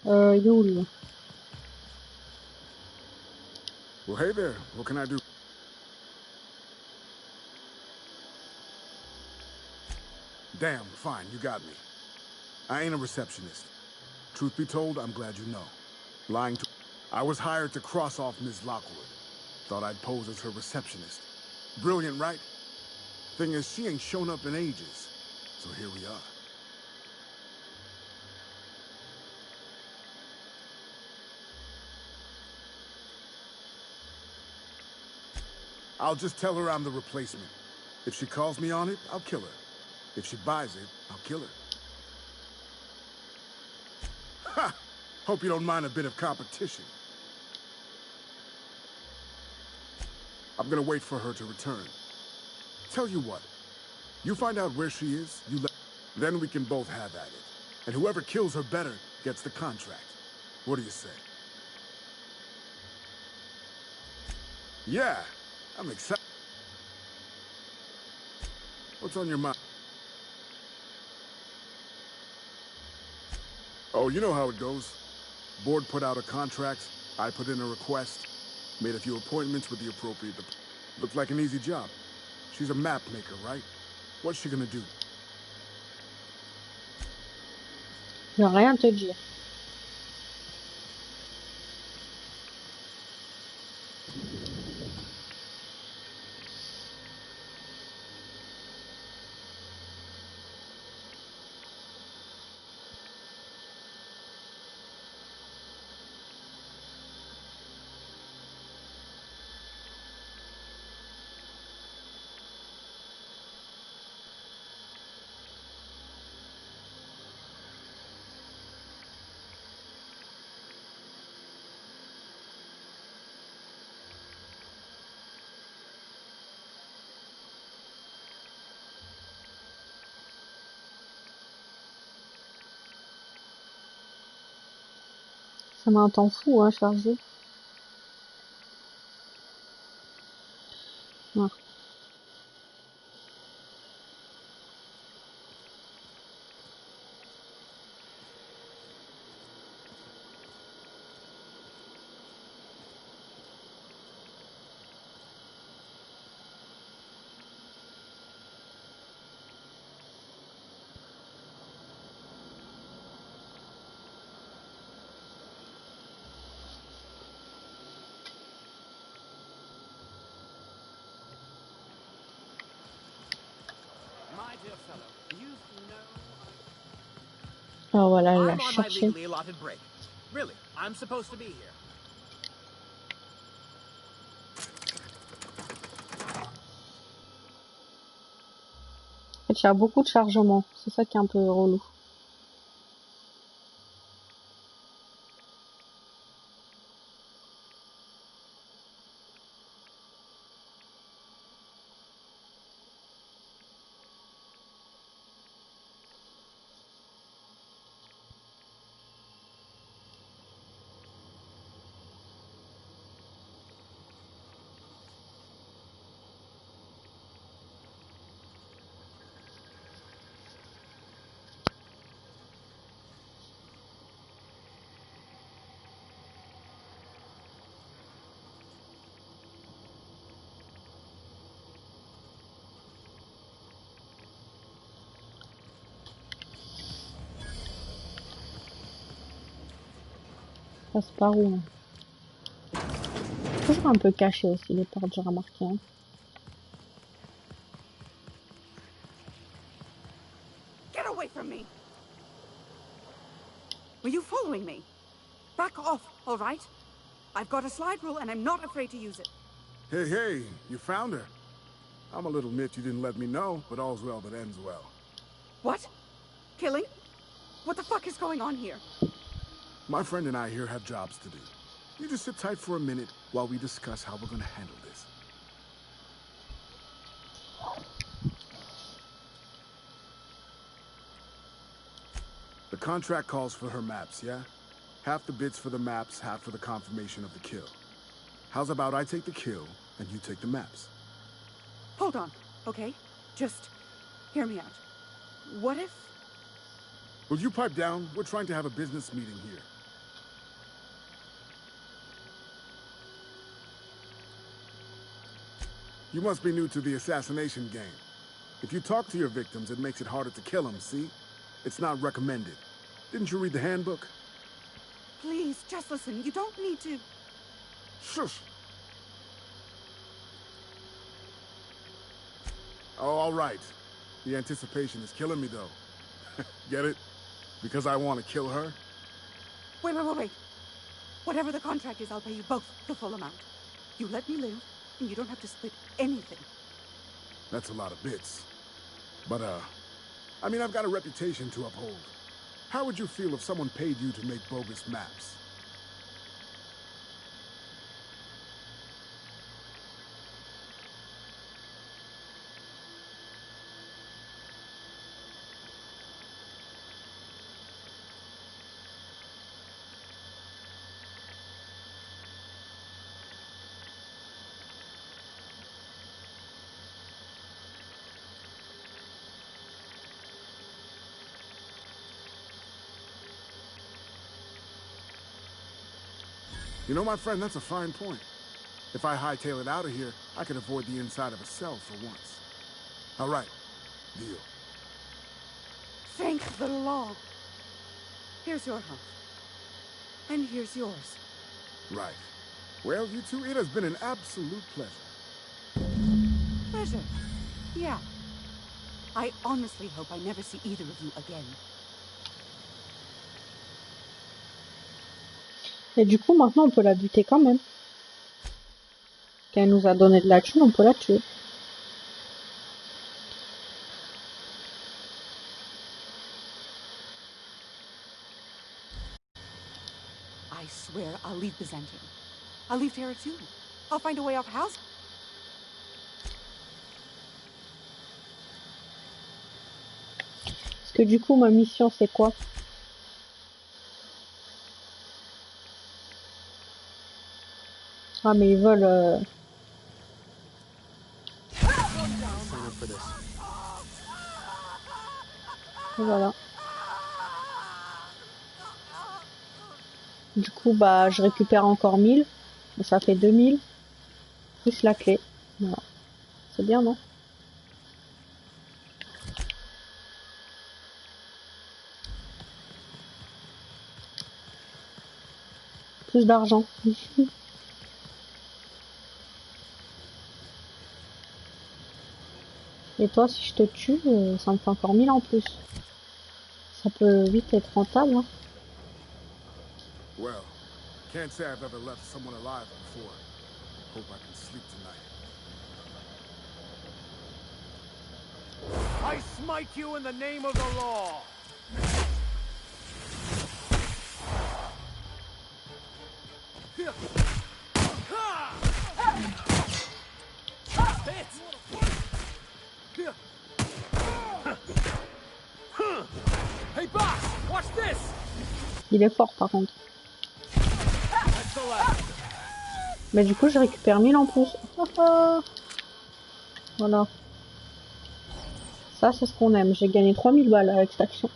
Il est où lui? Well, hey there. What can I do? Damn, fine, you got me. I ain't a receptionist. Truth be told, I'm glad you know. Lying to... I was hired to cross off Ms. Lockwood. Thought I'd pose as her receptionist. Brilliant, right? Thing is, she ain't shown up in ages. So here we are. I'll just tell her I'm the replacement. If she calls me on it, I'll kill her. If she buys it, I'll kill her. Ha! Hope you don't mind a bit of competition. I'm gonna wait for her to return. Tell you what, you find out where she is, you let... Then we can both have at it. And whoever kills her better gets the contract. What do you say? Yeah, I'm excited. What's on your mind? Oh, you know how it goes. Board put out a contract, I put in a request, made a few appointments with the appropriate... Looked like an easy job. She's a map maker, right? What's she gonna do? Je vais rien te dire. Ça met un temps fou, hein, chargé. Ouais. My dear fellow, you've no... Ah voilà, elle l'a I'm on my cherché. legally allotted break. Really, I'm supposed to be here. En fait, il y a beaucoup de chargement. C'est ça qui est un peu relou. passe par où hein. Toujours un peu caché aussi les portes, j'ai remarqué. Hein. Get away from me! Were you following me? Back off, all right? I've got a slide rule and I'm not afraid to use it. Hey, hey, you found her. I'm a little miffed you didn't let me know, but all's well that ends well. What? Killing? What the fuck is going on here? My friend and I here have jobs to do. You just sit tight for a minute while we discuss how we're gonna handle this. The contract calls for her maps, yeah? Half the bits for the maps, half for the confirmation of the kill. How's about I take the kill, and you take the maps? Hold on, okay? Just hear me out. What if... Will you pipe down? We're trying to have a business meeting here. You must be new to the assassination game. If you talk to your victims, it makes it harder to kill them, see? It's not recommended. Didn't you read the handbook? Please, just listen. You don't need to... Shush! Oh, all right. The anticipation is killing me, though. Get it? Because I want to kill her? Wait. Whatever the contract is, I'll pay you both the full amount. You let me live, and you don't have to split anything. That's a lot of bits. But, I mean, I've got a reputation to uphold. How would you feel if someone paid you to make bogus maps? You know, my friend, that's a fine point. If I hightail it out of here, I could avoid the inside of a cell for once. All right. Deal. Thank the law. Here's your house. And here's yours. Right. Well, you two, it has been an absolute pleasure. Pleasure? Yeah. I honestly hope I never see either of you again. Et du coup, maintenant, on peut la buter quand même. Quand elle nous a donné de la thune, on peut la tuer. I swear I'll leave Byzantium. I'll leave Terra too. I'll find a way off house. Parce que du coup, ma mission, c'est quoi? Ah, mais ils veulent... Voilà. Du coup, bah, je récupère encore 1000. Ça fait 2000. Plus la clé. Voilà. C'est bien, non? Plus d'argent. Et toi, si je te tue, ça me fait encore 1000 en plus. Ça peut vite être rentable, hein. Well, can't say I've ever left someone alive before. Hope I can sleep tonight. I smite you in the name of the law! Hey boss, watch this! Il est fort par contre. Mais du coup, je récupère 1000 en plus. Voilà. Ça, c'est ce qu'on aime. J'ai gagné 3000 balles avec cette action.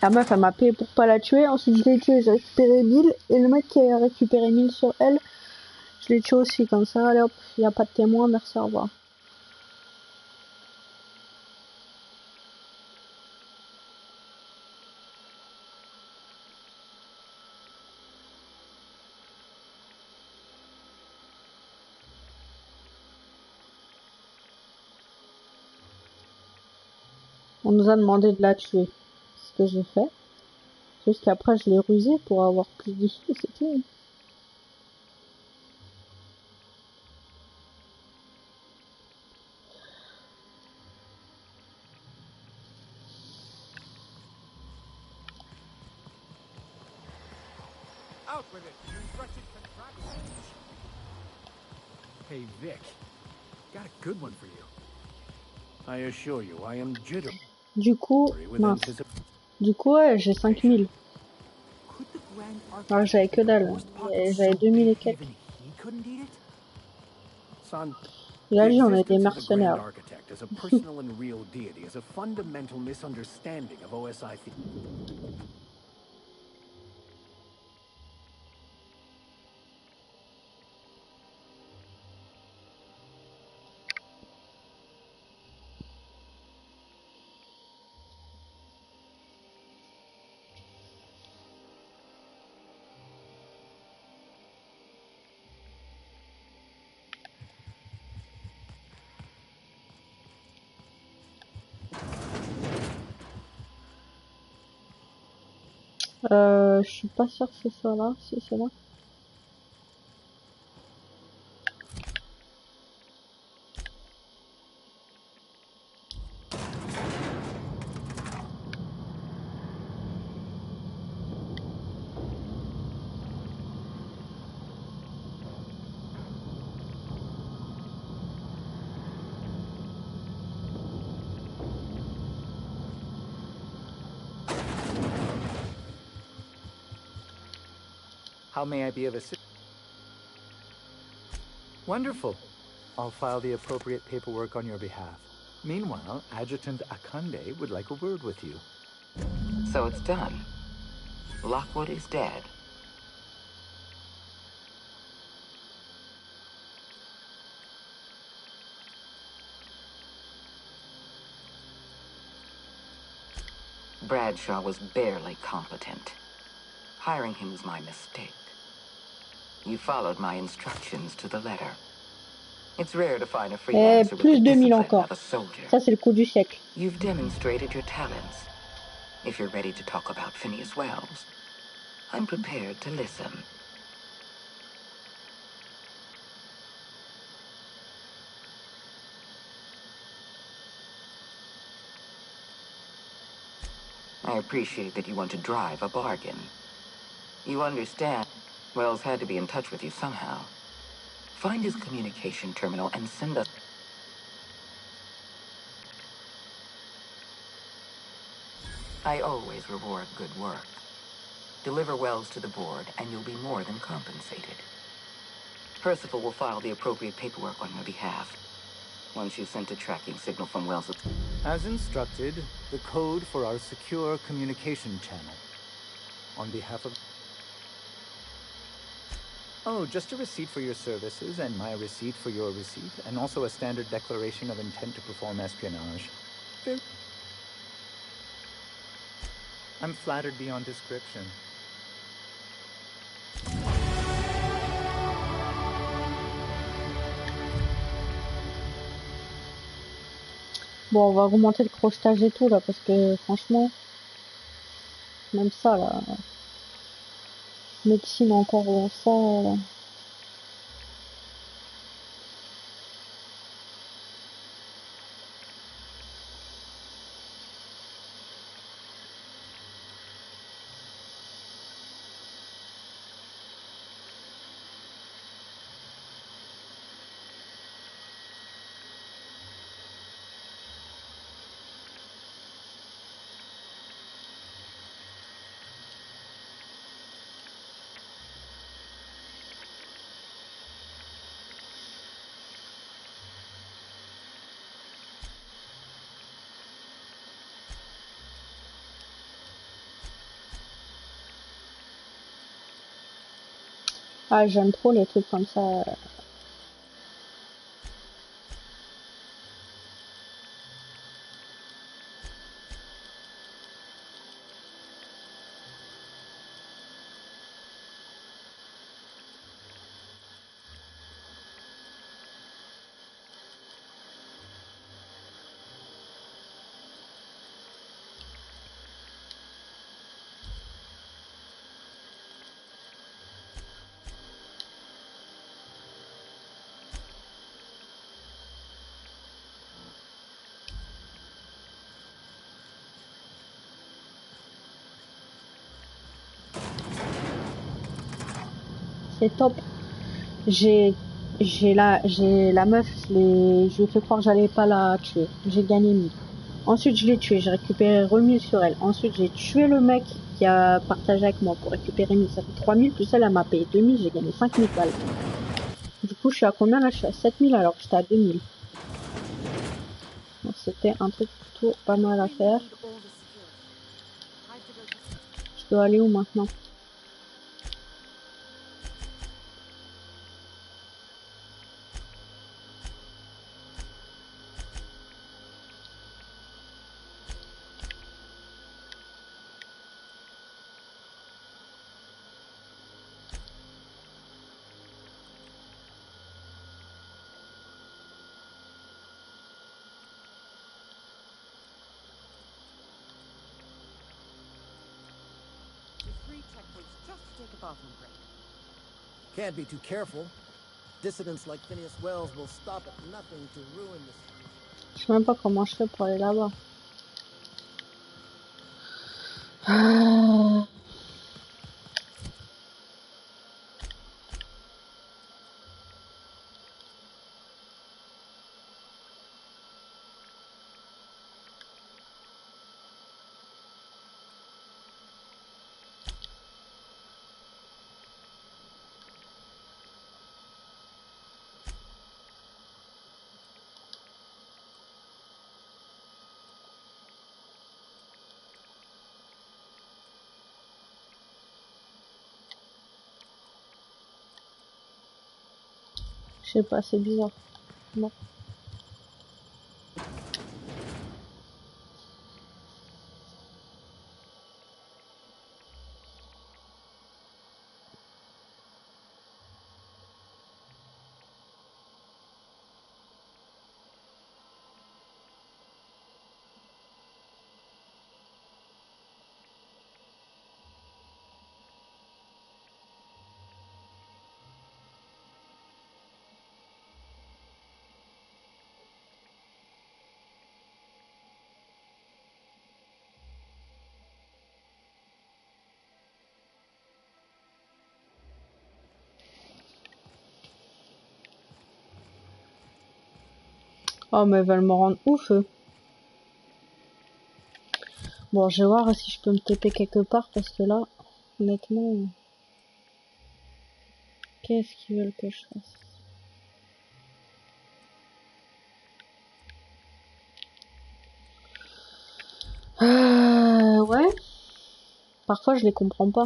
La meuf, elle m'a payé pour pas la tuer. Ensuite, je l'ai tuée, j'ai récupéré 1000. Et le mec qui a récupéré 1000 sur elle, je l'ai tué aussi. Comme ça, allez hop, il n'y a pas de témoin, merci, au revoir. On nous a demandé de la tuer. C'est ce que j'ai fait. Juste qu'après, je l'ai rusé pour avoir plus d'issue, c'est tout. Out with it, you wretched contraption. Hey, Vic. Got a good one for you. I assure you, I am jittery. Du coup, mince. Du coup, ouais, j'ai 5000. Alors, j'avais que dalle. J'avais 2000 et quelques. Son, Et là, the on est des existence of the Grand mercenaires. Architect as a personal and real deity is a fundamental misunderstanding of OSI theory. Je suis pas sûr que ce soit là. Si, c'est là. How may I be of assistance? Wonderful. I'll file the appropriate paperwork on your behalf. Meanwhile, Adjutant Akande would like a word with you. So it's done. Lockwood is dead. Bradshaw was barely competent. Hiring him was my mistake. You followed my instructions to the letter. It's rare to find a freelancer with Plus the 2000 discipline encore. of a soldier. Ça, c'est le coup du siècle. You've demonstrated your talents. If you're ready to talk about Phineas Wells, I'm prepared to listen. I appreciate that you want to drive a bargain. You understand, Wells had to be in touch with you somehow. Find his communication terminal and send us... I always reward good work. Deliver Wells to the board, and you'll be more than compensated. Percival will file the appropriate paperwork on your behalf. Once you've sent a tracking signal from Wells... As instructed, the code for our secure communication channel. On behalf of... Oh, just a receipt for your services and my receipt for your receipt, and also a standard declaration of intent to perform espionage. I'm flattered beyond description. Bon, on va augmenter le crochetage et tout là, parce que franchement, même ça là, médecine encore ça. Là. Ah, j'aime trop les trucs comme ça. C'est top. J'ai la meuf, je lui ai fait croire que j'allais pas la tuer. J'ai gagné 1000. Ensuite, je l'ai tué, j'ai récupéré remis sur elle. Ensuite, j'ai tué le mec qui a partagé avec moi pour récupérer 1000. Ça fait 3000, plus elle m'a payé 2000, j'ai gagné 5000 balles. Du coup, je suis à combien là? Je suis à 7000 alors que j'étais à 2000. Donc, c'était un truc plutôt pas mal à faire. Je dois aller où maintenant? Can't be too careful. Dissidents like Phineas Wells will stop at nothing to ruin this. Je sais même pas comment je fais pour aller là-bas. Je sais pas, c'est bizarre. Bon. Oh, mais elles veulent me rendre ouf, eux. Bon, je vais voir si je peux me taper quelque part, parce que là, honnêtement... Qu'est-ce qu'ils veulent que je fasse? Ouais. Parfois, je les comprends pas.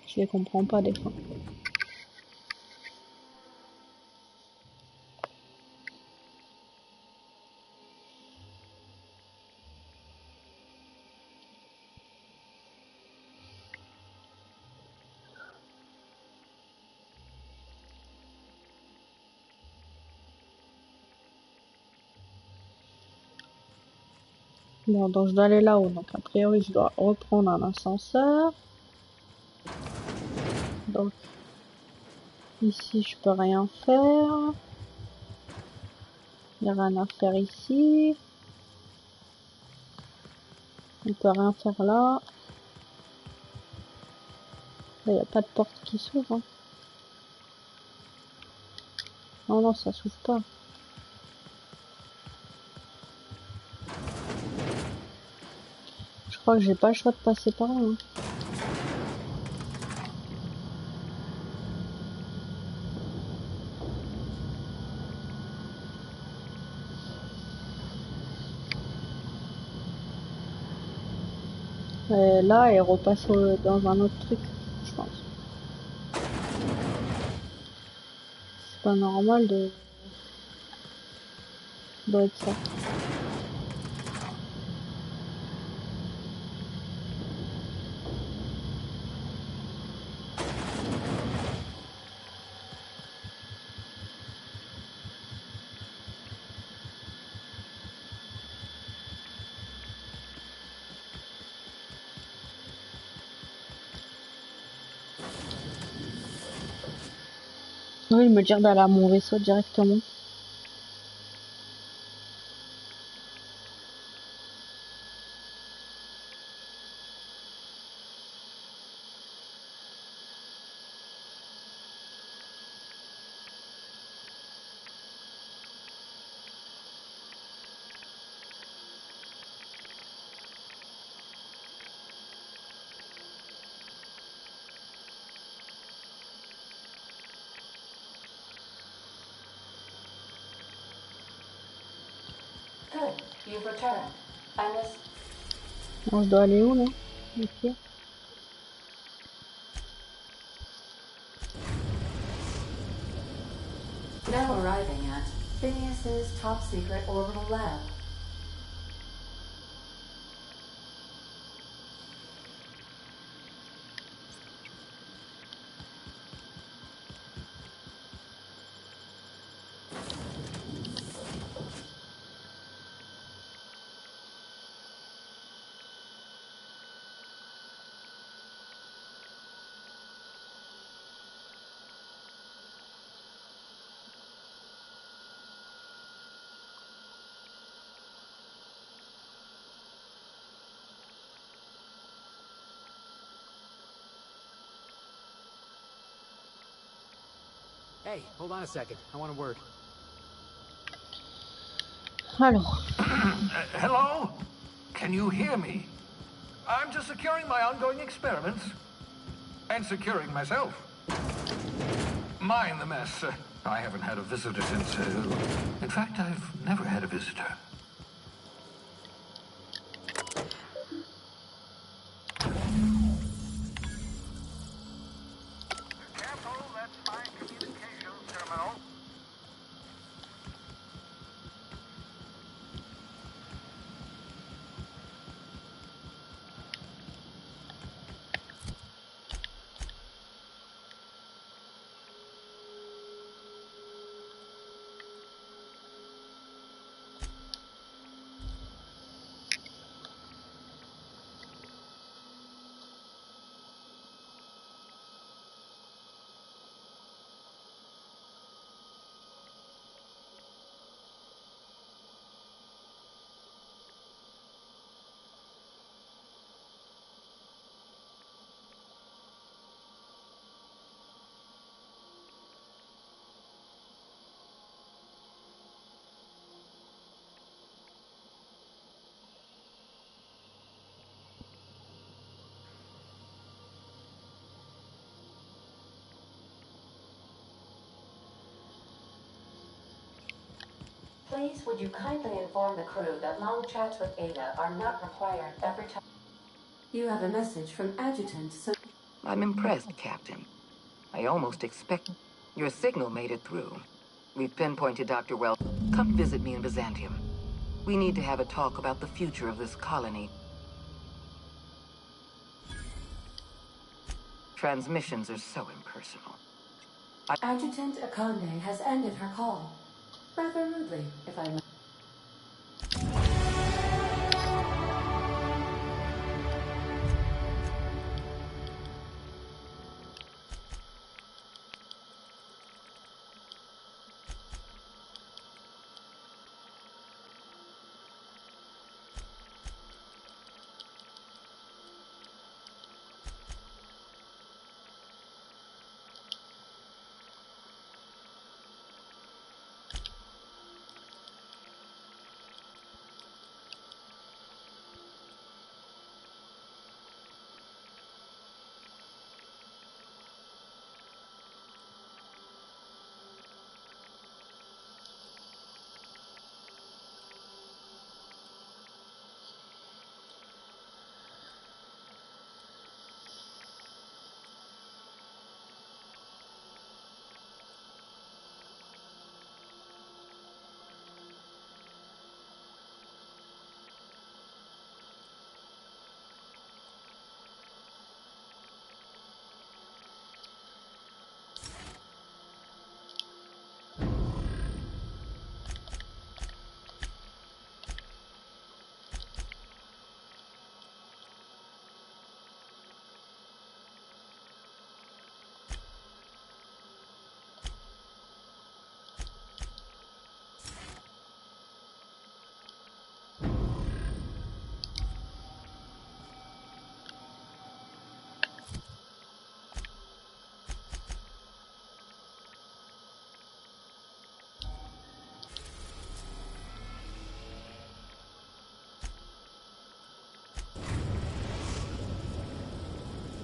Je les comprends pas, des fois. Bon, donc je dois aller là-haut. Donc, a priori, je dois reprendre un ascenseur. Donc, ici, je peux rien faire. Il n'y a rien à faire ici. On peut rien faire là. Là, il n'y a pas de porte qui s'ouvre. Hein. Non, non, ça s'ouvre pas. Je crois que j'ai pas le choix de passer par là. Hein. Et là, elle repasse dans un autre truc, je pense. C'est pas normal de... doit être ça. Oui, me dire d'aller à mon vaisseau directement. You've returned. On doit aller où là? Ok. Now arriving at Phineas's top secret orbital lab. Hey, hold on a second. I want a word. Alors. Hello? Can you hear me? I'm just securing my ongoing experiments. And securing myself. Mind the mess. I haven't had a visitor since... in fact, I've never had a visitor. Careful, that's my communications terminal. Please, would you kindly inform the crew that long chats with Ada are not required every time... You have a message from Adjutant, so... I'm impressed, Captain. I almost expect... Your signal made it through. We've pinpointed Dr. Well. Come visit me in Byzantium. We need to have a talk about the future of this colony. Transmissions are so impersonal. Adjutant Akande has ended her call. Rather rudely, if I may.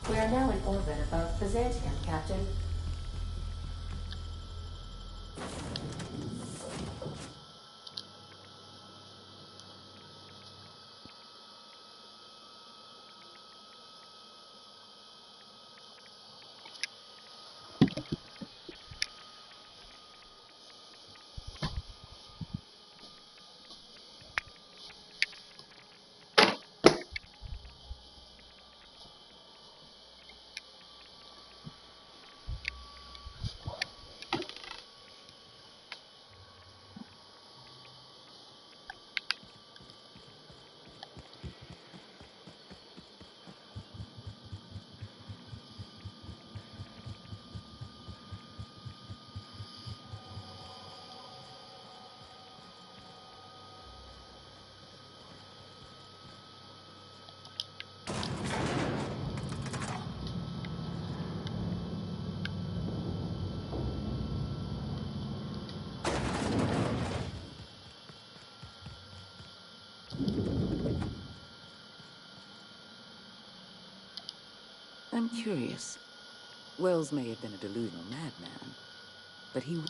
We are now in orbit above Byzantium, Captain. I'm curious. Wells may have been a delusional madman, but he...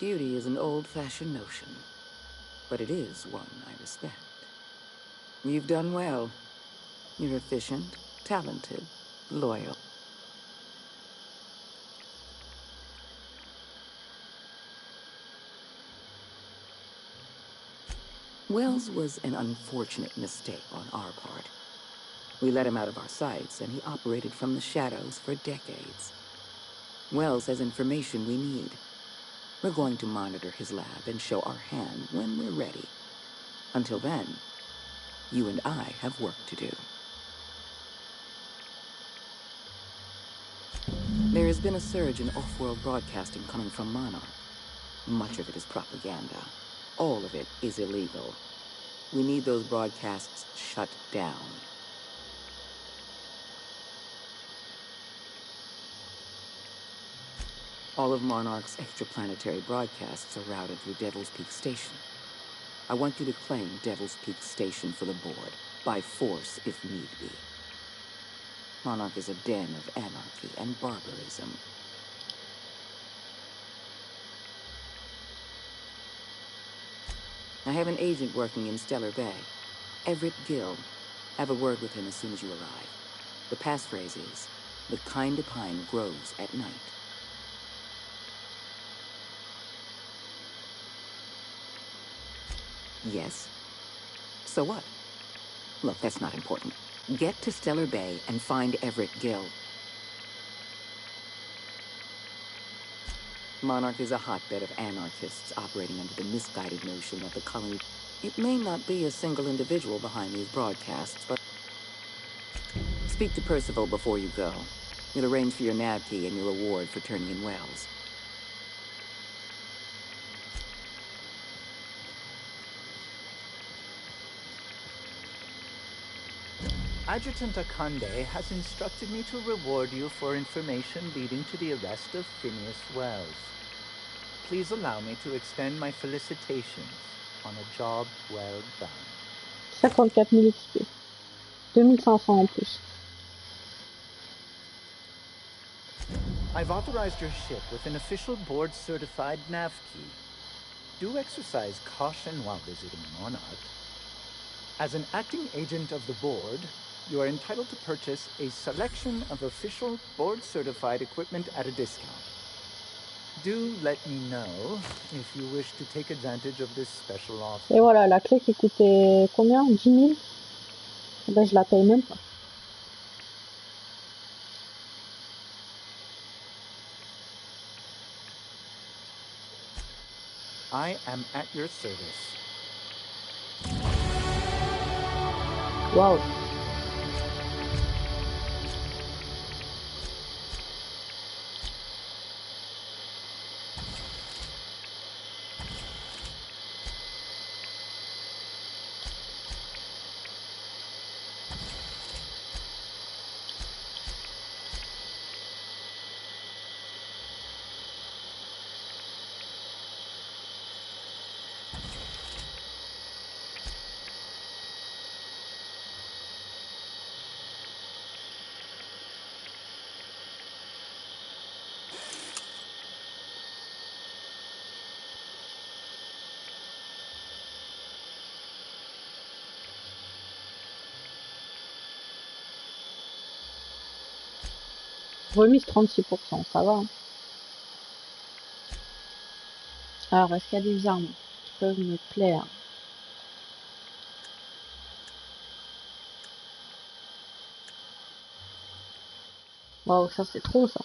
Beauty is an old-fashioned notion, but it is one I respect. You've done well. You're efficient, talented, loyal. Wells was an unfortunate mistake on our part. We let him out of our sights, and he operated from the shadows for decades. Wells has information we need. We're going to monitor his lab and show our hand when we're ready. Until then, you and I have work to do. There has been a surge in off-world broadcasting coming from Monarch. Much of it is propaganda. All of it is illegal. We need those broadcasts shut down. All of Monarch's extraplanetary broadcasts are routed through Devil's Peak Station. I want you to claim Devil's Peak Station for the board, by force if need be. Monarch is a den of anarchy and barbarism. I have an agent working in Stellar Bay, Everett Gill. Have a word with him as soon as you arrive. The passphrase is, the kind of pine grows at night. Yes? So what? Look, that's not important. Get to Stellar Bay and find Everett Gill. Monarch is a hotbed of anarchists operating under the misguided notion that the colony... It may not be a single individual behind these broadcasts, but... Speak to Percival before you go. He'll arrange for your nav key and your reward for turning in Wells. Adjutant Akande has instructed me to reward you for information leading to the arrest of Phineas Wells. Please allow me to extend my felicitations on a job well done. 54 000 XP. 2500 en plus. I've authorized your ship with an official board-certified nav key. Do exercise caution while visiting Monarch. As an acting agent of the board, you are entitled to purchase a selection of official board-certified equipment at a discount. Do let me know if you wish to take advantage of this special offer. Et voilà, la clé qui coûtait combien? 10 000? Ben, je la paye même pas. I am at your service. Wow. Remise 36%, ça va. Hein. Alors, est-ce qu'il y a des armes qui peuvent me plaire? Wow, ça c'est trop ça.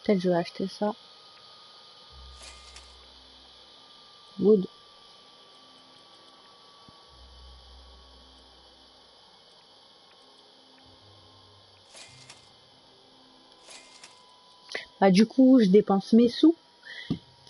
Peut-être je vais acheter ça. Wood. Bah, du coup, je dépense mes sous.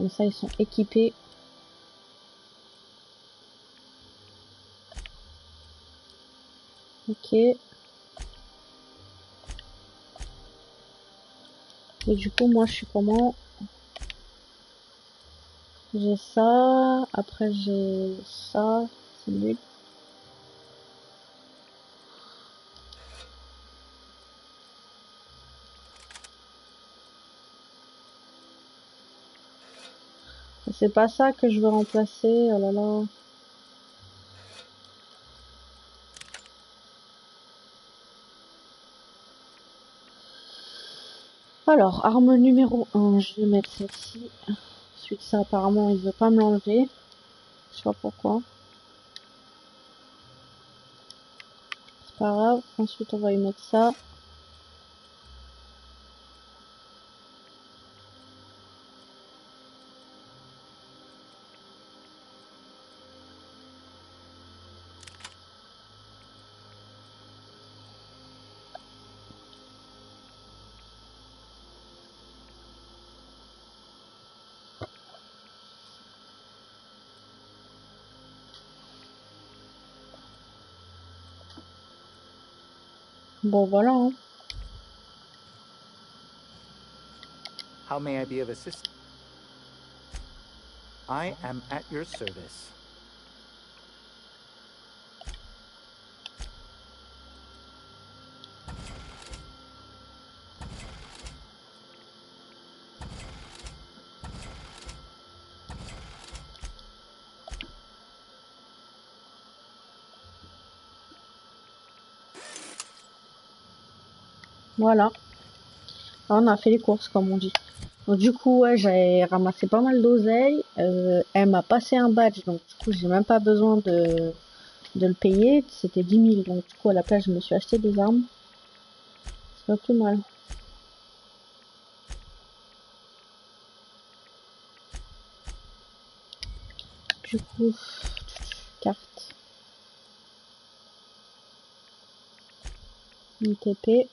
Comme ça, ils sont équipés. Ok. Et du coup, moi, je suis comment? J'ai ça. Après, j'ai ça. C'est nul. C'est pas ça que je veux remplacer. Oh là là. Alors, arme numéro 1, je vais mettre celle-ci. Ensuite, ça, apparemment, il veut pas me l'enlever. Je sais pas pourquoi. C'est pas grave. Ensuite, on va y mettre ça. Bon, voilà, hein. How may I be of assistance? I am at your service. Voilà. On a fait les courses, comme on dit. Donc, du coup, ouais, j'ai ramassé pas mal d'oseille. Elle m'a passé un badge, donc du coup, j'ai même pas besoin de le payer. C'était 10 000, donc du coup, à la place, je me suis acheté des armes. C'est pas plus mal. Du coup, carte. Une TP.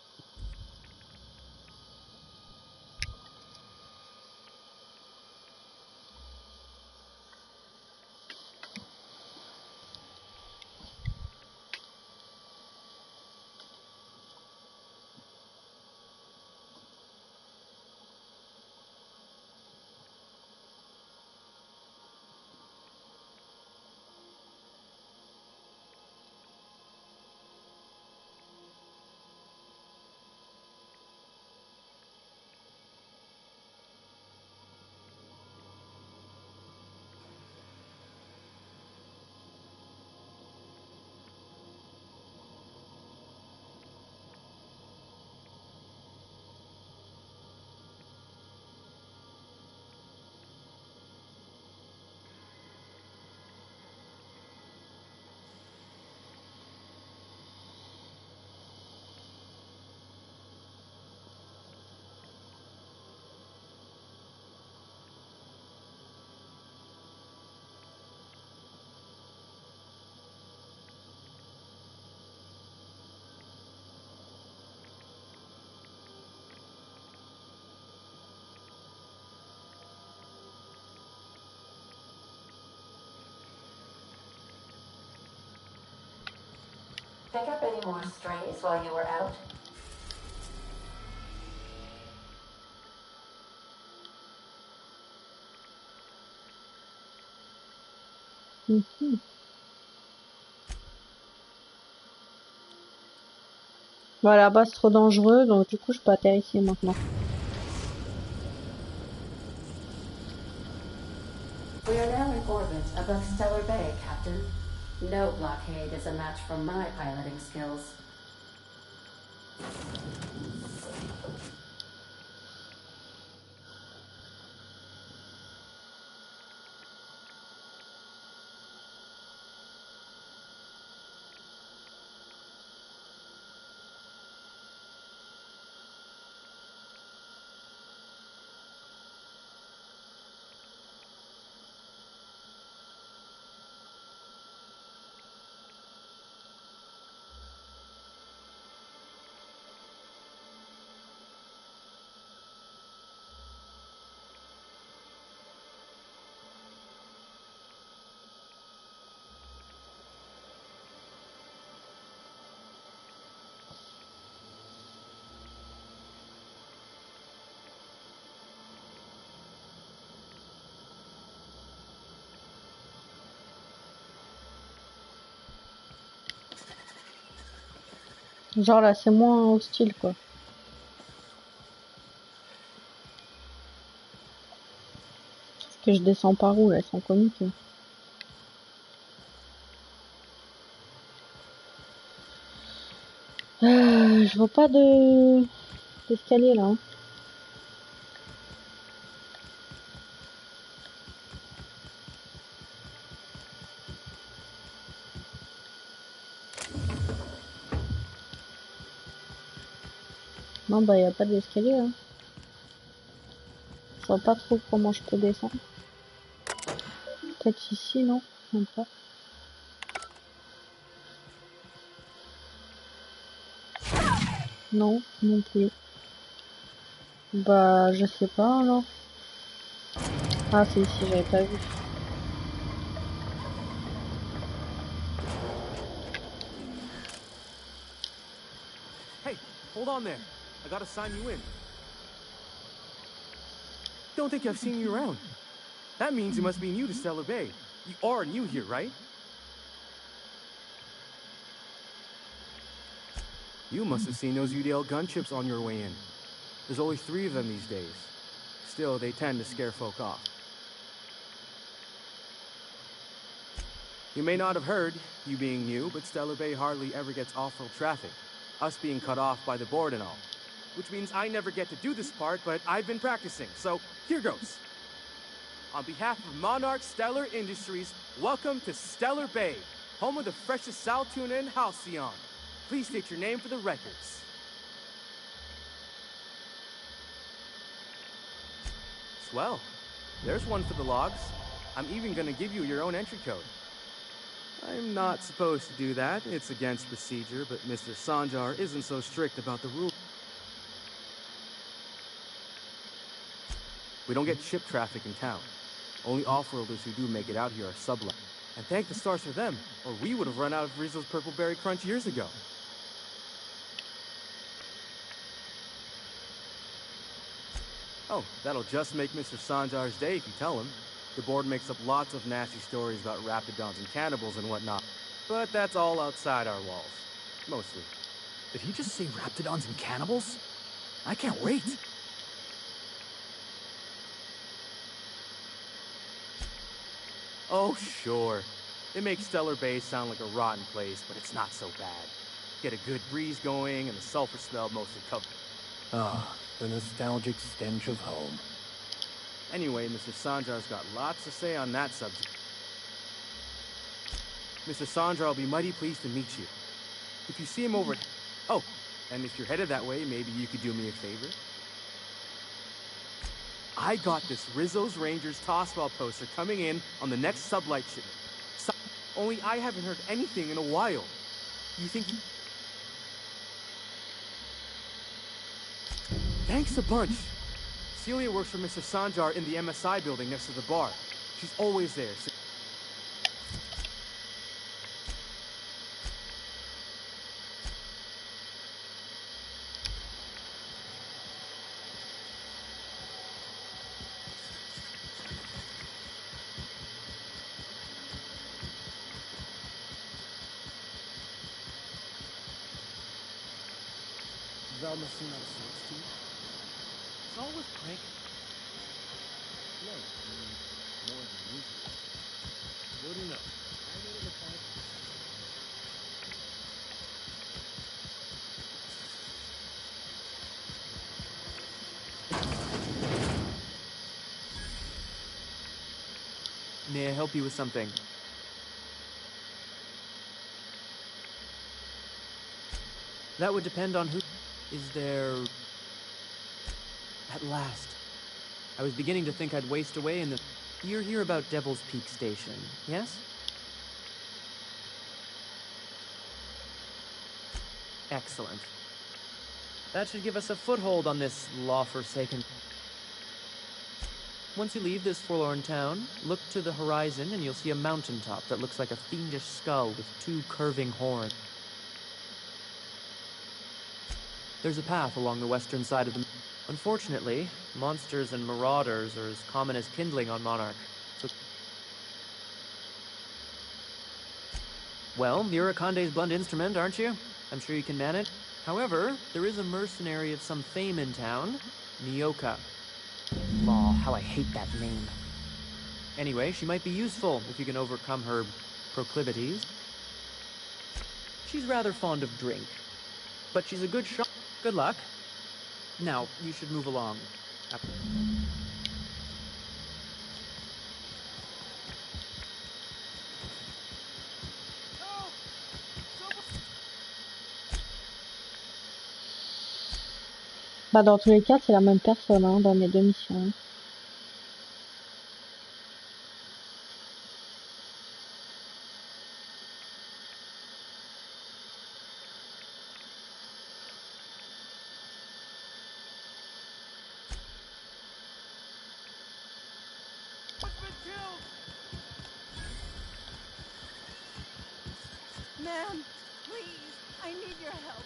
Pick up any more strays while you were out? Voilà, là-bas, c'est trop dangereux, donc du coup, je peux atterrir ici maintenant. We are now in orbit above Stellar Bay, Captain. No blockade is a match for my piloting skills. Genre là, c'est moins hostile, quoi. Parce que je descends par où, là, elles sont comiques. Hein. Je vois pas d'escalier, là. Hein. Non, bah, y a pas d'escalier, hein. Je vois pas trop comment je peux descendre. Peut-être ici, non? Même pas. Non, non plus. Bah, je sais pas, alors. Ah, c'est ici, j'avais pas vu. Hey, hold on there. I gotta sign you in. Don't think I've seen you around. That means you must be new to Stellar Bay. You are new here, right? You must have seen those UDL gunships on your way in. There's only 3 of them these days. Still, they tend to scare folk off. You may not have heard, you being new, but Stellar Bay hardly ever gets off-road traffic. Us being cut off by the board and all. Which means I never get to do this part, but I've been practicing, so here goes. On behalf of Monarch Stellar Industries, welcome to Stellar Bay, home of the freshest sal tuna in Halcyon. Please state your name for the records. Swell. There's one for the logs. I'm even gonna give you your own entry code. I'm not supposed to do that. It's against procedure, but Mr. Sanjar isn't so strict about the rules. We don't get ship traffic in town. Only off-roaders who do make it out here are sublet. And thank the stars for them, or we would have run out of Rizzo's Purple Berry Crunch years ago. Oh, that'll just make Mr. Sanjar's day if you tell him. The board makes up lots of nasty stories about raptidons and cannibals and whatnot. But that's all outside our walls. Mostly. Did he just say raptidons and cannibals? I can't wait. Oh, sure. They make Stellar Bay sound like a rotten place, but it's not so bad. Get a good breeze going, and the sulfur smell mostly covered. Ah, the nostalgic stench of home. Anyway, Mr. Sanjar's got lots to say on that subject. Mr. Sanjar will be mighty pleased to meet you. If you see him over at... Oh, and if you're headed that way, maybe you could do me a favor. I got this Rizzo's Rangers Tosswell poster coming in on the next sublight shipment. Only I haven't heard anything in a while. You think you... Thanks a bunch. Celia works for Mr. Sanjar in the MSI building next to the bar. She's always there. So Thou must seem out of sorts to you. it's always cranky. No, I mean, more than usual. Wouldn't know. I made a mechanic. May I help you with something? That would depend on who... Is there... At last. I was beginning to think I'd waste away in the... You're here about Devil's Peak Station, yes? Excellent. That should give us a foothold on this law-forsaken... Once you leave this forlorn town, look to the horizon and you'll see a mountaintop that looks like a fiendish skull with 2 curving horns. There's a path along the western side of the... Unfortunately, monsters and marauders are as common as kindling on Monarch. So... Well, you're a Conde's blunt instrument, aren't you? I'm sure you can manage. However, there is a mercenary of some fame in town, Nyoka. Law, how I hate that name. Anyway, she might be useful if you can overcome her proclivities. She's rather fond of drink, but she's a good shot. Good luck. Now, you should move along. Bah, dans tous les cas, c'est la même personne hein, dans mes deux missions. Ma'am, please, I need your help.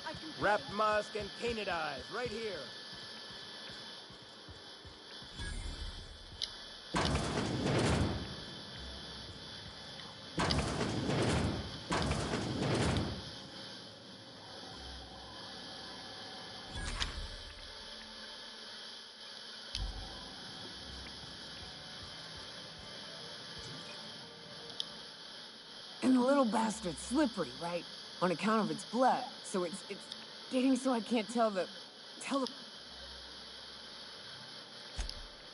I can Wrap musk and painted eyes, right here. And the little bastard's slippery, right? On account of its blood. So it's getting so I can't tell the...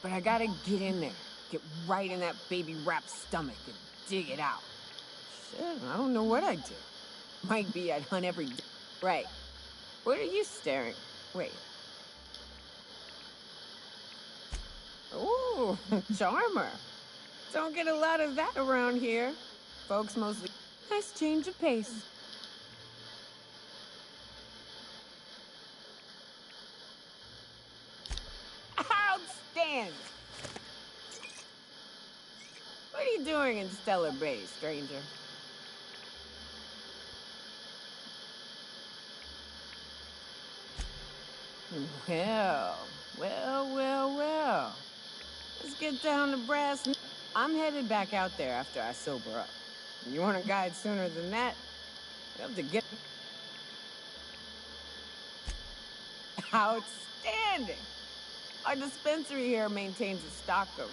But I gotta get in there. Get right in that baby rap's stomach and dig it out. Shit, I don't know what I'd do. Might be I'd hunt every day. Right. What are you staring? Wait. Ooh, charmer. Don't get a lot of that around here. Folks mostly... Nice change of pace. Outstanding! What are you doing in Stellar Bay, stranger? Well. Let's get down to brass. I'm headed back out there after I sober up. You want a guide sooner than that? You have to get... Outstanding! Our dispensary here maintains a stock of...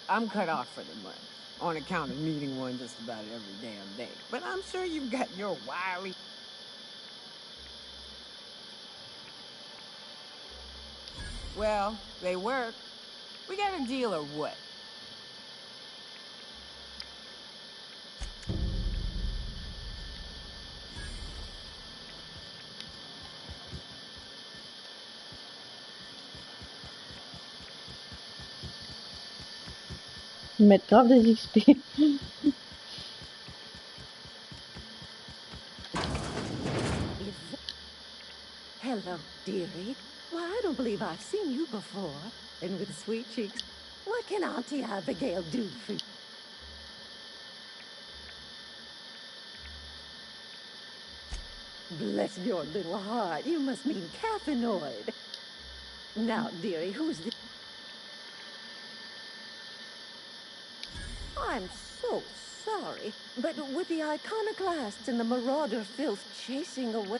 I'm cut off for the month, on account of needing one just about every damn day. But I'm sure you've got your wily... Well, they work. We got a deal or what? Ils mettent grave des XP. Hello, dearie. Why, I don't believe I've seen you before. And with sweet cheeks. What can Auntie Abigail do for you? Bless your little heart. You must mean caffeinoid. Now, dearie, who's this? I'm so sorry, but with the iconoclasts and the marauder filth chasing away,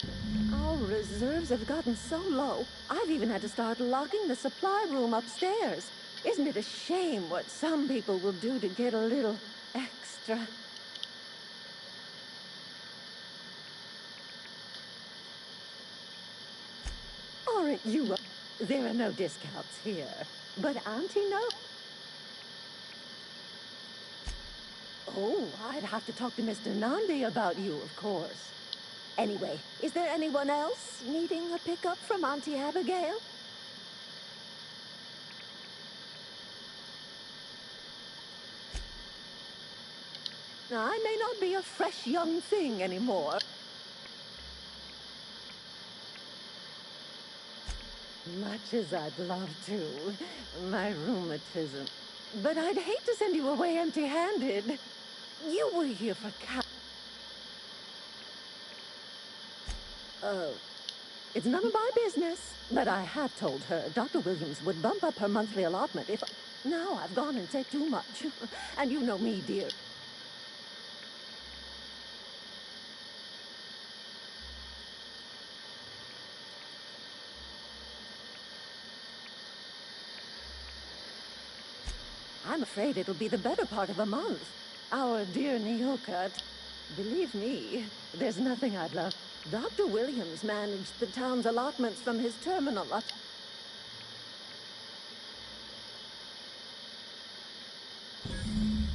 our reserves have gotten so low, I've even had to start locking the supply room upstairs. Isn't it a shame what some people will do to get a little extra? Aren't you? There are no discounts here, but Auntie knows. Oh, I'd have to talk to Mr. Nandi about you, of course. Anyway, is there anyone else needing a pickup from Auntie Abigail? I may not be a fresh young thing anymore. Much as I'd love to. My rheumatism. But I'd hate to send you away empty-handed. You were here for Oh, it's none of my business. But I have told her Dr. Williams would bump up her monthly allotment if... Now I've gone and said too much. And you know me, dear. I'm afraid it'll be the better part of a month. Our dear Nyoka, believe me, there's nothing I'd love. Dr. Williams managed the town's allotments from his terminal.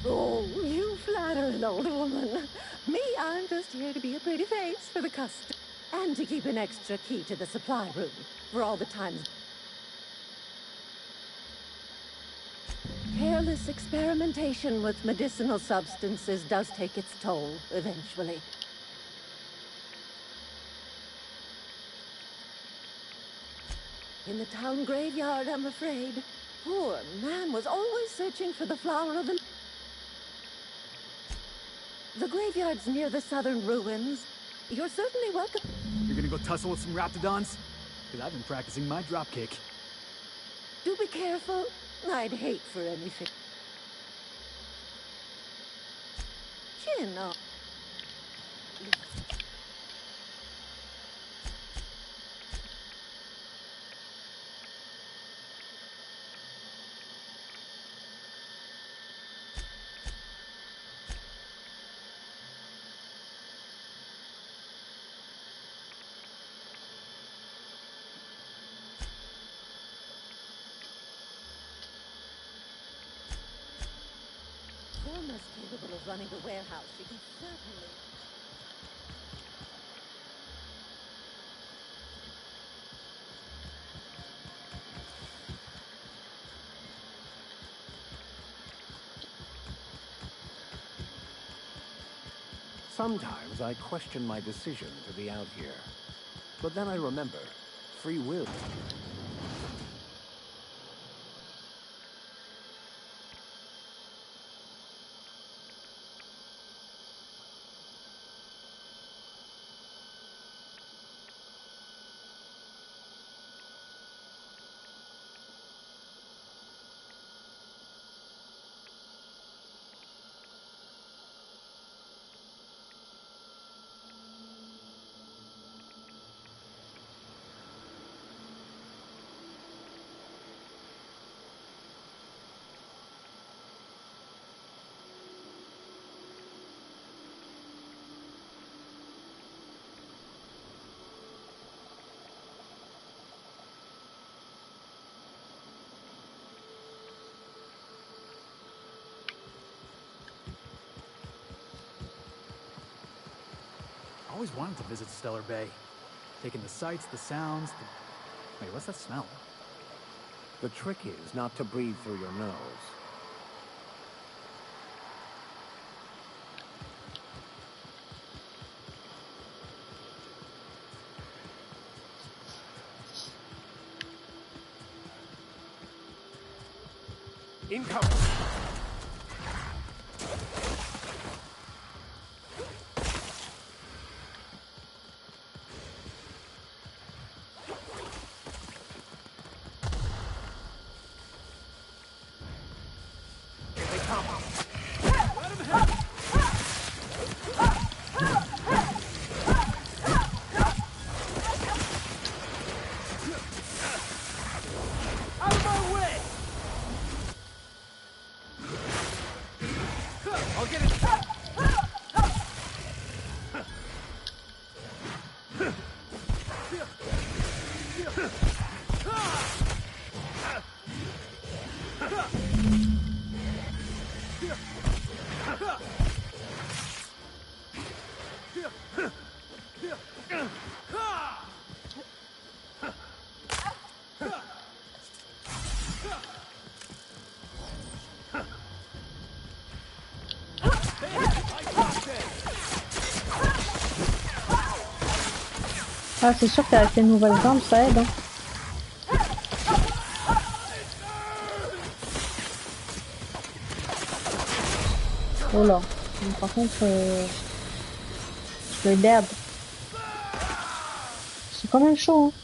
Oh, you flatter an old woman. Me, I'm just here to be a pretty face for the custom. And to keep an extra key to the supply room for all the times. Careless experimentation with medicinal substances does take its toll, eventually. In the town graveyard, I'm afraid. Poor man was always searching for the flower of the... The graveyard's near the southern ruins. You're certainly welcome. You're gonna go tussle with some raptidons? Because I've been practicing my dropkick. Do be careful. I'd hate for anything. Chin up. Almost capable of running the warehouse. She can certainly... Sometimes I question my decision to be out here. But then I remember, free will. I always wanted to visit Stellar Bay. Taking the sights, the sounds, the... Wait, what's that smell? The trick is not to breathe through your nose. Incoming! Ah, c'est sûr qu'avec les nouvelles armes, ça aide. Hein. Oh là. Par contre, je le dab. C'est quand même chaud. Hein.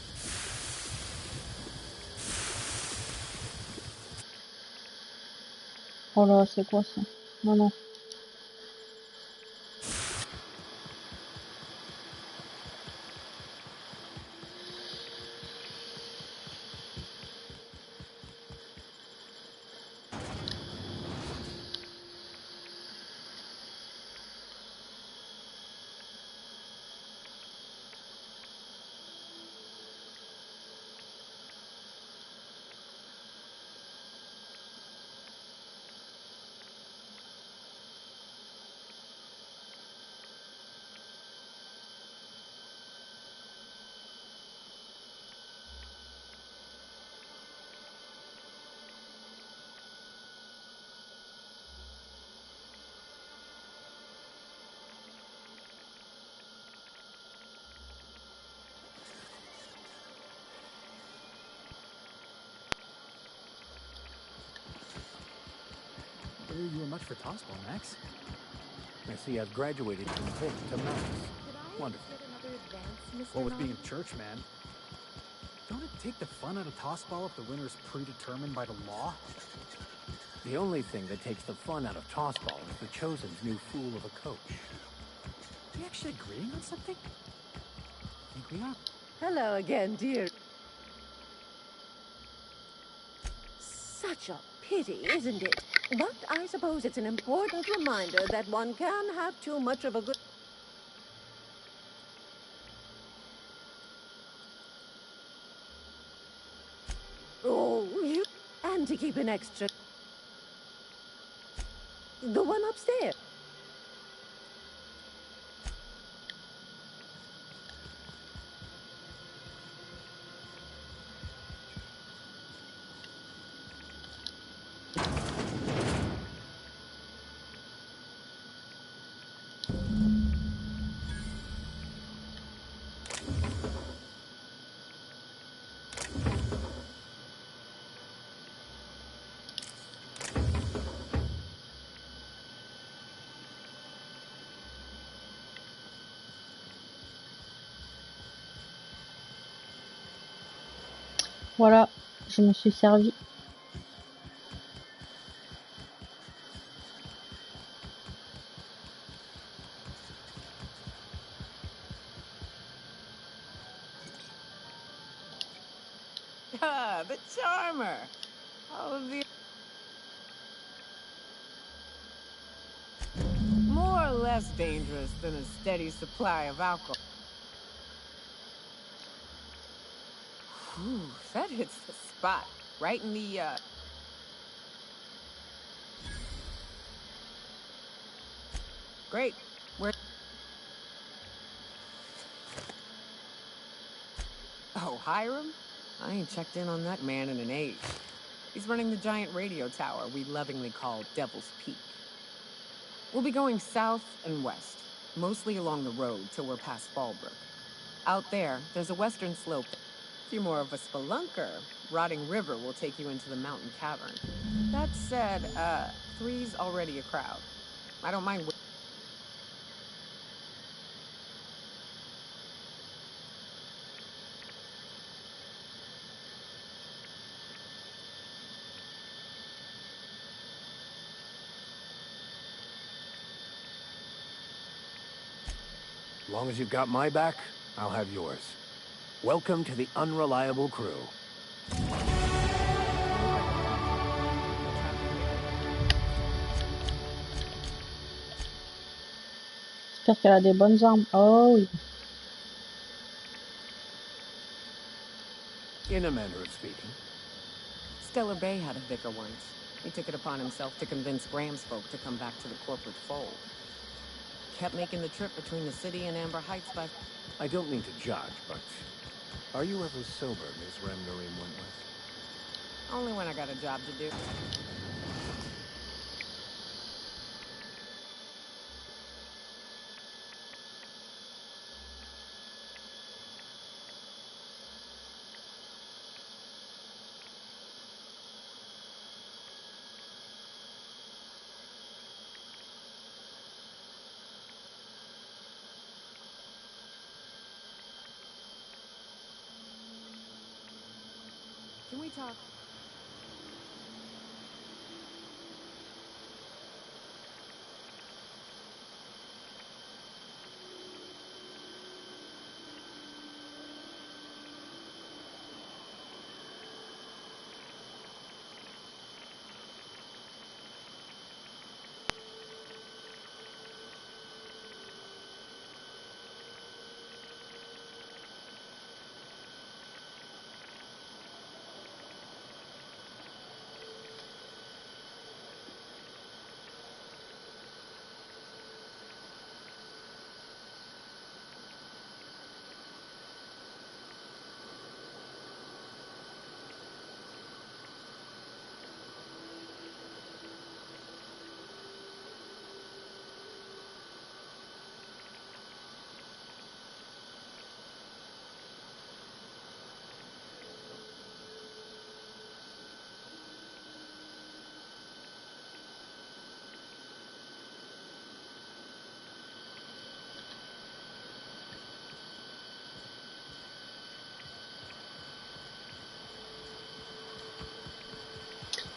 Oh là, c'est quoi ça? Non, non. clear you were much for tossball, Max. I see I've graduated from Vic to Max. Wonderful. What with being a church man? Don't it take the fun out of tossball if the winner's predetermined by the law? The only thing that takes the fun out of tossball is the Chosen's new fool of a coach. Are we actually agreeing on something? I think we are. Hello again, dear. Such a pity, isn't it? But I suppose it's an important reminder that one can have too much of a good... Oh, you... And to keep an extra... The one upstairs. Voilà, je me suis servi. Ah, the charmer. Oh, the... More or less dangerous than a steady supply of alcohol. Whew, that hits the spot. Right in the, Great. Where... Oh, Hiram? I ain't checked in on that man in an age. He's running the giant radio tower we lovingly call Devil's Peak. We'll be going south and west, mostly along the road till we're past Fallbrook. Out there, there's a western slope. If you're more of a spelunker, Rotting River will take you into the mountain cavern. That said, three's already a crowd. I don't mind... As long as you've got my back, I'll have yours. Welcome to the unreliable crew. J'espère qu'elle a des bonnes armes. Oh oui. In a manner of speaking. Stellar Bay had a vicar once. He took it upon himself to convince Graham's folk to come back to the corporate fold. Kept making the trip between the city and Amber Heights by... I don't mean to judge, but are you ever sober, Miss Remnorine Wentworth? Only when I got a job to do. Can we talk?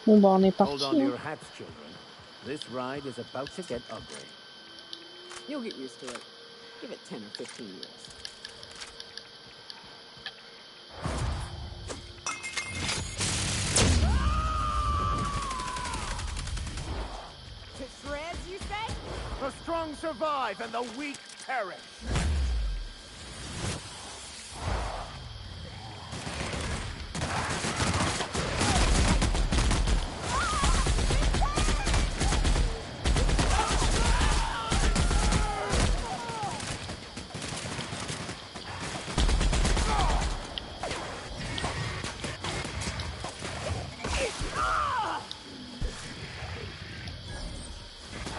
Bon, bah, on est Hold on parti. to Hein. your hats, children. This ride is about to get ugly. You'll get used to it. Give it 10 or 15 years. To shreds, you say? The strong survive and the weak perish.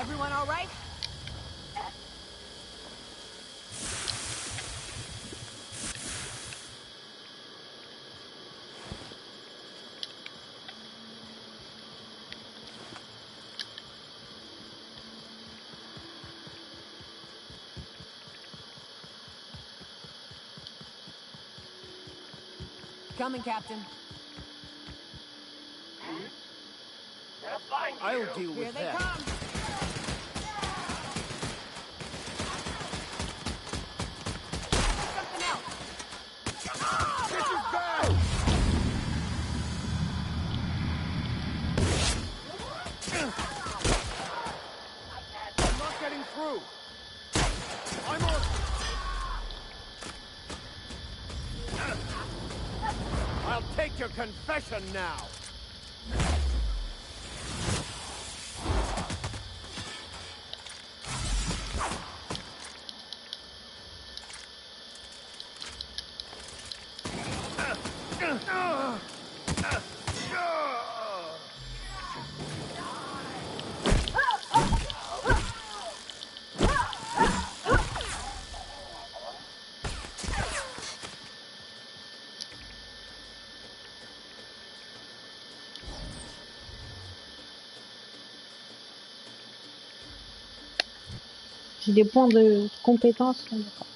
Everyone all right? Coming, Captain. I'll deal Here with they them. come. Something else. This is bad! I'm not getting through. I'm on. I'll take your confession now. J'ai des points de compétence. Là, d'accord.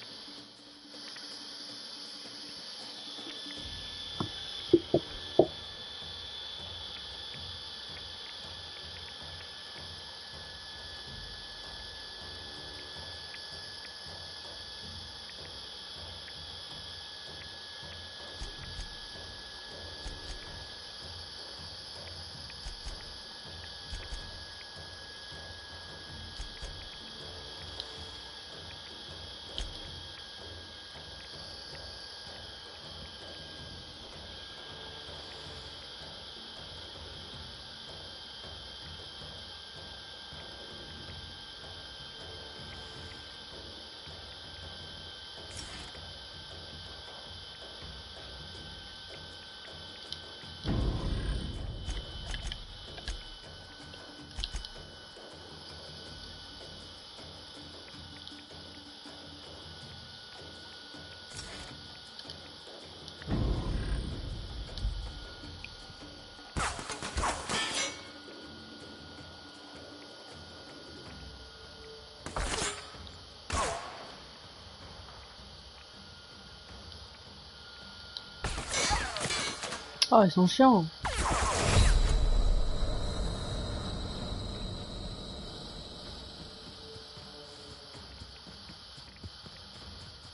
Oh, ils sont chiants.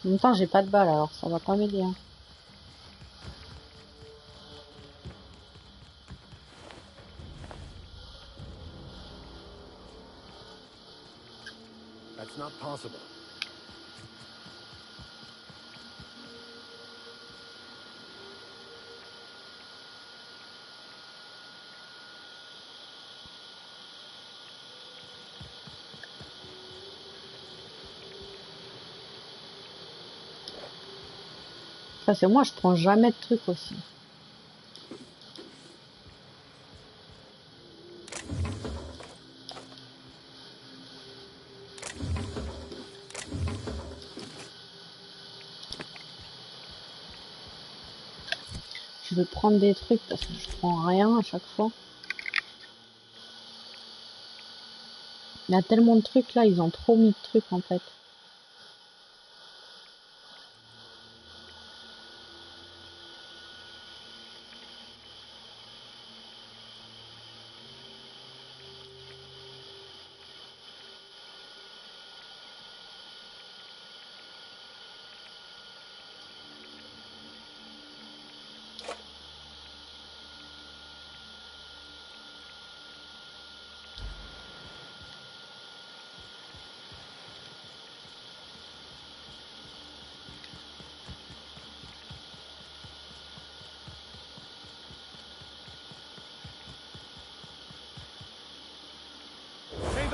En même temps, j'ai pas de balles, alors ça va pas m'aider. Hein. That's not possible. Ça, c'est moi, je prends jamais de trucs aussi. Je veux prendre des trucs parce que je prends rien à chaque fois. Il y a tellement de trucs là, ils ont trop mis de trucs en fait.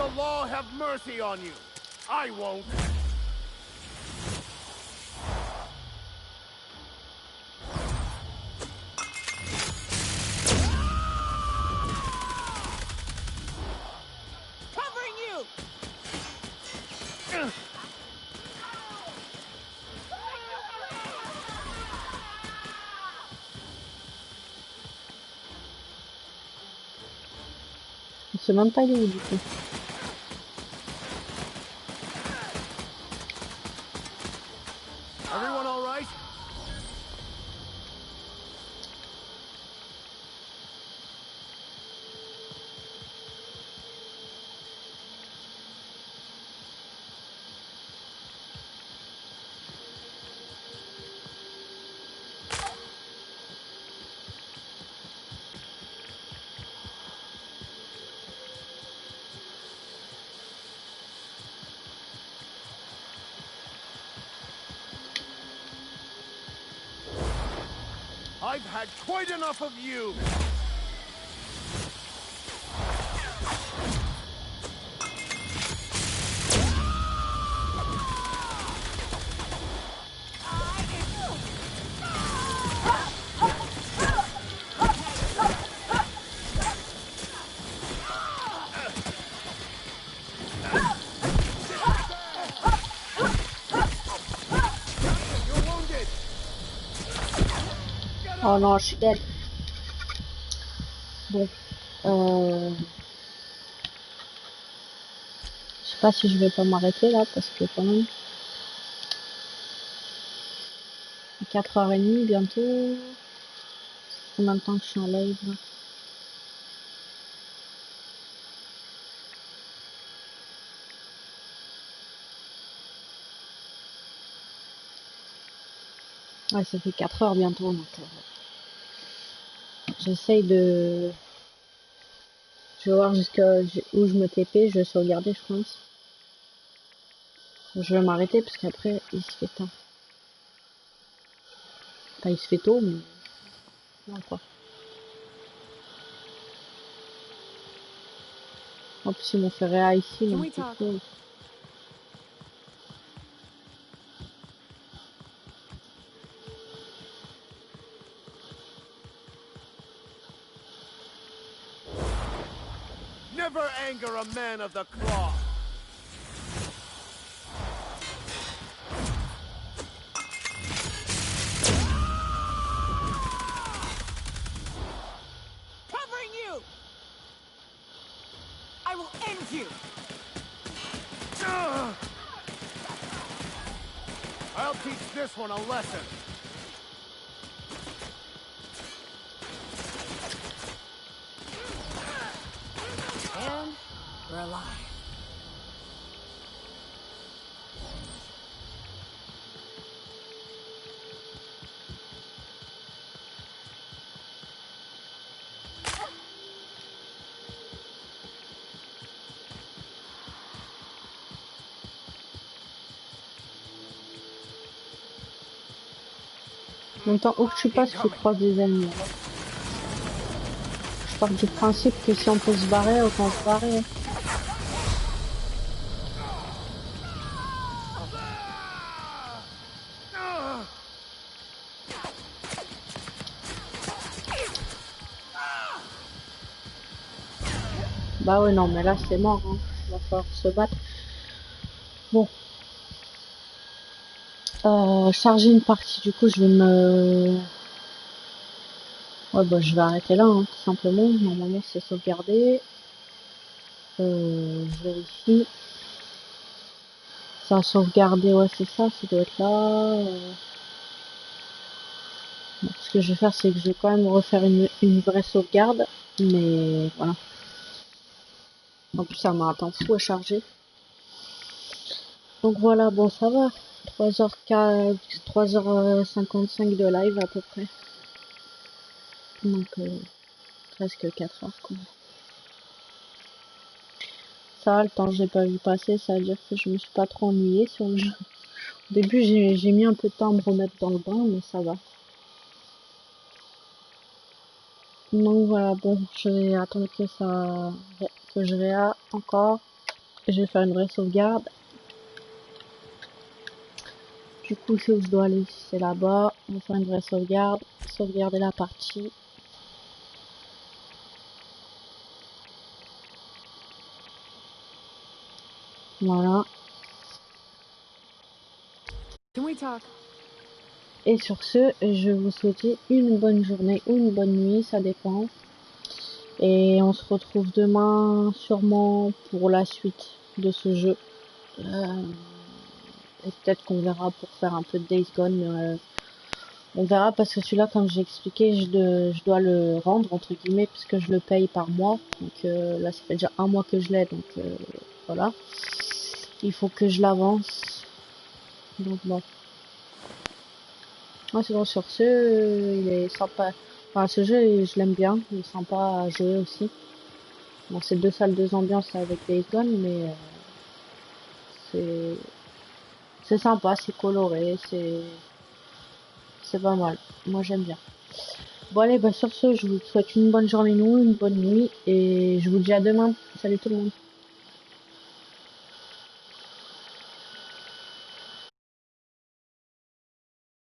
the law have mercy on you. I won't. Covering you! On sait même pas il est où du coup. Everyone all right? I've had quite enough of you! Oh non, je suis dead. Bon. Je sais pas si je vais pas m'arrêter là parce que quand même. 4h30 bientôt. Combien de temps que je suis en live là? Ouais, ça fait 4 heures bientôt donc j'essaye de... Je vais voir jusqu'à où je me TP, je vais sauvegarder je pense. Je vais m'arrêter parce qu'après il se fait tard. Enfin il se fait tôt mais... Non quoi. En plus ils m'ont fait réa ici donc c'est cool. Never anger a man of the cloth! Covering you! I will end you! I'll teach this one a lesson. And we're alive. En même temps, où que tu passes, tu croises des ennemis. Je pars du principe que si on peut se barrer, autant se barrer. Bah ouais, non, mais là c'est mort, hein. Il va falloir se battre. Bon. Charger une partie, du coup je vais me... Ouais, bah je vais arrêter là, hein, tout simplement. Normalement c'est sauvegardé. Je vérifie. Ça a sauvegardé, ouais c'est ça, ça doit être là. Bon, ce que je vais faire c'est que je vais quand même refaire une vraie sauvegarde. Mais voilà. En plus ça m'a un temps fou à charger. Donc voilà, bon ça va. 3h55 de live à peu près. Donc presque 4 heures quoi. Ça, le temps que j'ai pas vu passer, ça veut dire que je me suis pas trop ennuyée sur le jeu. Au début j'ai mis un peu de temps à me remettre dans le bain, mais ça va. Donc voilà, bon, je vais attendre que ça, que je réa encore. je vais faire une vraie sauvegarde. Du coup, c'est où je dois aller, c'est là-bas. On va faire une vraie sauvegarde. Sauvegarder la partie. Voilà. Can we talk? Et sur ce, je vais vous souhaiter une bonne journée ou une bonne nuit, ça dépend. Et on se retrouve demain sûrement pour la suite de ce jeu. Et peut-être qu'on verra pour faire un peu de Days Gone. On verra parce que celui-là, comme j'ai expliqué, je dois le rendre entre guillemets puisque je le paye par mois. Donc là, ça fait déjà un mois que je l'ai, donc voilà. Il faut que je l'avance. Donc bon. Ouais, c'est bon, sur ce, il est sympa. Enfin, ce jeu, je l'aime bien. Il est sympa à jouer aussi. Bon, c'est 2 salles, 2 ambiances avec Days Gone, mais c'est sympa, c'est coloré, c'est pas mal. Moi, j'aime bien. Bon, allez, bah, sur ce, je vous souhaite une bonne journée, une bonne nuit, et je vous dis à demain. Salut tout le monde.